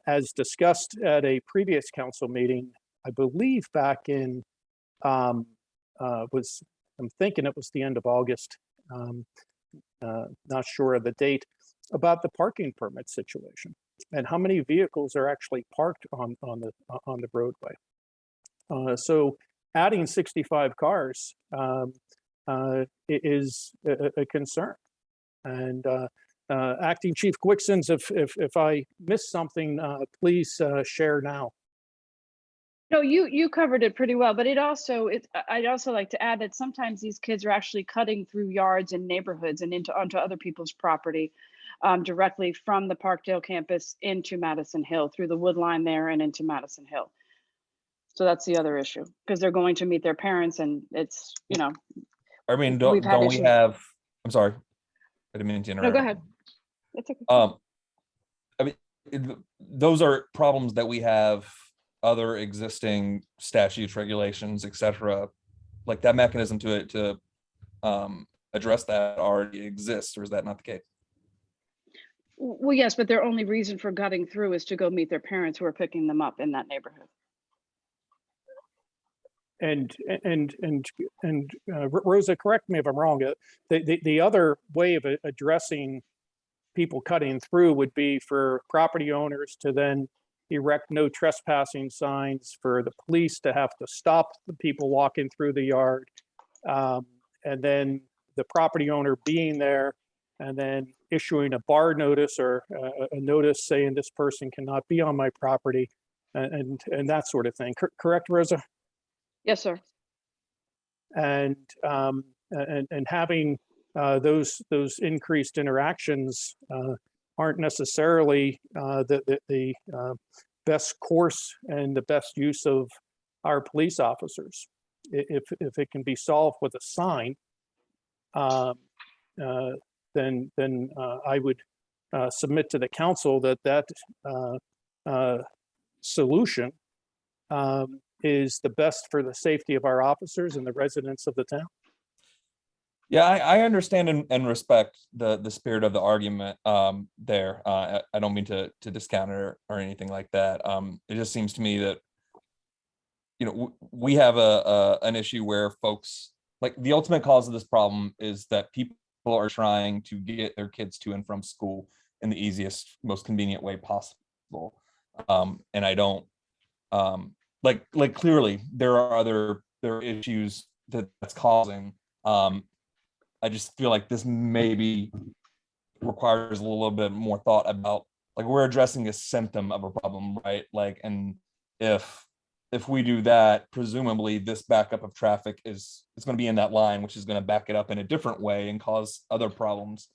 As discussed at a previous council meeting, I believe back in I'm thinking it was the end of August, not sure of the date, about the parking permit situation and how many vehicles are actually parked on the roadway. So adding 65 cars is a concern. And Acting Chief Gwixens, if I missed something, please share now. No, you covered it pretty well, but I'd also like to add that sometimes these kids are actually cutting through yards and neighborhoods and onto other people's property directly from the Parkdale campus into Madison Hill, through the wood line there and into Madison Hill. So that's the other issue, because they're going to meet their parents, and it's, I mean, we've had don't we issues. have, I'm sorry, I didn't mean to interrupt. No, go ahead. That's okay. I mean, those are problems that we have other existing statutes, regulations, etc. Like that mechanism to address that already exists, or is that not the case? Well, yes, but their only reason for gutting through is to go meet their parents who are picking them up in that neighborhood. And Rosa, correct me if I'm wrong. The other way of addressing people cutting through would be for property owners to then erect no trespassing signs, for the police to have to stop the people walking through the yard, and then the property owner being there and then issuing a bar notice or a notice saying this person cannot be on my property and that sort of thing. Correct, Rosa? Yes, sir. And having those increased interactions aren't necessarily the best course and the best use of our police officers. If it can be solved with a sign, then I would submit to the council that solution is the best for the safety of our officers and the residents of the town. Yeah, I understand and respect the spirit of the argument there. I don't mean to discount it or anything like that. It just seems to me that, you know, we have an issue where folks, like, the ultimate cause of this problem is that people are trying to get their kids to and from school in the easiest, most convenient way possible. And I don't like clearly there are issues that's causing. I just feel like this maybe requires a little bit more thought about, like, we're addressing a symptom of a problem, right? Like, and if we do that, presumably this backup of traffic is going to be in that line, which is going to back it up in a different way and cause other problems.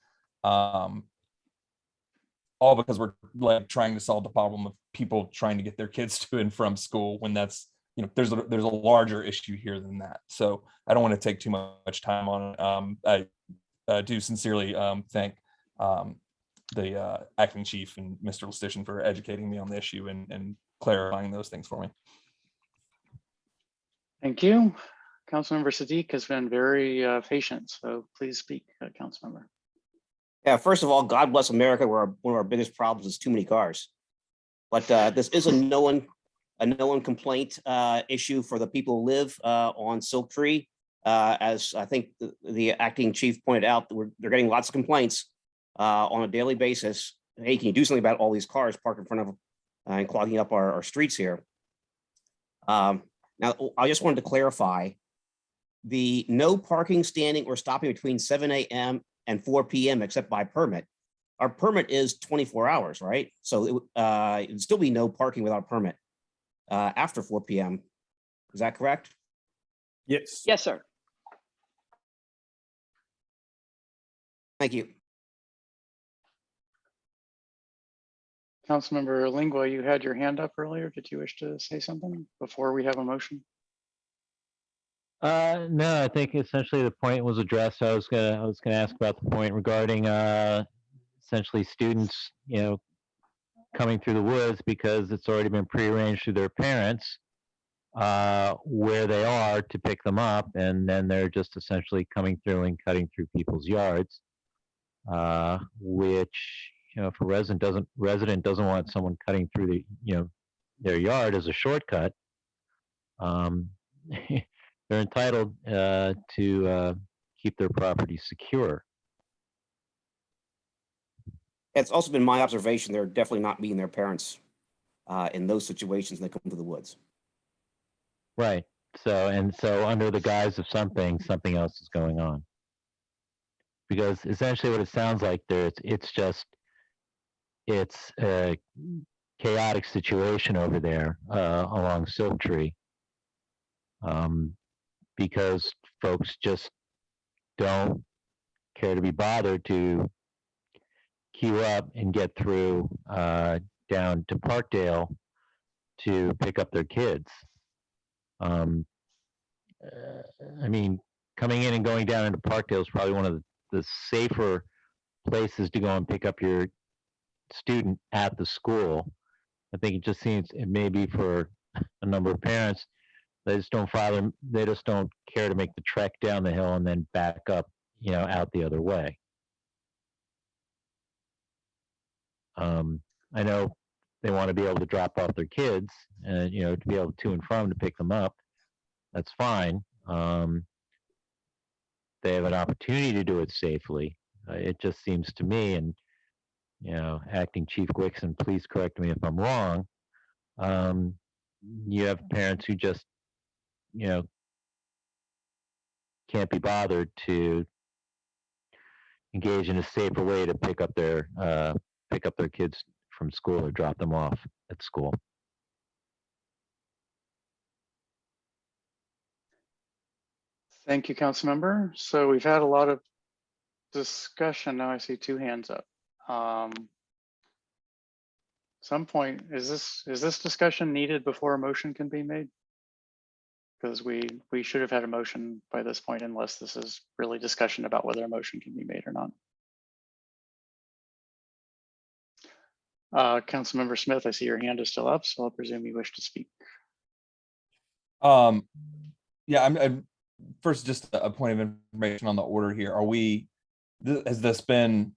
All because we're, like, trying to solve the problem of people trying to get their kids to and from school, when that's, you know, there's a larger issue here than that. So I don't want to take too much time on it. I do sincerely thank the acting chief and Mr. Lestitian for educating me on the issue and clarifying those things for me. Thank you. Councilmember Sadiq has been very patient, so please speak, Councilmember. Yeah, first of all, God bless America, where one of our biggest problems is too many cars. But this is a known complaint issue for the people who live on Silk Tree. As I think the acting chief pointed out, they're getting lots of complaints on a daily basis. Hey, can you do something about all these cars parked in front of and clogging up our streets here? Now, I just wanted to clarify the no parking, standing, or stopping between 7 a.m. and 4 p.m. except by permit. Our permit is 24 hours, right? So it would still be no parking without permit after 4 p.m. Is that correct? Yes. Yes, sir. Thank you. Councilmember Lingua, you had your hand up earlier. Did you wish to say something before we have a motion? No, I think essentially the point was addressed. I was gonna ask about the point regarding essentially students, you know, coming through the woods because it's already been prearranged through their parents where they are to pick them up, and then they're just essentially coming through and cutting through people's yards, which, you know, if a resident doesn't want someone cutting through the, you know, their yard as a shortcut, they're entitled to keep their property secure. It's also been my observation they're definitely not meeting their parents in those situations when they come to the woods. Right. So under the guise of something else is going on. Because essentially what it sounds like it's a chaotic situation over there along Silk Tree. Because folks just don't care to be bothered to queue up and get through down to Parkdale to pick up their kids. I mean, coming in and going down into Parkdale is probably one of the safer places to go and pick up your student at the school. I think it just seems, it may be for a number of parents, they just don't care to make the trek down the hill and then back up, you know, out the other way. I know they want to be able to drop off their kids and, you know, to be able to and from to pick them up. That's fine. They have an opportunity to do it safely. It just seems to me, and, you know, Acting Chief Glickson, please correct me if I'm wrong. You have parents who just, you know, can't be bothered to engage in a safer way to pick up their kids from school or drop them off at school. Thank you, Councilmember. So we've had a lot of discussion. Now I see 2 hands up. Some point, is this discussion needed before a motion can be made? Because we should have had a motion by this point, unless this is really discussion about whether a motion can be made or not. Councilmember Smith, I see your hand is still up, so I'll presume you wish to speak. Yeah, I'm first just a point of information on the order here. Are we, has this been,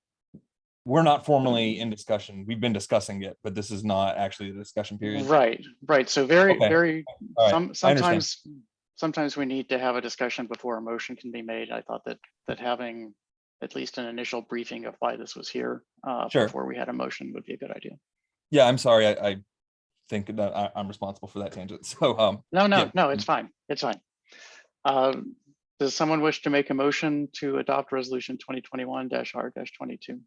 we're not formally in discussion. We've been discussing it, but this is not actually the discussion period. Right. So very, Okay. very, All right. I understand. sometimes we need to have a discussion before a motion can be made. I thought that having at least an initial briefing of why this was here Sure. before we had a motion would be a good idea. Yeah, I'm sorry. I think that I'm responsible for that tangent. So No, yeah. it's fine. It's fine. Does someone wish to make a motion to adopt resolution 2021-R-22?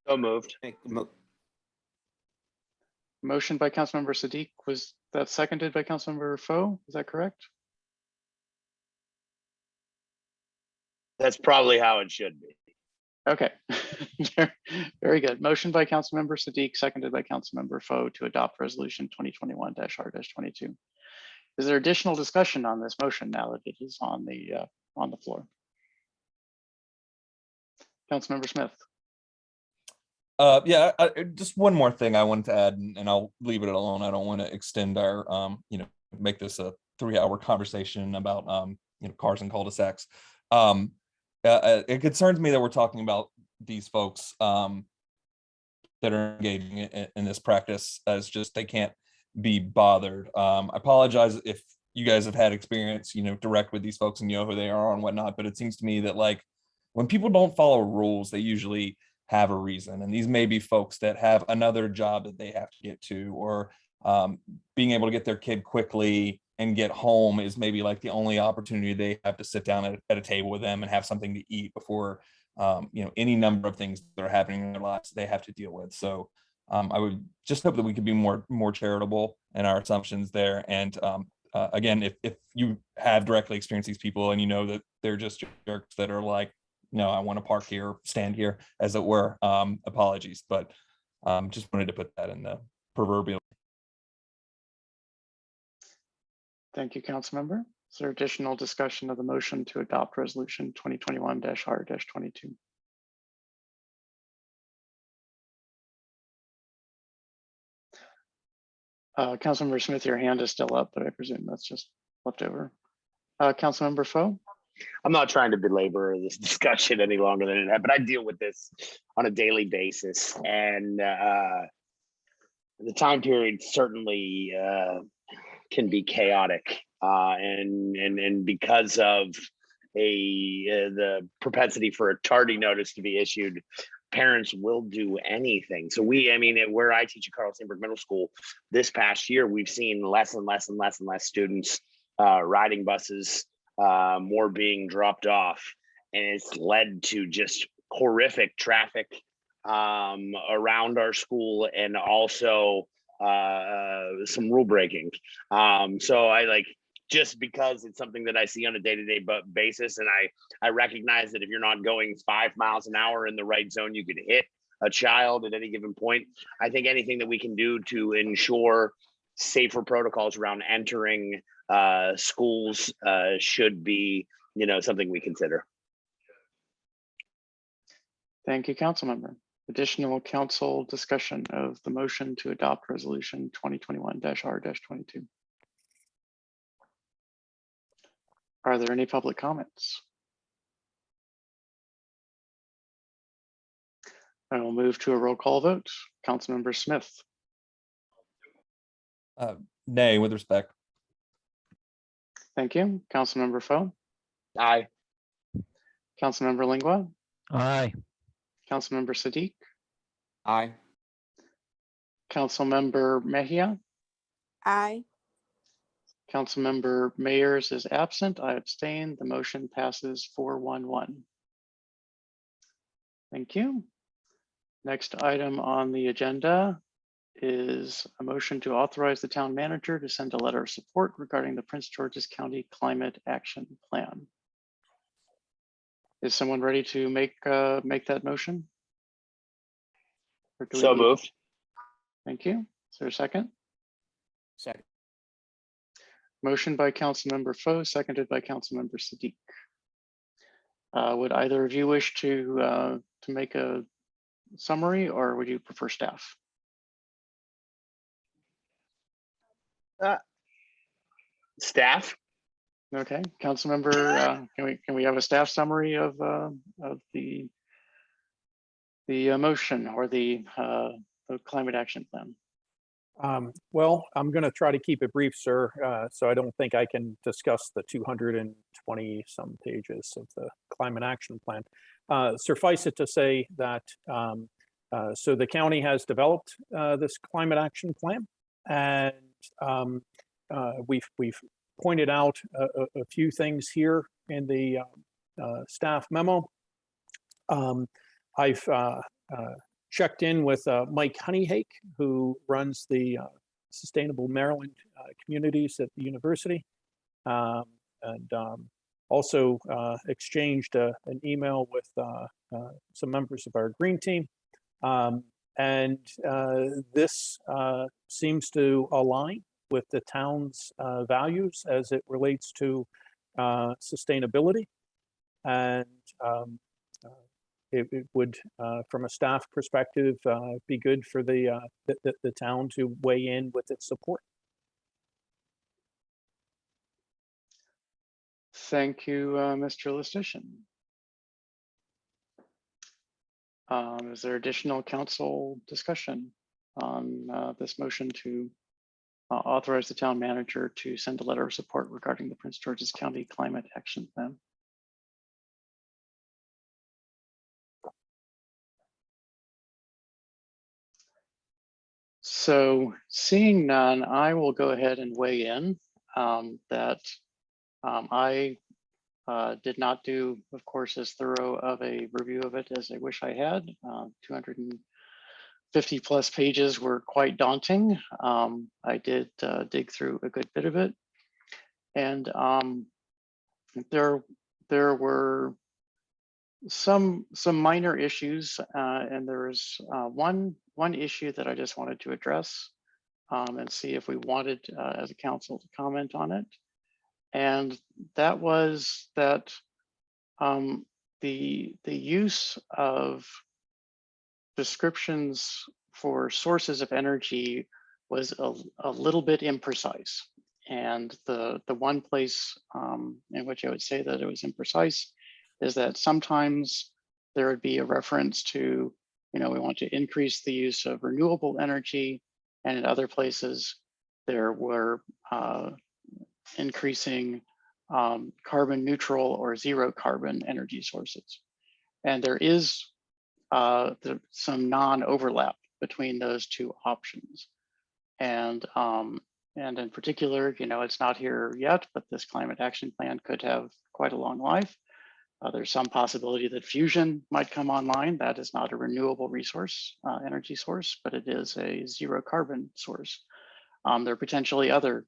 So moved. Motion by Councilmember Sadiq, was that seconded by Councilmember Foe? Is that correct? That's probably how it should be. Okay, very good. Motion by Councilmember Sadiq, seconded by Councilmember Foe to adopt resolution 2021-R-22. Is there additional discussion on this motion now that it is on the floor? Councilmember Smith. Yeah, just one more thing I wanted to add, and I'll leave it alone. I don't want to extend our, make this a 3-hour conversation about, cars and cul-de-sacs. It concerns me that we're talking about these folks that are engaging in this practice as just they can't be bothered. I apologize if you guys have had experience, direct with these folks and you know who they are and whatnot, but it seems to me that like when people don't follow rules, they usually have a reason. And these may be folks that have another job that they have to get to, or being able to get their kid quickly and get home is maybe like the only opportunity they have to sit down at a table with them and have something to eat before, any number of things that are happening in their lives they have to deal with. So I would just hope that we could be more charitable in our assumptions there. And again, if you have directly experienced these people and you know that they're just jerks that are like, no, I want to park here, stand here, as it were, apologies, but just wanted to put that in the proverbial. Thank you, Councilmember. Is there additional discussion of the motion to adopt resolution 2021-R-22? Councilmember Smith, your hand is still up, but I presume that's just left over. Councilmember Foe? I'm not trying to belabor this discussion any longer than it, but I deal with this on a daily basis, and the time period certainly can be chaotic, and because of the propensity for a tardy notice to be issued, parents will do anything. So where I teach at Carl Sandburg Middle School, this past year we've seen less and less students riding buses, more being dropped off, and it's led to just horrific traffic around our school, and also some rule breaking. So I just because it's something that I see on a day-to-day basis, and I recognize that if you're not going 5 miles an hour in the right zone, you could hit a child at any given point. I think anything that we can do to ensure safer protocols around entering schools should be, something we consider. Thank you, Councilmember. Additional council discussion of the motion to adopt resolution 2021-R-22. Are there any public comments? I will move to a roll call vote. Councilmember Smith. Nay, with respect. Thank you. Councilmember Foe. Aye. Councilmember Lingua. Aye. Councilmember Sadiq. Aye. Councilmember Mejia. Aye. Councilmember Mayers is absent. I abstain. The motion passes 4-1-1. Thank you. Next item on the agenda is a motion to authorize the town manager to send a letter of support regarding the Prince George's County Climate Action Plan. Is someone ready to make that motion? Or do we So need- moved. Thank you. Is there a second? Second. Motion by Councilmember Foe, seconded by Councilmember Siddiq. Would either of you wish to make a summary, or would you prefer staff? Staff? Okay, Councilmember, can we have a staff summary of the motion or the climate action plan? Well, I'm going to try to keep it brief, sir. So I don't think I can discuss the 220 some pages of the climate action plan. Suffice it to say that so the county has developed this climate action plan, and we've pointed out a few things here in the staff memo. I've checked in with Mike Honeyhake, who runs the Sustainable Maryland Communities at the university, and also exchanged an email with some members of our green team. And this seems to align with the town's values as it relates to sustainability. And it would, from a staff perspective, be good for the town to weigh in with its support. Thank you, Mr. Lustician. Is there additional council discussion on this motion to authorize the town manager to send a letter of support regarding the Prince George's County Climate Action Plan? So seeing none, I will go ahead and weigh in that I did not do, of course, as thorough of a review of it as I wish I had. 250 plus pages were quite daunting. I did dig through a good bit of it. And there were some minor issues, and there was one issue that I just wanted to address and see if we wanted as a council to comment on it. And that was that the use of descriptions for sources of energy was a little bit imprecise. And the one place in which I would say that it was imprecise is that sometimes there would be a reference to, we want to increase the use of renewable energy, and in other places there were increasing carbon neutral or zero carbon energy sources. And there is some non-overlap between those two options. And in particular, it's not here yet, but this climate action plan could have quite a long life. There's some possibility that fusion might come online. That is not a renewable resource, energy source, but it is a zero carbon source. There are potentially other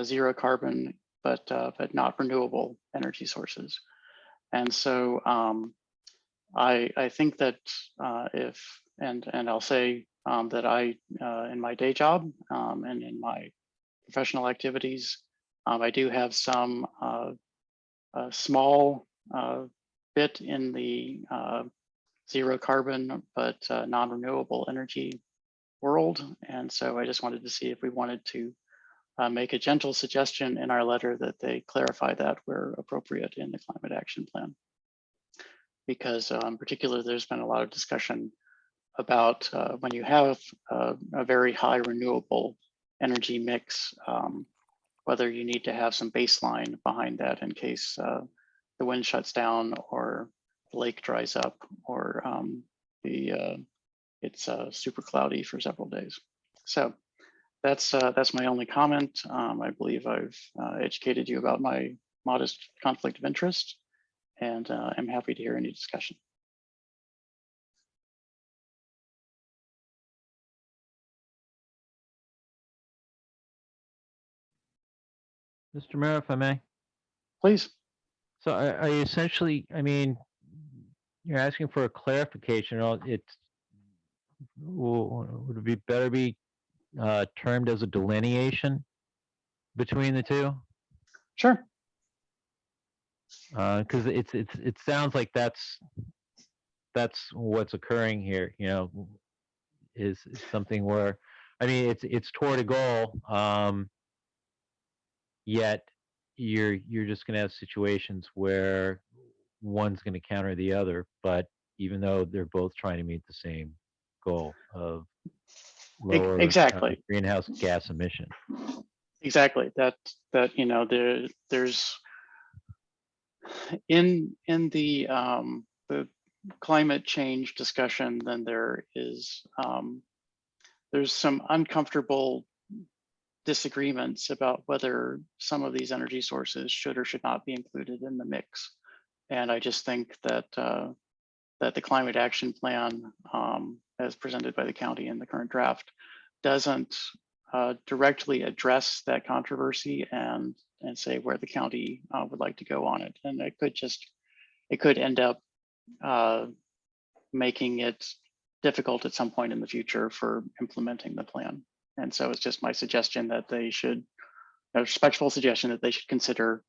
zero carbon, but not renewable energy sources. And so I think that and I'll say that I, in my day job and in my professional activities, I do have some small bit in the zero carbon, but non-renewable energy world. And so I just wanted to see if we wanted to make a gentle suggestion in our letter that they clarify that where appropriate in the climate action plan. Because in particular, there's been a lot of discussion about when you have a very high renewable energy mix, whether you need to have some baseline behind that in case the wind shuts down or the lake dries up or it's super cloudy for several days. So that's my only comment. I believe I've educated you about my modest conflict of interest, and I'm happy to hear any discussion. Mr. Mayor, if I may. Please. So are you essentially, I mean, you're asking for a clarification, or would it be better be termed as a delineation between the two? Sure. Because it sounds like that's what's occurring here, you know, is something where, I mean, it's toward a goal, yet you're just gonna have situations where one's gonna counter the other, but even though they're both trying to meet the same goal of lower Exactly. greenhouse gas emission. Exactly. That you know, there's in the climate change discussion, then there's some uncomfortable disagreements about whether some of these energy sources should or should not be included in the mix. And I just think that that the climate action plan, as presented by the county in the current draft, doesn't directly address that controversy and say where the county would like to go on it. And it could end up making it difficult at some point in the future for implementing the plan. And so it's just my suggestion that they should, a respectful suggestion that they should consider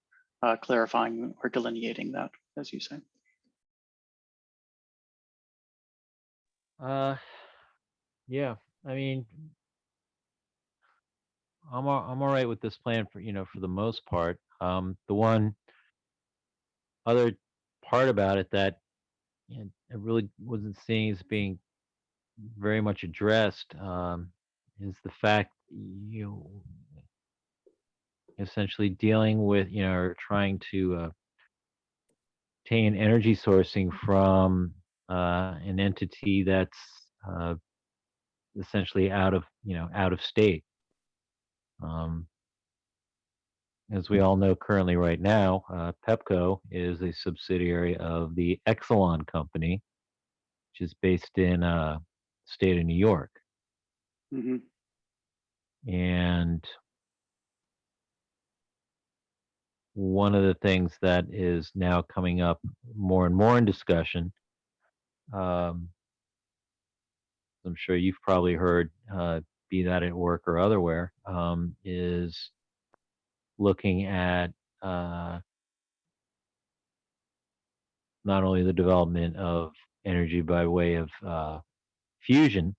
clarifying or delineating that, as you say. Yeah, I mean, I'm all right with this plan for, you know, for the most part. The one other part about it that, you know, I really wasn't seeing as being very much addressed, is the fact you essentially dealing with, you know, or trying to obtain energy sourcing from an entity that's essentially out of, you know, out of state. As we all know currently right now, Pepco is a subsidiary of the Exelon company, which is based in state of New York. Mhm. And one of the things that is now coming up more and more in discussion, I'm sure you've probably heard, be that at work or otherwhere, is looking at not only the development of energy by way of fusion,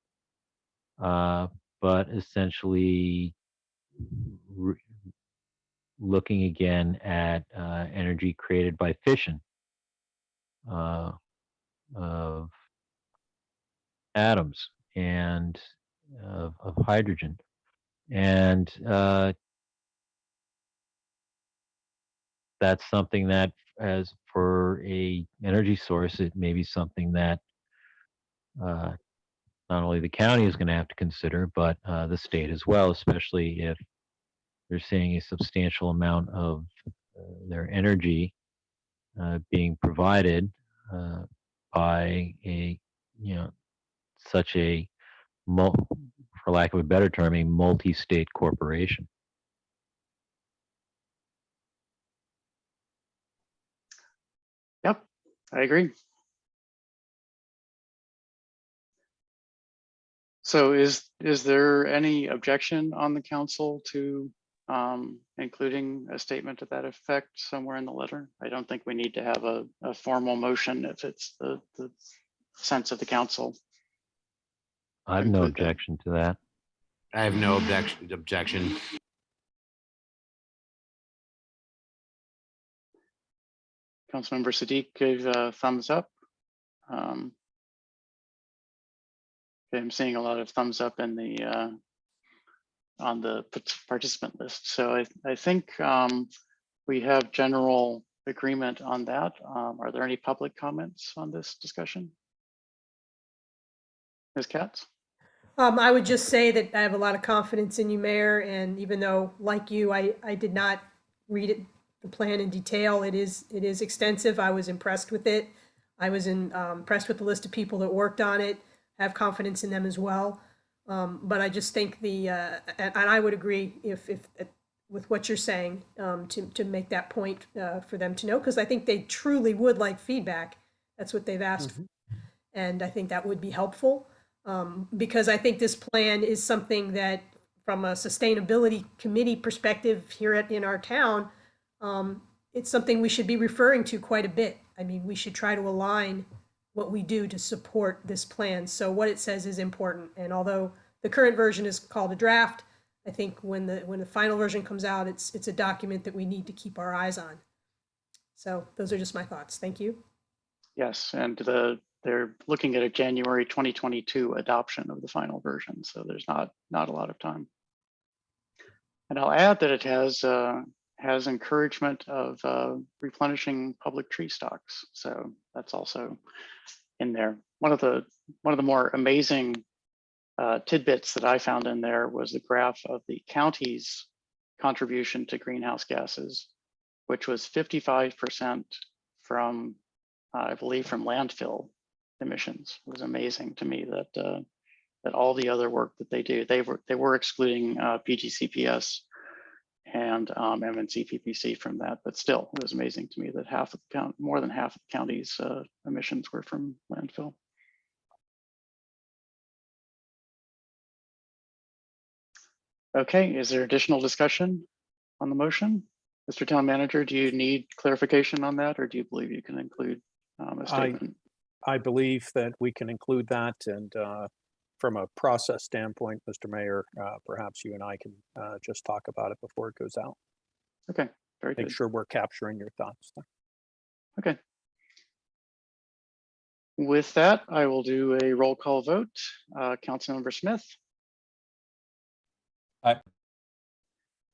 but essentially re- looking again at energy created by fission of atoms and of hydrogen. And that's something that, as for a energy source, it may be something that not only the county is going to have to consider, but the state as well, especially if they're seeing a substantial amount of their energy being provided by a, you know, such a, for lack of a better term, a multi-state corporation. Yep, I agree. So is there any objection on the council to including a statement to that effect somewhere in the letter? I don't think we need to have a formal motion if it's the sense of the council. I have no Include that. objection to that. I have no objection. Councilmember Sadiq gave a thumbs up. Okay, I'm seeing a lot of thumbs up in the on the participant list. So I think we have general agreement on that. Are there any public comments on this discussion? Ms. Katz? I would just say that I have a lot of confidence in you, Mayor, and even though, like you, I did not read it, the plan in detail, it is extensive. I was impressed with it. I was impressed with the list of people that worked on it. I have confidence in them as well. But I just think and I would agree if with what you're saying, to make that point for them to know, because I think they truly would like feedback. That's what they've asked for. And I think that would be helpful, because I think this plan is something that, from a sustainability committee perspective here in our town, it's something we should be referring to quite a bit. I mean, we should try to align what we do to support this plan. So what it says is important. And although the current version is called a draft, I think when the final version comes out, it's a document that we need to keep our eyes on. So those are just my thoughts. Thank you. Yes, and they're looking at a January 2022 adoption of the final version, so there's not a lot of time. And I'll add that it has encouragement of replenishing public tree stocks, so that's also in there. One of the more amazing tidbits that I found in there was the graph of the county's contribution to greenhouse gases, which was 55% from, I believe, from landfill emissions. It was amazing to me that that all the other work that they do, they were excluding PGCPS and MNC PPC from that, but still, it was amazing to me that more than half of the county's emissions were from landfill. Okay, is there additional discussion on the motion? Mr. Town Manager, do you need clarification on that, or do you believe you can include a statement? I believe that we can include that, and from a process standpoint, Mr. Mayor, perhaps you and I can just talk about it before it goes out. Okay, very good. Make sure we're capturing your thoughts there. Okay. With that, I will do a roll call vote. Councilmember Smith. Aye.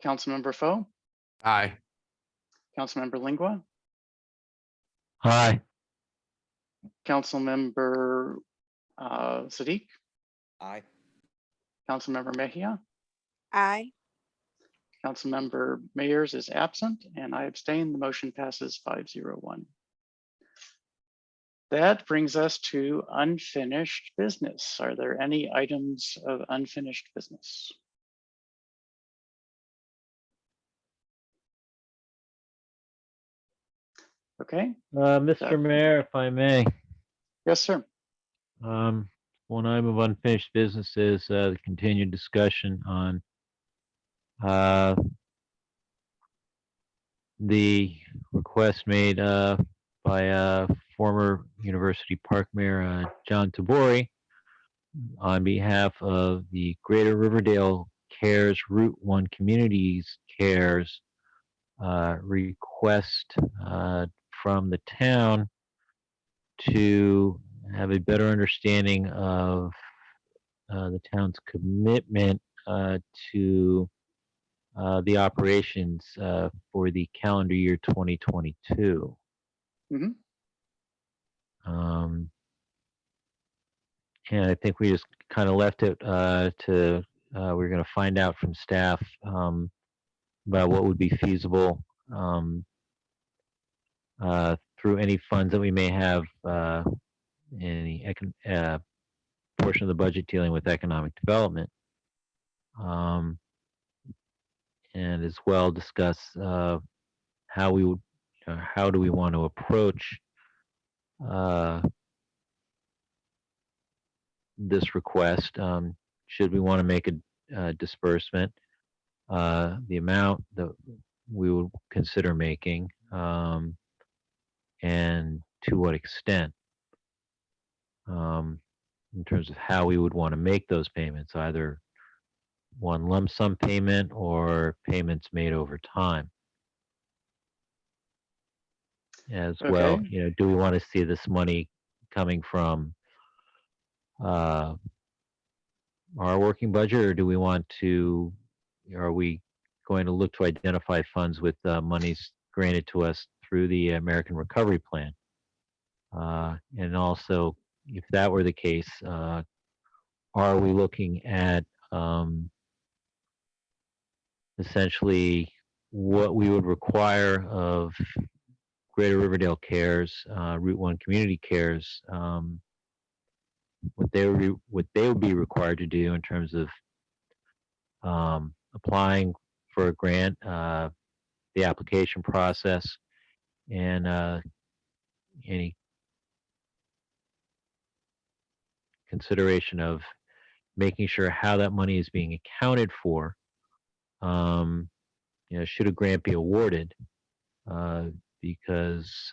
Councilmember Foe. Aye. Councilmember Lingua. Aye. Councilmember Sadiq. Aye. Councilmember Mejia. Aye. Councilmember Mayers is absent, and I abstain. The motion passes 501. That brings us to unfinished business. Are there any items of unfinished business? Okay. Mr. Mayor, if I may, Yes, sir. one item of unfinished business is the continued discussion on the request made by former University Park Mayor John Tabori on behalf of the Greater Riverdale Cares Route 1 Communities Cares request from the town to have a better understanding of the town's commitment to the operations for the calendar year 2022. Mhm. And I think we just kind of left it to we're going to find out from staff about what would be feasible through any funds that we may have in the portion of the budget dealing with economic development. And as well discuss how we would, how do we want to approach this request? Should we want to make a disbursement? The amount that we would consider making, and to what extent, in terms of how we would want to make those payments, either one lump sum payment or payments made over time. As well, Okay. do we want to see this money coming from our working budget, or do we want to, are we going to look to identify funds with monies granted to us through the American Recovery Plan? And also, if that were the case, are we looking at essentially what we would require of Greater Riverdale Cares, Route 1 Community Cares, what they would be required to do in terms of applying for a grant, the application process, and any consideration of making sure how that money is being accounted for. Should a grant be awarded, because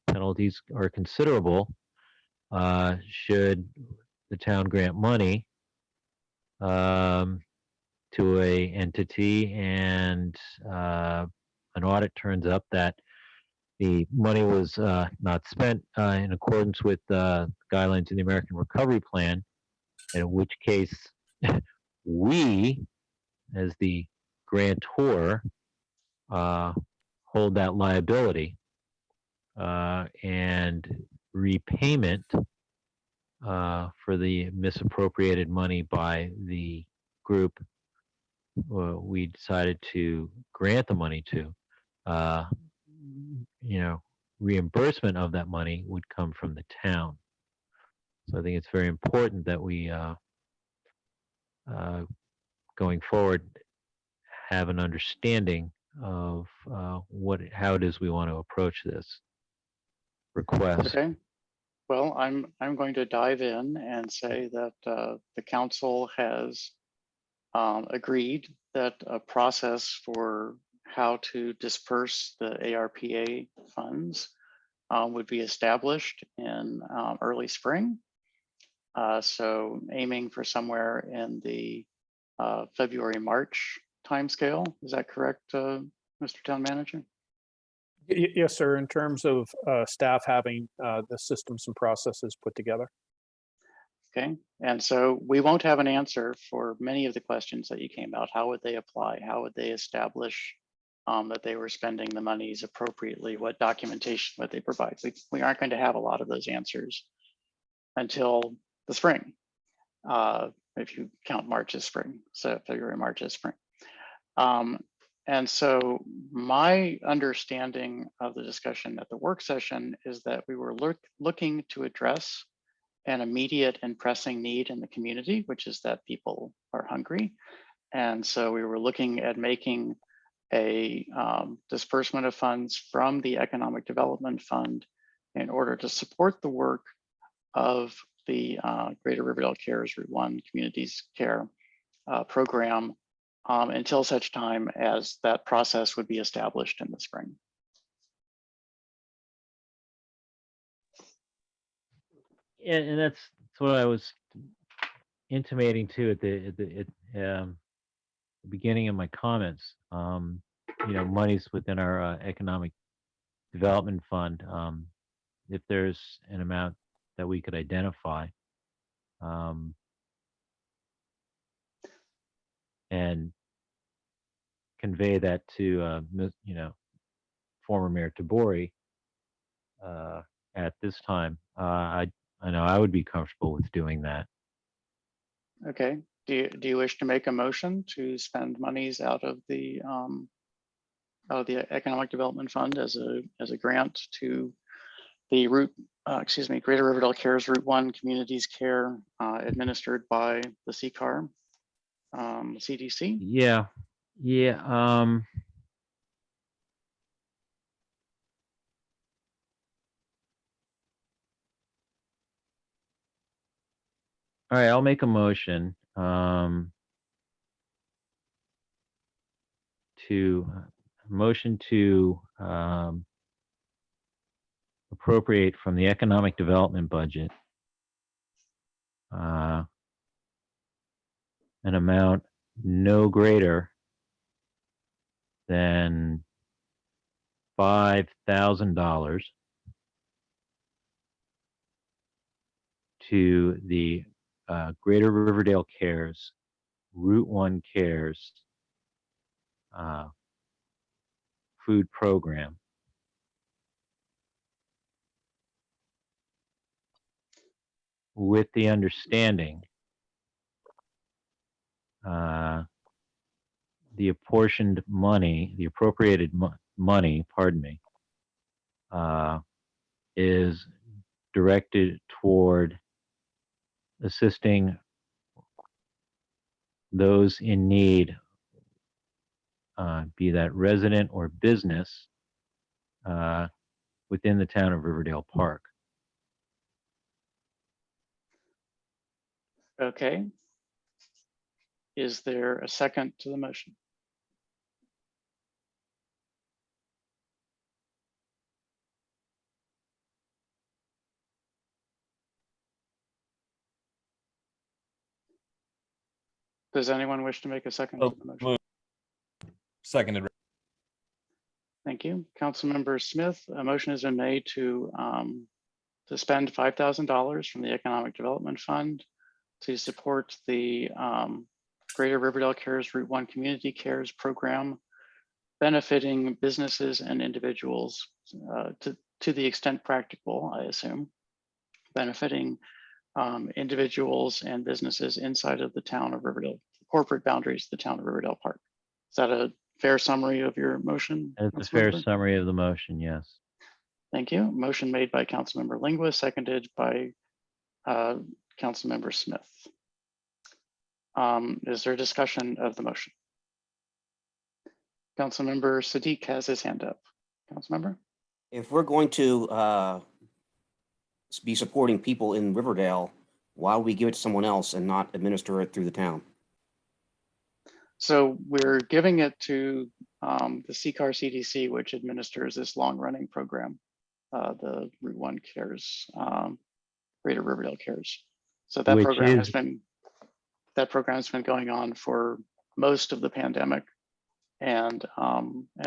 penalties are considerable should the town grant money to a entity and an audit turns up that the money was not spent in accordance with guidelines in the American Recovery Plan, in which case we, as the grantor, hold that liability, and repayment for the misappropriated money by the group we decided to grant the money to. Reimbursement of that money would come from the town. So I think it's very important that we, going forward, have an understanding of how it is we want to approach this request. Okay. Well, I'm going to dive in and say that the council has agreed that a process for how to disperse the ARPA funds would be established in early spring. So aiming for somewhere in the February, March timescale. Is that correct, Mr. Town Manager? Yes, sir. In terms of staff having the systems and processes put together. Okay, and so we won't have an answer for many of the questions that you came about. How would they apply? How would they establish that they were spending the monies appropriately? What documentation would they provide? We aren't going to have a lot of those answers until the spring, if you count March as spring, so February, March as spring. And so my understanding of the discussion at the work session is that we were looking to address an immediate and pressing need in the community, which is that people are hungry. And so we were looking at making a disbursement of funds from the Economic Development Fund in order to support the work of the Greater Riverdale Cares Route 1 Communities Care program until such time as that process would be established in the spring. And that's what I was intimating too at the beginning of my comments. Monies within our economic development fund. If there's an amount that we could identify, and convey that to former Mayor Tabori at this time, I know I would be comfortable with doing that. Okay. Do you wish to make a motion to spend monies out of the Economic Development Fund as a grant to the Greater Riverdale Cares Route 1 Communities Care administered by the CCAR CDC? Yeah. All right, I'll make a motion to appropriate from the economic development budget an amount no greater than $5,000 to the Greater Riverdale Cares Route 1 Cares food program. With the understanding the apportioned money, the appropriated money, is directed toward assisting those in need be that resident or business, within the town of Riverdale Park. Okay. Is there a second to the motion? Does anyone wish to make a second to the motion? Move. Seconded. Thank you. Councilmember Smith, a motion has been made to spend $5,000 from the Economic Development Fund to support the Greater Riverdale Cares Route 1 Community Cares Program, benefiting businesses and individuals to the extent practical, I assume, benefiting individuals and businesses inside of the town of Riverdale, corporate boundaries of the town of Riverdale Park. Is that a fair summary of your motion? It's a fair Councilmember? summary of the motion, yes. Thank you. Motion made by Councilmember Lingua, seconded by Councilmember Smith. Is there a discussion of the motion? Councilmember Sadiq has his hand up. Councilmember? If we're going to be supporting people in Riverdale, why would we give it to someone else and not administer it through the town? So we're giving it to the CCAR CDC, which administers this long-running program, the Route 1 Cares, Greater Riverdale Cares. So that Which program is- has been going on for most of the pandemic, and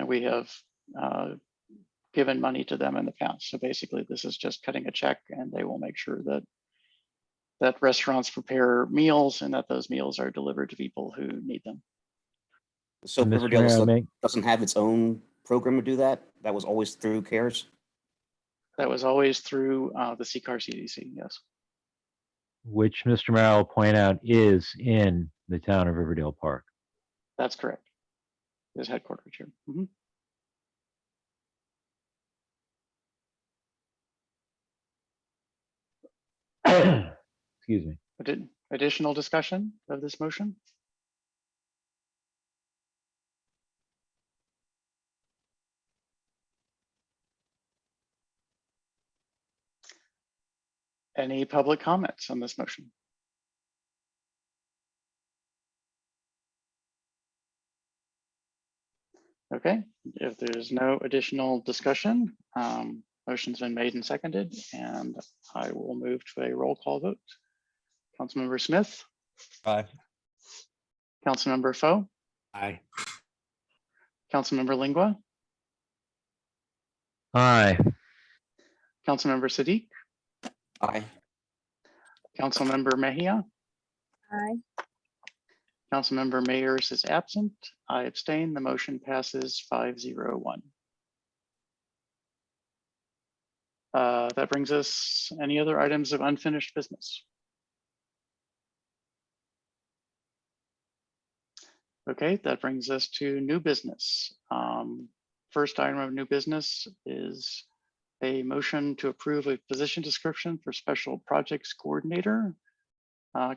we have given money to them in the past. So basically, this is just cutting a check, and they will make sure that restaurants prepare meals and that those meals are delivered to people who need them. So Mr. Riverdale Mayor, I make- doesn't have its own program to do that? That was always through CARES? That was always through the CCAR CDC, yes. Which Mr. Mayor will point out is in the town of Riverdale Park. That's correct. Is headquartered here. Mhm. Excuse me. Additional discussion of this motion? Any public comments on this motion? Okay, if there's no additional discussion, motion's been made and seconded, and I will move to a roll call vote. Councilmember Smith, Aye. Councilmember Foe, Aye. Councilmember Lingua, Aye. Councilmember Sadiq, Aye. Councilmember Mejia, Aye. Councilmember Mayers is absent. I abstain. The motion passes 5-0-1. That brings us any other items of unfinished business? Okay, that brings us to new business. First item of new business is a motion to approve a position description for special projects coordinator.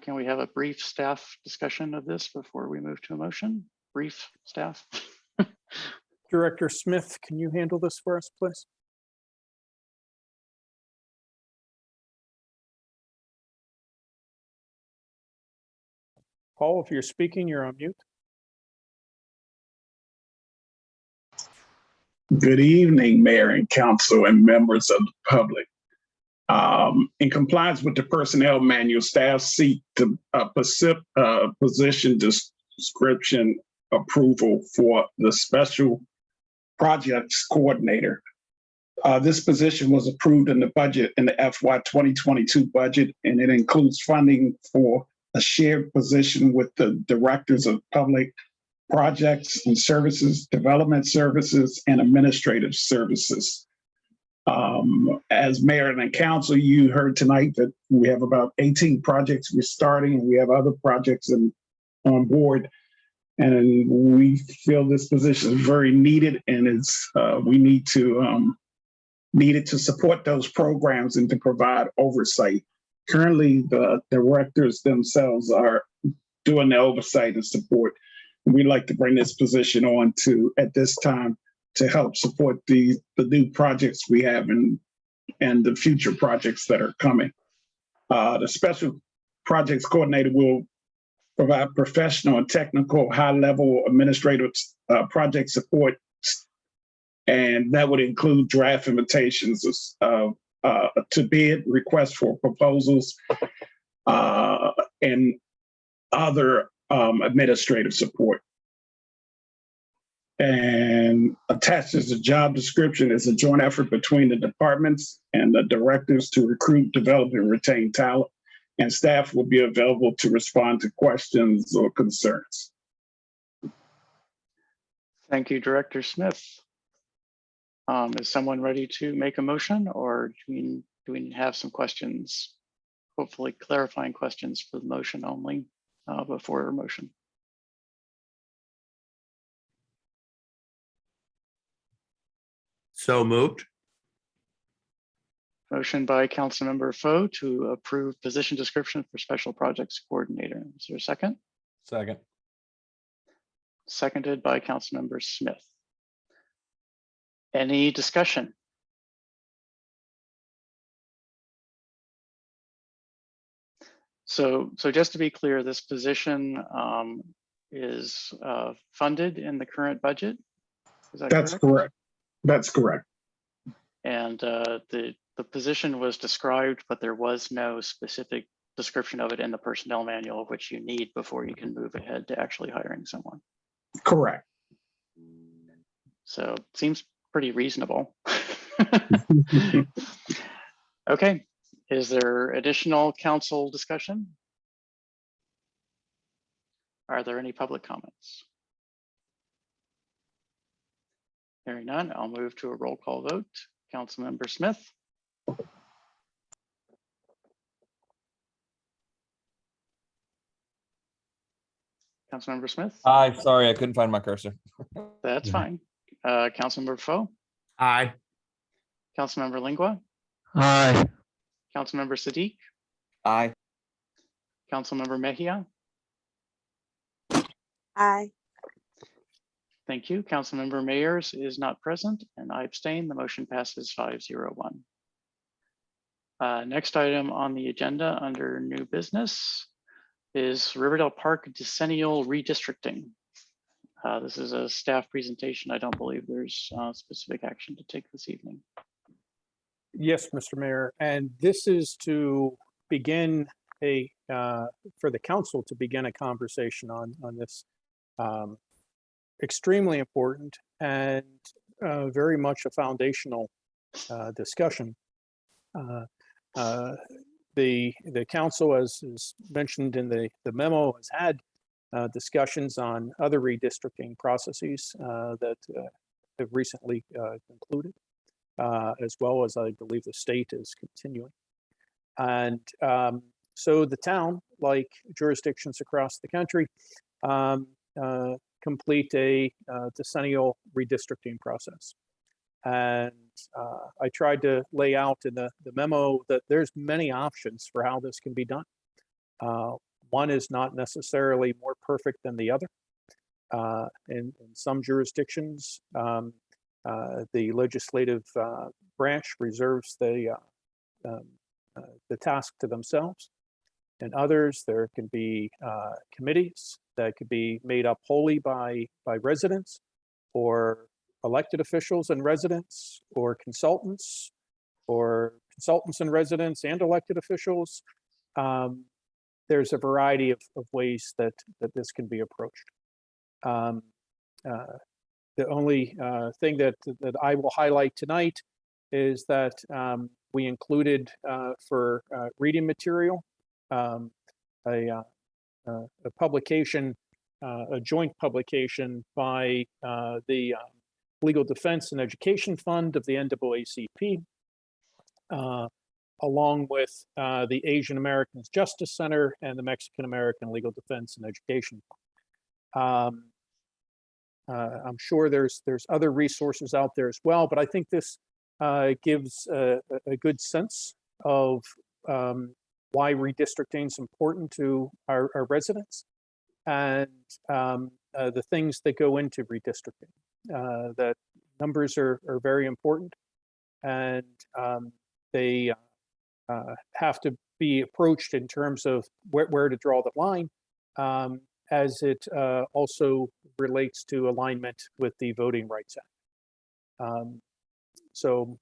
Can we have a brief staff discussion of this before we move to a motion? Brief staff. Director Smith, can you handle this for us, please? Paul, if you're speaking, you're on mute. Good evening, Mayor and Council and members of the public. In compliance with the personnel manual, staff seek the position description approval for the special projects coordinator. This position was approved in the budget in the FY 2022 budget, and it includes funding for a shared position with the directors of public projects and services, development services, and administrative services. As mayor and council, you heard tonight that we have about 18 projects we're starting, and we have other projects on board. And we feel this position is very needed, and we need it to support those programs and to provide oversight. Currently, the directors themselves are doing the oversight and support. We'd like to bring this position on at this time to help support the new projects we have and the future projects that are coming. The special projects coordinator will provide professional and technical high-level administrative project support, and that would include draft invitations to bid, requests for proposals, and other administrative support. And attached as a job description is a joint effort between the departments and the directors to recruit, develop, and retain talent. And staff will be available to respond to questions or concerns. Thank you, Director Smith. Is someone ready to make a motion, or do we have some questions? Hopefully clarifying questions for the motion only before a motion. So moved. Motion by Councilmember Foe to approve position description for Special Projects Coordinator. Is there a second? Second. Seconded by Councilmember Smith. Any discussion? So just to be clear, this position is funded in the current budget. Is that That's correct? That's correct. And the position was described, but there was no specific description of it in the personnel manual, which you need before you can move ahead to actually hiring someone. Correct. So seems pretty reasonable. Okay, is there additional council discussion? Are there any public comments? Hearing none, I'll move to a roll call vote. Councilmember Smith. Councilmember Smith? Aye, sorry, I couldn't find my cursor. That's fine. Councilmember Foe? Aye. Councilmember Lingua? Aye. Councilmember Sadiq? Aye. Councilmember Mejia? Aye. Thank you. Councilmember Mayers is not present and I abstain. The motion passes 501. Next item on the agenda under new business is Riverdale Park decennial redistricting. This is a staff presentation. I don't believe there's specific action to take this evening. Yes, Mr. Mayor, and this is to begin for the council to begin a conversation on this extremely important and very much a foundational discussion. The council, as is mentioned in the memo, has had discussions on other redistricting processes that have recently concluded, as well as I believe the state is continuing. And so the town, like jurisdictions across the country, complete a decennial redistricting process. And I tried to lay out in the memo that there's many options for how this can be done. One is not necessarily more perfect than the other. In some jurisdictions, the legislative branch reserves the task to themselves. In others, there can be committees that could be made up wholly by residents or elected officials and residents or consultants and residents and elected officials. There's a variety of ways that this can be approached. The only thing that I will highlight tonight is that we included for reading material a publication, a joint publication by the Legal Defense and Education Fund of the NAACP, along with the Asian Americans Justice Center and the Mexican American Legal Defense and Education Fund. I'm sure there's other resources out there as well, but I think this gives a good sense of why redistricting is important to our residents. And the things that go into redistricting. That numbers are very important, and they have to be approached in terms of where to draw the line, as it also relates to alignment with the Voting Rights Act. So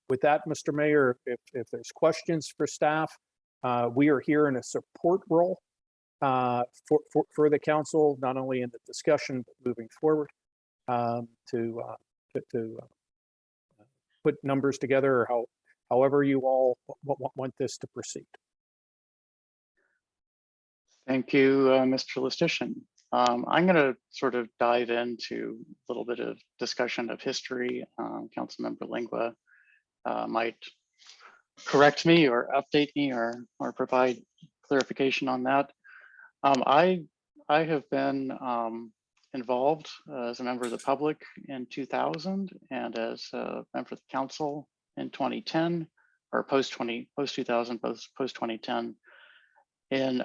with that, Mr. Mayor, if there's questions for staff, we are here in a support role for the council, not only in the discussion, but moving forward to put numbers together, or however you all want this to proceed. Thank you, Mr. Lustician. I'm going to sort of dive into a little bit of discussion of history. Councilmember Lingua might correct me or update me or provide clarification on that. I have been involved as a member of the public in 2000 and as a member of the council in 2010, or post 2000, post 2010, in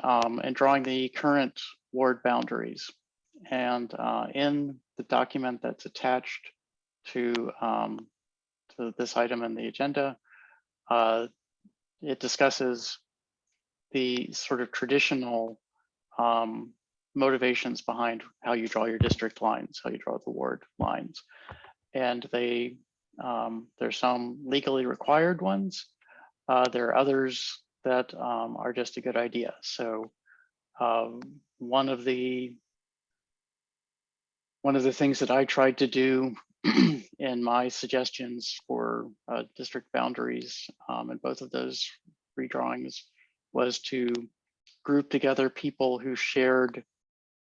drawing the current ward boundaries. And in the document that's attached to this item in the agenda, it discusses the sort of traditional motivations behind how you draw your district lines, how you draw the ward lines. And there's some legally required ones. There are others that are just a good idea. So one of the things that I tried to do in my suggestions for district boundaries in both of those redrawings was to group together people who shared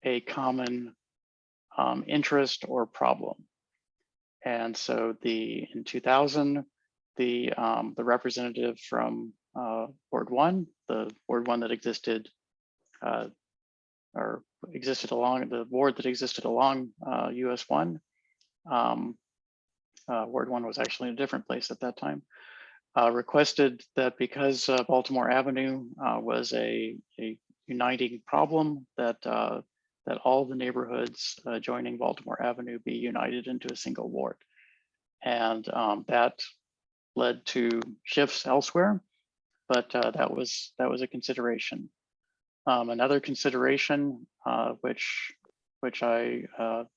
a common interest or problem. And so in 2000, the representative from Ward 1, the Ward 1 that existed or existed along the ward that existed along US 1. Ward 1 was actually in a different place at that time. Requested that because Baltimore Avenue was a uniting problem, that all the neighborhoods joining Baltimore Avenue be united into a single ward. And that led to shifts elsewhere, but that was a consideration. Another consideration, which I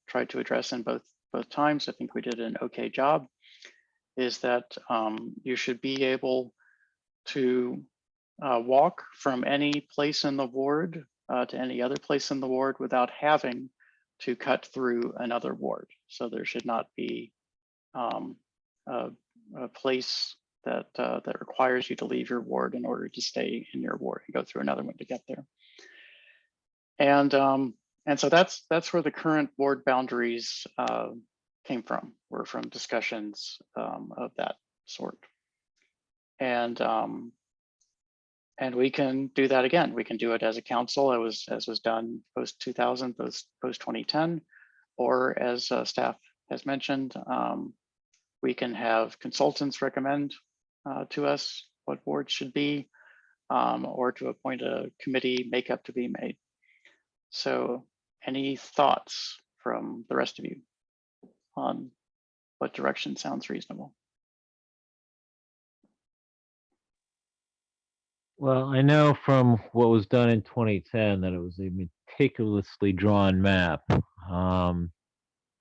tried to address in both times, I think we did an okay job, is that you should be able to walk from any place in the ward to any other place in the ward without having to cut through another ward. So there should not be a place that requires you to leave your ward in order to stay in your ward and go through another one to get there. And so that's where the current ward boundaries came from. Were from discussions of that sort. And we can do that again. We can do it as a council, as was done post 2000, post 2010, or as staff has mentioned, we can have consultants recommend to us what wards should be, or to appoint a committee makeup to be made. So any thoughts from the rest of you on what direction sounds reasonable? Well, I know from what was done in 2010 that it was a meticulously drawn map that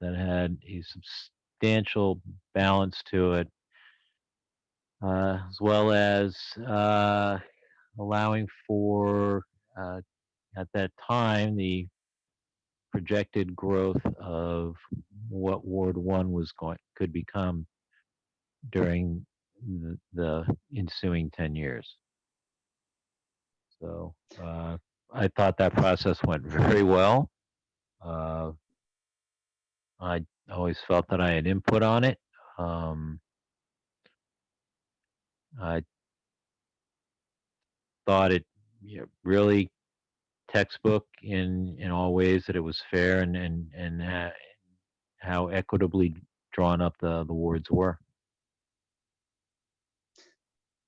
had a substantial balance to it, as well as allowing for, at that time, the projected growth of what Ward 1 could become during the ensuing 10 years. So I thought that process went very well. I always felt that I had input on it. I thought it really textbook in all ways, that it was fair and how equitably drawn up the wards were.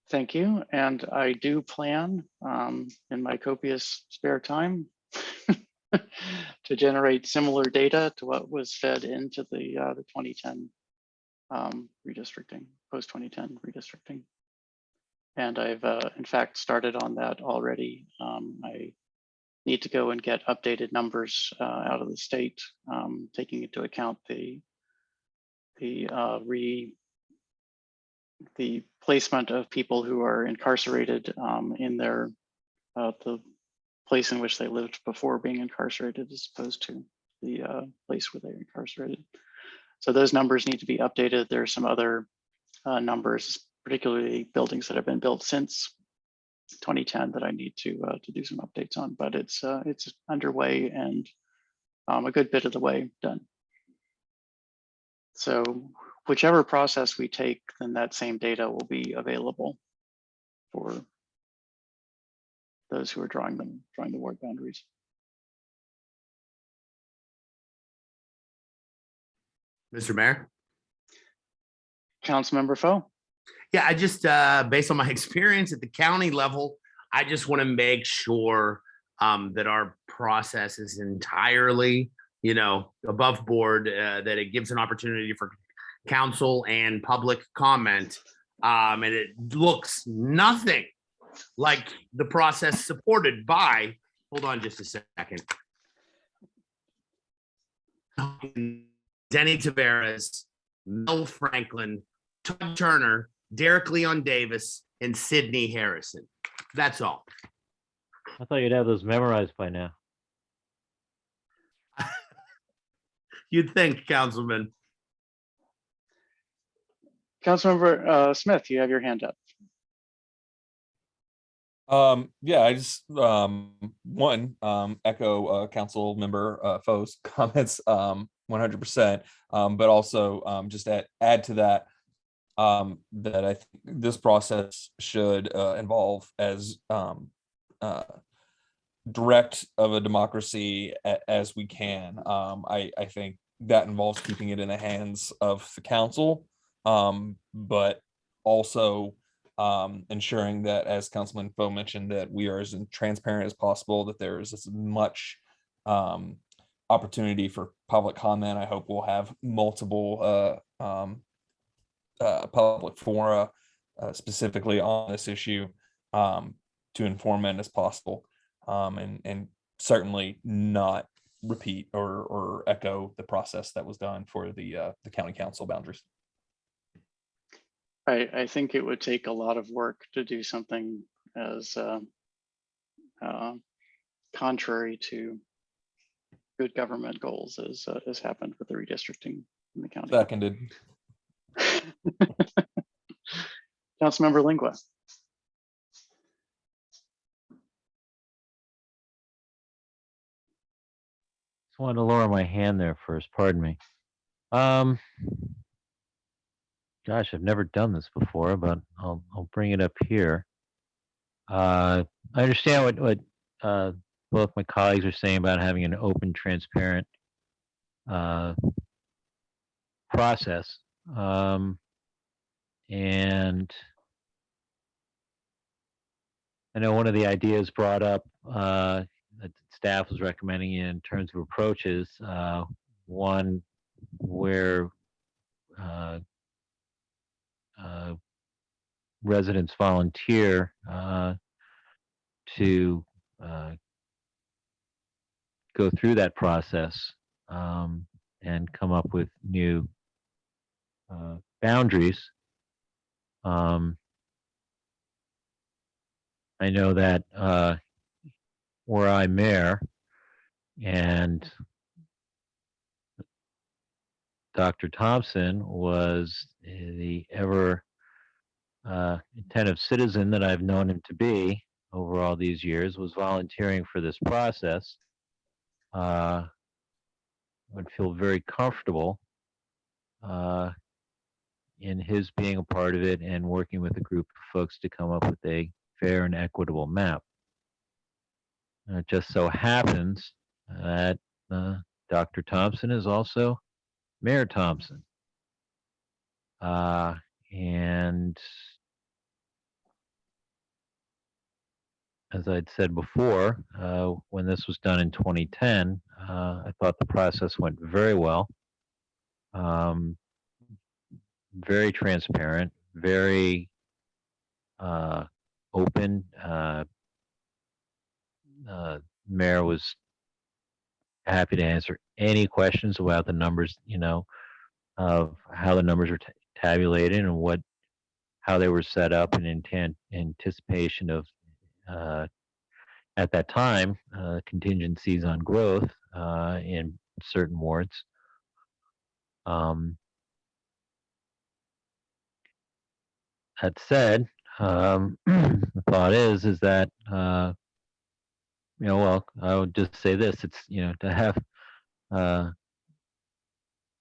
Thank you. And I do plan in my copious spare time to generate similar data to what was fed into the 2010 redistricting, post 2010 redistricting. And I've in fact started on that already. I need to go and get updated numbers out of the state, taking into account the placement of people who are incarcerated in their the place in which they lived before being incarcerated, as opposed to the place where they're incarcerated. So those numbers need to be updated. There are some other numbers, particularly buildings that have been built since 2010, that I need to do some updates on. But it's underway and a good bit of the way done. So whichever process we take, then that same data will be available for those who are drawing the ward boundaries. Mr. Mayor? Councilmember Foe. Yeah, I just, based on my experience at the county level, I just want to make sure that our process is entirely, above board, that it gives an opportunity for council and public comment. And it looks nothing like the process supported by, hold on just a second. Denny Tavares, Mel Franklin, Todd Turner, Derek Leon Davis, and Sidney Harrison. That's all. I thought you'd have those memorized by now. You'd think, Councilman. Councilmember Smith, you have your hand up. Yeah, I just echo council member Foe's comments 100%, but also just add to that that I think this process should involve as direct of a democracy as we can. I think that involves keeping it in the hands of the council, but also ensuring that, as Councilman Foe mentioned, that we are as transparent as possible, that there is as much opportunity for public comment. I hope we'll have multiple public fora specifically on this issue to inform it as possible, and certainly not repeat or echo the process that was done for the county council boundaries. I think it would take a lot of work to do something as contrary to good government goals as happened with the redistricting in the county. Seconded. Councilmember Lingua. Just wanted to lower my hand there first, pardon me. Gosh, I've never done this before, but I'll bring it up here. I understand what both my colleagues are saying about having an open, transparent process. And I know one of the ideas brought up that staff was recommending in terms of approaches, one where residents volunteer to go through that process and come up with new boundaries. I know that were I mayor and Dr. Thompson was the ever attentive citizen that I've known him to be over all these years, was volunteering for this process. I would feel very comfortable in his being a part of it and working with a group of folks to come up with a fair and equitable map. It just so happens that Dr. Thompson is also Mayor Thompson. And as I'd said before, when this was done in 2010, I thought the process went very well. Very transparent, very open. Mayor was happy to answer any questions about the numbers, of how the numbers are tabulated and how they were set up in anticipation of, at that time, contingencies on growth in certain wards. That said, the thought is that, well, I would just say this, it's, to have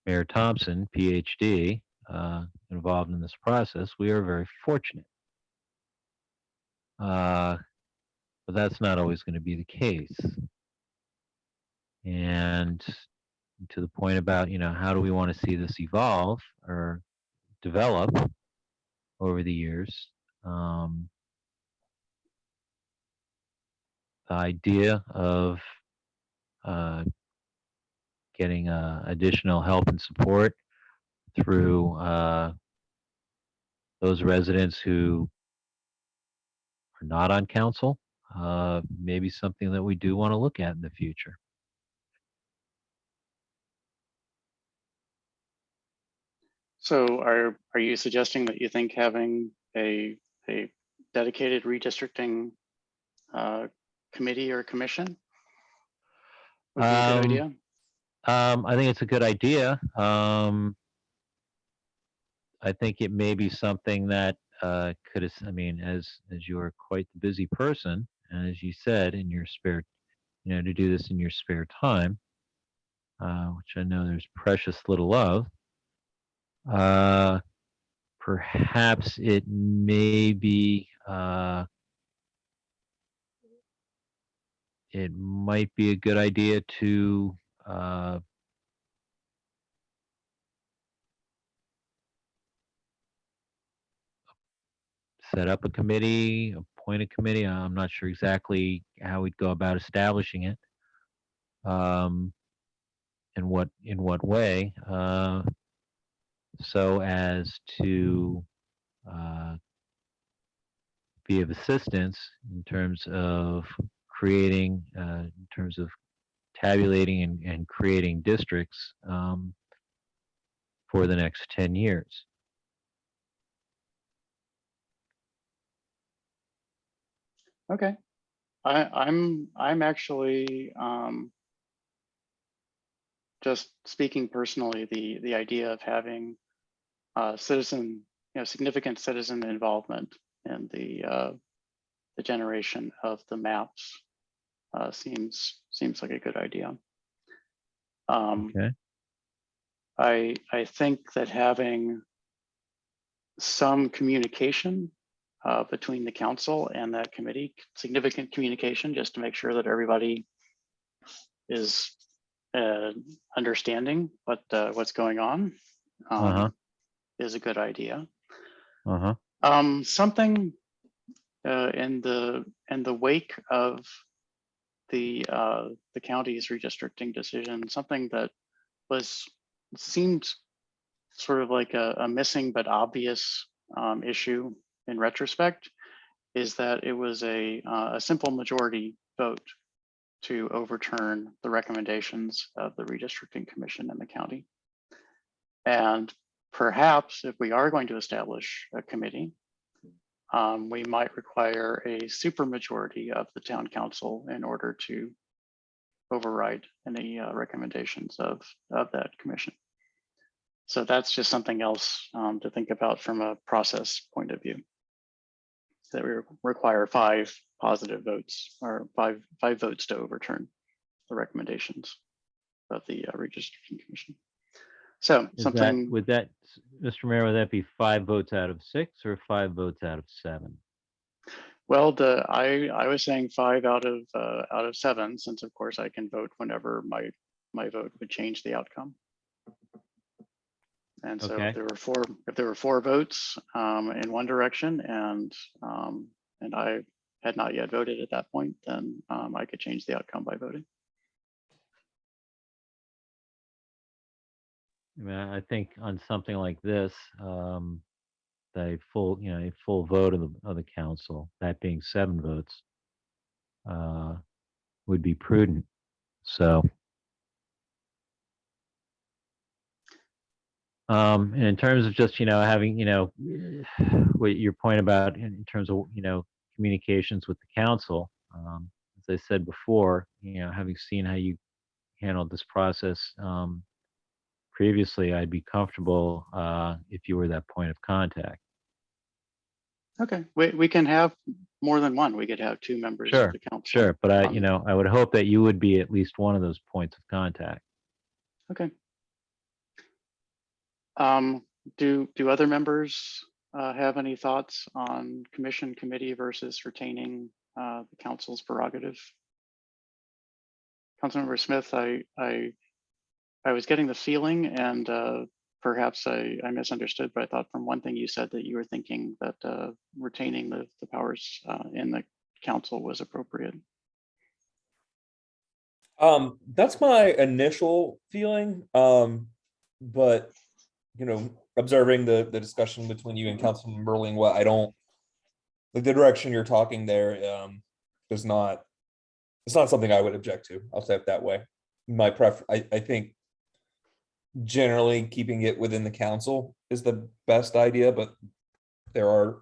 Mayor Thompson, PhD, involved in this process, we are very fortunate. But that's not always going to be the case. And to the point about, how do we want to see this evolve or develop over the years? The idea of getting additional help and support through those residents who are not on council, maybe something that we do want to look at in the future. So are you suggesting that you think having a dedicated redistricting committee or commission would be a good idea? I think it's a good idea. I think it may be something that could, I mean, as you are quite the busy person, and as you said, in your spare, to do this in your spare time, which I know there's precious little of. Perhaps it may be, it might be a good idea to set up a committee, appoint a committee. I'm not sure exactly how we'd go about establishing it. In what way, so as to be of assistance in terms of creating, in terms of tabulating and creating districts for the next 10 years. Okay, I'm actually just speaking personally, the idea of having significant citizen involvement in the generation of the maps seems like a good idea. Okay. I think that having some communication between the council and that committee, significant communication, just to make sure that everybody is understanding what's going on, is a good idea. Something in the wake of the county's redistricting decision, something that seemed sort of like a missing but obvious issue in retrospect, is that it was a simple majority vote to overturn the recommendations of the redistricting commission in the county. And perhaps if we are going to establish a committee, we might require a supermajority of the town council in order to override any recommendations of that commission. So that's just something else to think about from a process point of view. That we require 5 positive votes or five votes to overturn the recommendations of the redistricting commission. So Would that, Mr. Mayor, would that be 5 votes out of 6 or 5 votes out of 7? Well, I was saying 5 out of 7, since of course I can vote whenever my vote would change the outcome. And so if there were 4 votes in one direction, and had not yet voted at that point, then I could change the outcome by voting. I mean, I think on something like this, that a full, a full vote of the council, that being 7 votes, would be prudent. So, and in terms of just, having, what your point about in terms of, communications with the council, as I said before, having seen how you handled this process, previously, I'd be comfortable, if you were that point of contact. Okay, we can have more than one. We could have 2 members Sure, of the council. sure, but I would hope that you would be at least one of those points of contact. Okay. Do other members have any thoughts on commission committee versus retaining the council's prerogative? Councilmember Smith, I was getting the feeling, and perhaps I misunderstood, but I thought from one thing you said that you were thinking that retaining the powers in the council was appropriate. That's my initial feeling. But observing the discussion between you and Councilman Burlingwell, I don't like the direction you're talking there. It's not something I would object to. I'll say it that way. My I think generally keeping it within the council is the best idea, but there are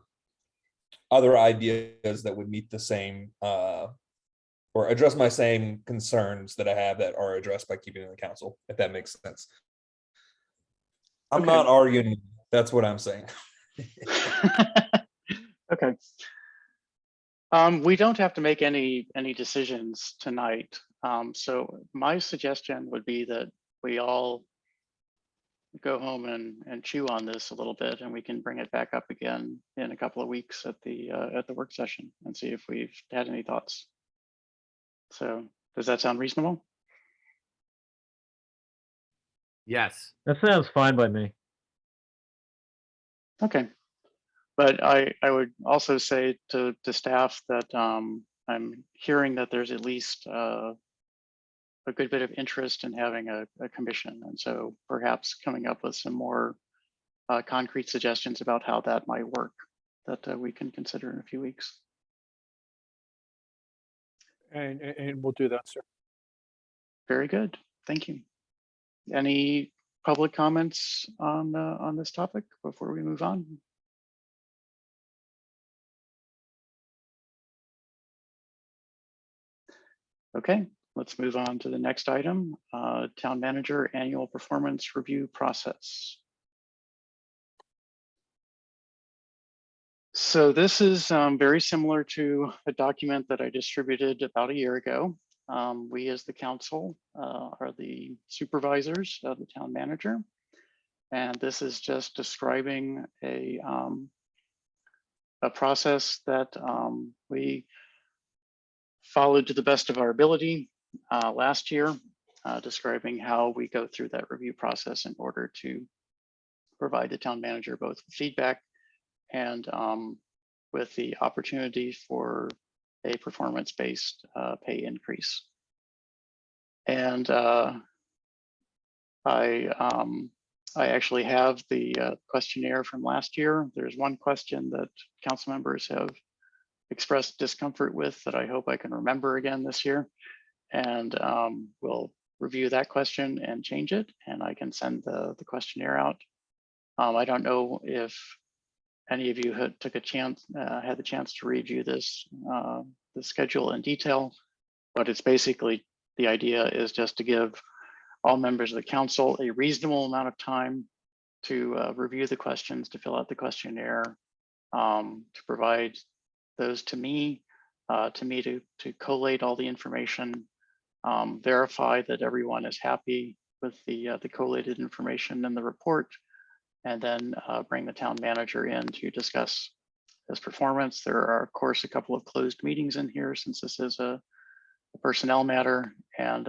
other ideas that would meet the same or address my same concerns that I have that are addressed by keeping it in the council, if that makes sense. I'm Okay. not arguing. That's what I'm saying. Okay. We don't have to make any decisions tonight. So my suggestion would be that we all go home and chew on this a little bit, and we can bring it back up again in a couple of weeks at the work session and see if we've had any thoughts. So does that sound reasonable? Yes. That sounds fine by me. Okay. But I would also say to staff that I'm hearing that there's at least a good bit of interest in having a commission. And so perhaps coming up with some more concrete suggestions about how that might work that we can consider in a few weeks. And we'll do that, sir. Very good. Thank you. Any public comments on this topic before we move on? Okay, let's move on to the next item, Town Manager Annual Performance Review Process. So this is very similar to a document that I distributed about a year ago. We as the council are the supervisors of the town manager. And this is just describing a process that we followed to the best of our ability last year, describing how we go through that review process in order to provide the town manager both feedback and with the opportunity for a performance-based pay increase. And I actually have the questionnaire from last year. There's one question that council members have expressed discomfort with that I hope I can remember again this year. And we'll review that question and change it, and I can send the questionnaire out. I don't know if any of you had the chance to review this, the schedule in detail, but it's basically, the idea is just to give all members of the council a reasonable amount of time to review the questions, to fill out the questionnaire, to provide those to me to collate all the information, verify that everyone is happy with the collated information in the report, and then bring the town manager in to discuss his performance. There are, of course, a couple of closed meetings in here since this is a personnel matter. And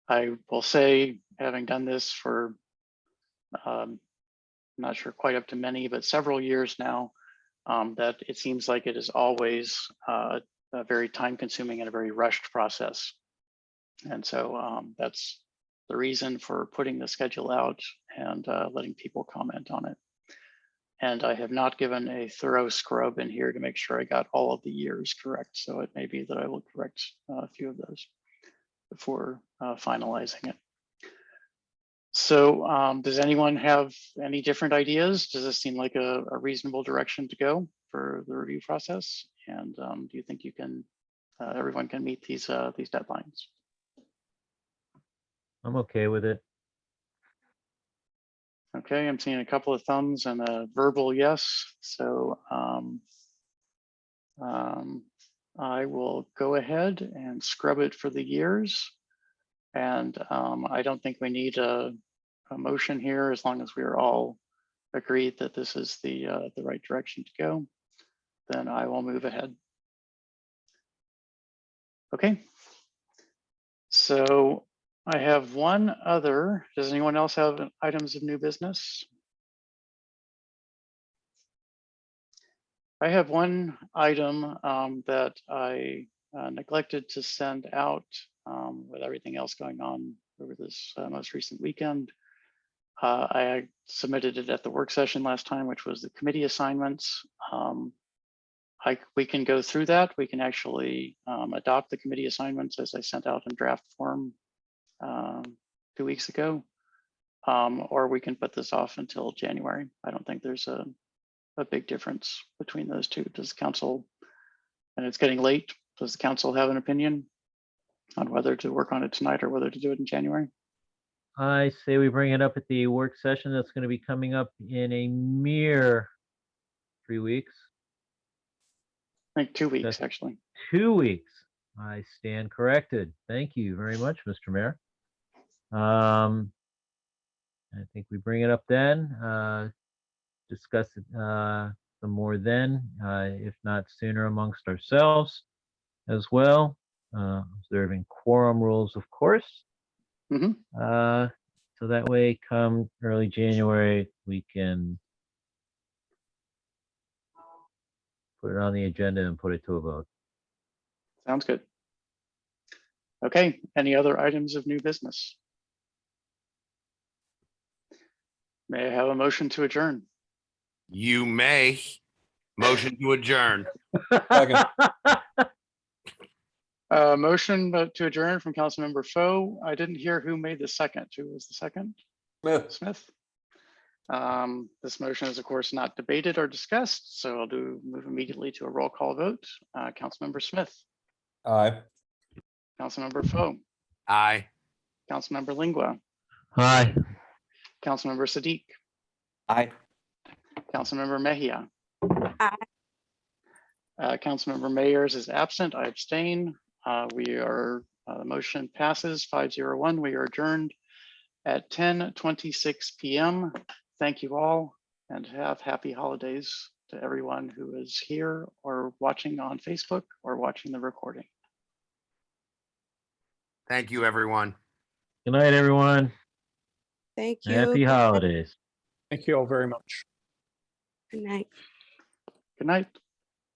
I will say, having done this for, I'm not sure quite up to many, but several years now, that it seems like it is always a very time consuming and a very rushed process. And so that's the reason for putting the schedule out and letting people comment on it. And I have not given a thorough scrub in here to make sure I got all of the years correct. So it may be that I will correct a few of those before finalizing it. So does anyone have any different ideas? Does this seem like a reasonable direction to go for the review process? And do you think you can, everyone can meet these deadlines? I'm okay with it. Okay, I'm seeing a couple of thumbs and a verbal yes. So I will go ahead and scrub it for the years. And I don't think we need a motion here as long as we are all agreed that this is the right direction to go. Then I will move ahead. Okay. So I have one other. Does anyone else have items of new business? I have one item that I neglected to send out with everything else going on over this most recent weekend. I submitted it at the work session last time, which was the committee assignments. We can go through that. We can actually adopt the committee assignments as I sent out in draft form 2 weeks ago, or we can put this off until January. I don't think there's a big difference between those two. Does the council, and it's getting late, does the council have an opinion on whether to work on it tonight or whether to do it in January? I say we bring it up at the work session that's going to be coming up in a mere 3 weeks. I think 2 weeks, actually. 2 weeks. I stand corrected. Thank you very much, Mr. Mayor. I think we bring it up then, discuss it some more then, if not sooner amongst ourselves as well, observing quorum rules, of course. So that way, come early January, we can put it on the agenda and put it to a vote. Sounds good. Okay, any other items of new business? May I have a motion to adjourn? You may. Motion to adjourn. Motion to adjourn from Councilmember Foe. I didn't hear who made the second. Who was the second? Smith. This motion is of course not debated or discussed, so I'll move immediately to a roll call vote. Councilmember Smith. Aye. Councilmember Foe. Aye. Councilmember Lingua. Aye. Councilmember Sadiq. Aye. Councilmember Mejia. Aye. Councilmember Mayers is absent. I abstain. The motion passes 5-0-1. We are adjourned at 10:26 p.m. Thank you all and have happy holidays to everyone who is here or watching on Facebook or watching the recording. Thank you, everyone. Good night, everyone. Thank you. Happy holidays. Thank you all very much. Good night. Good night.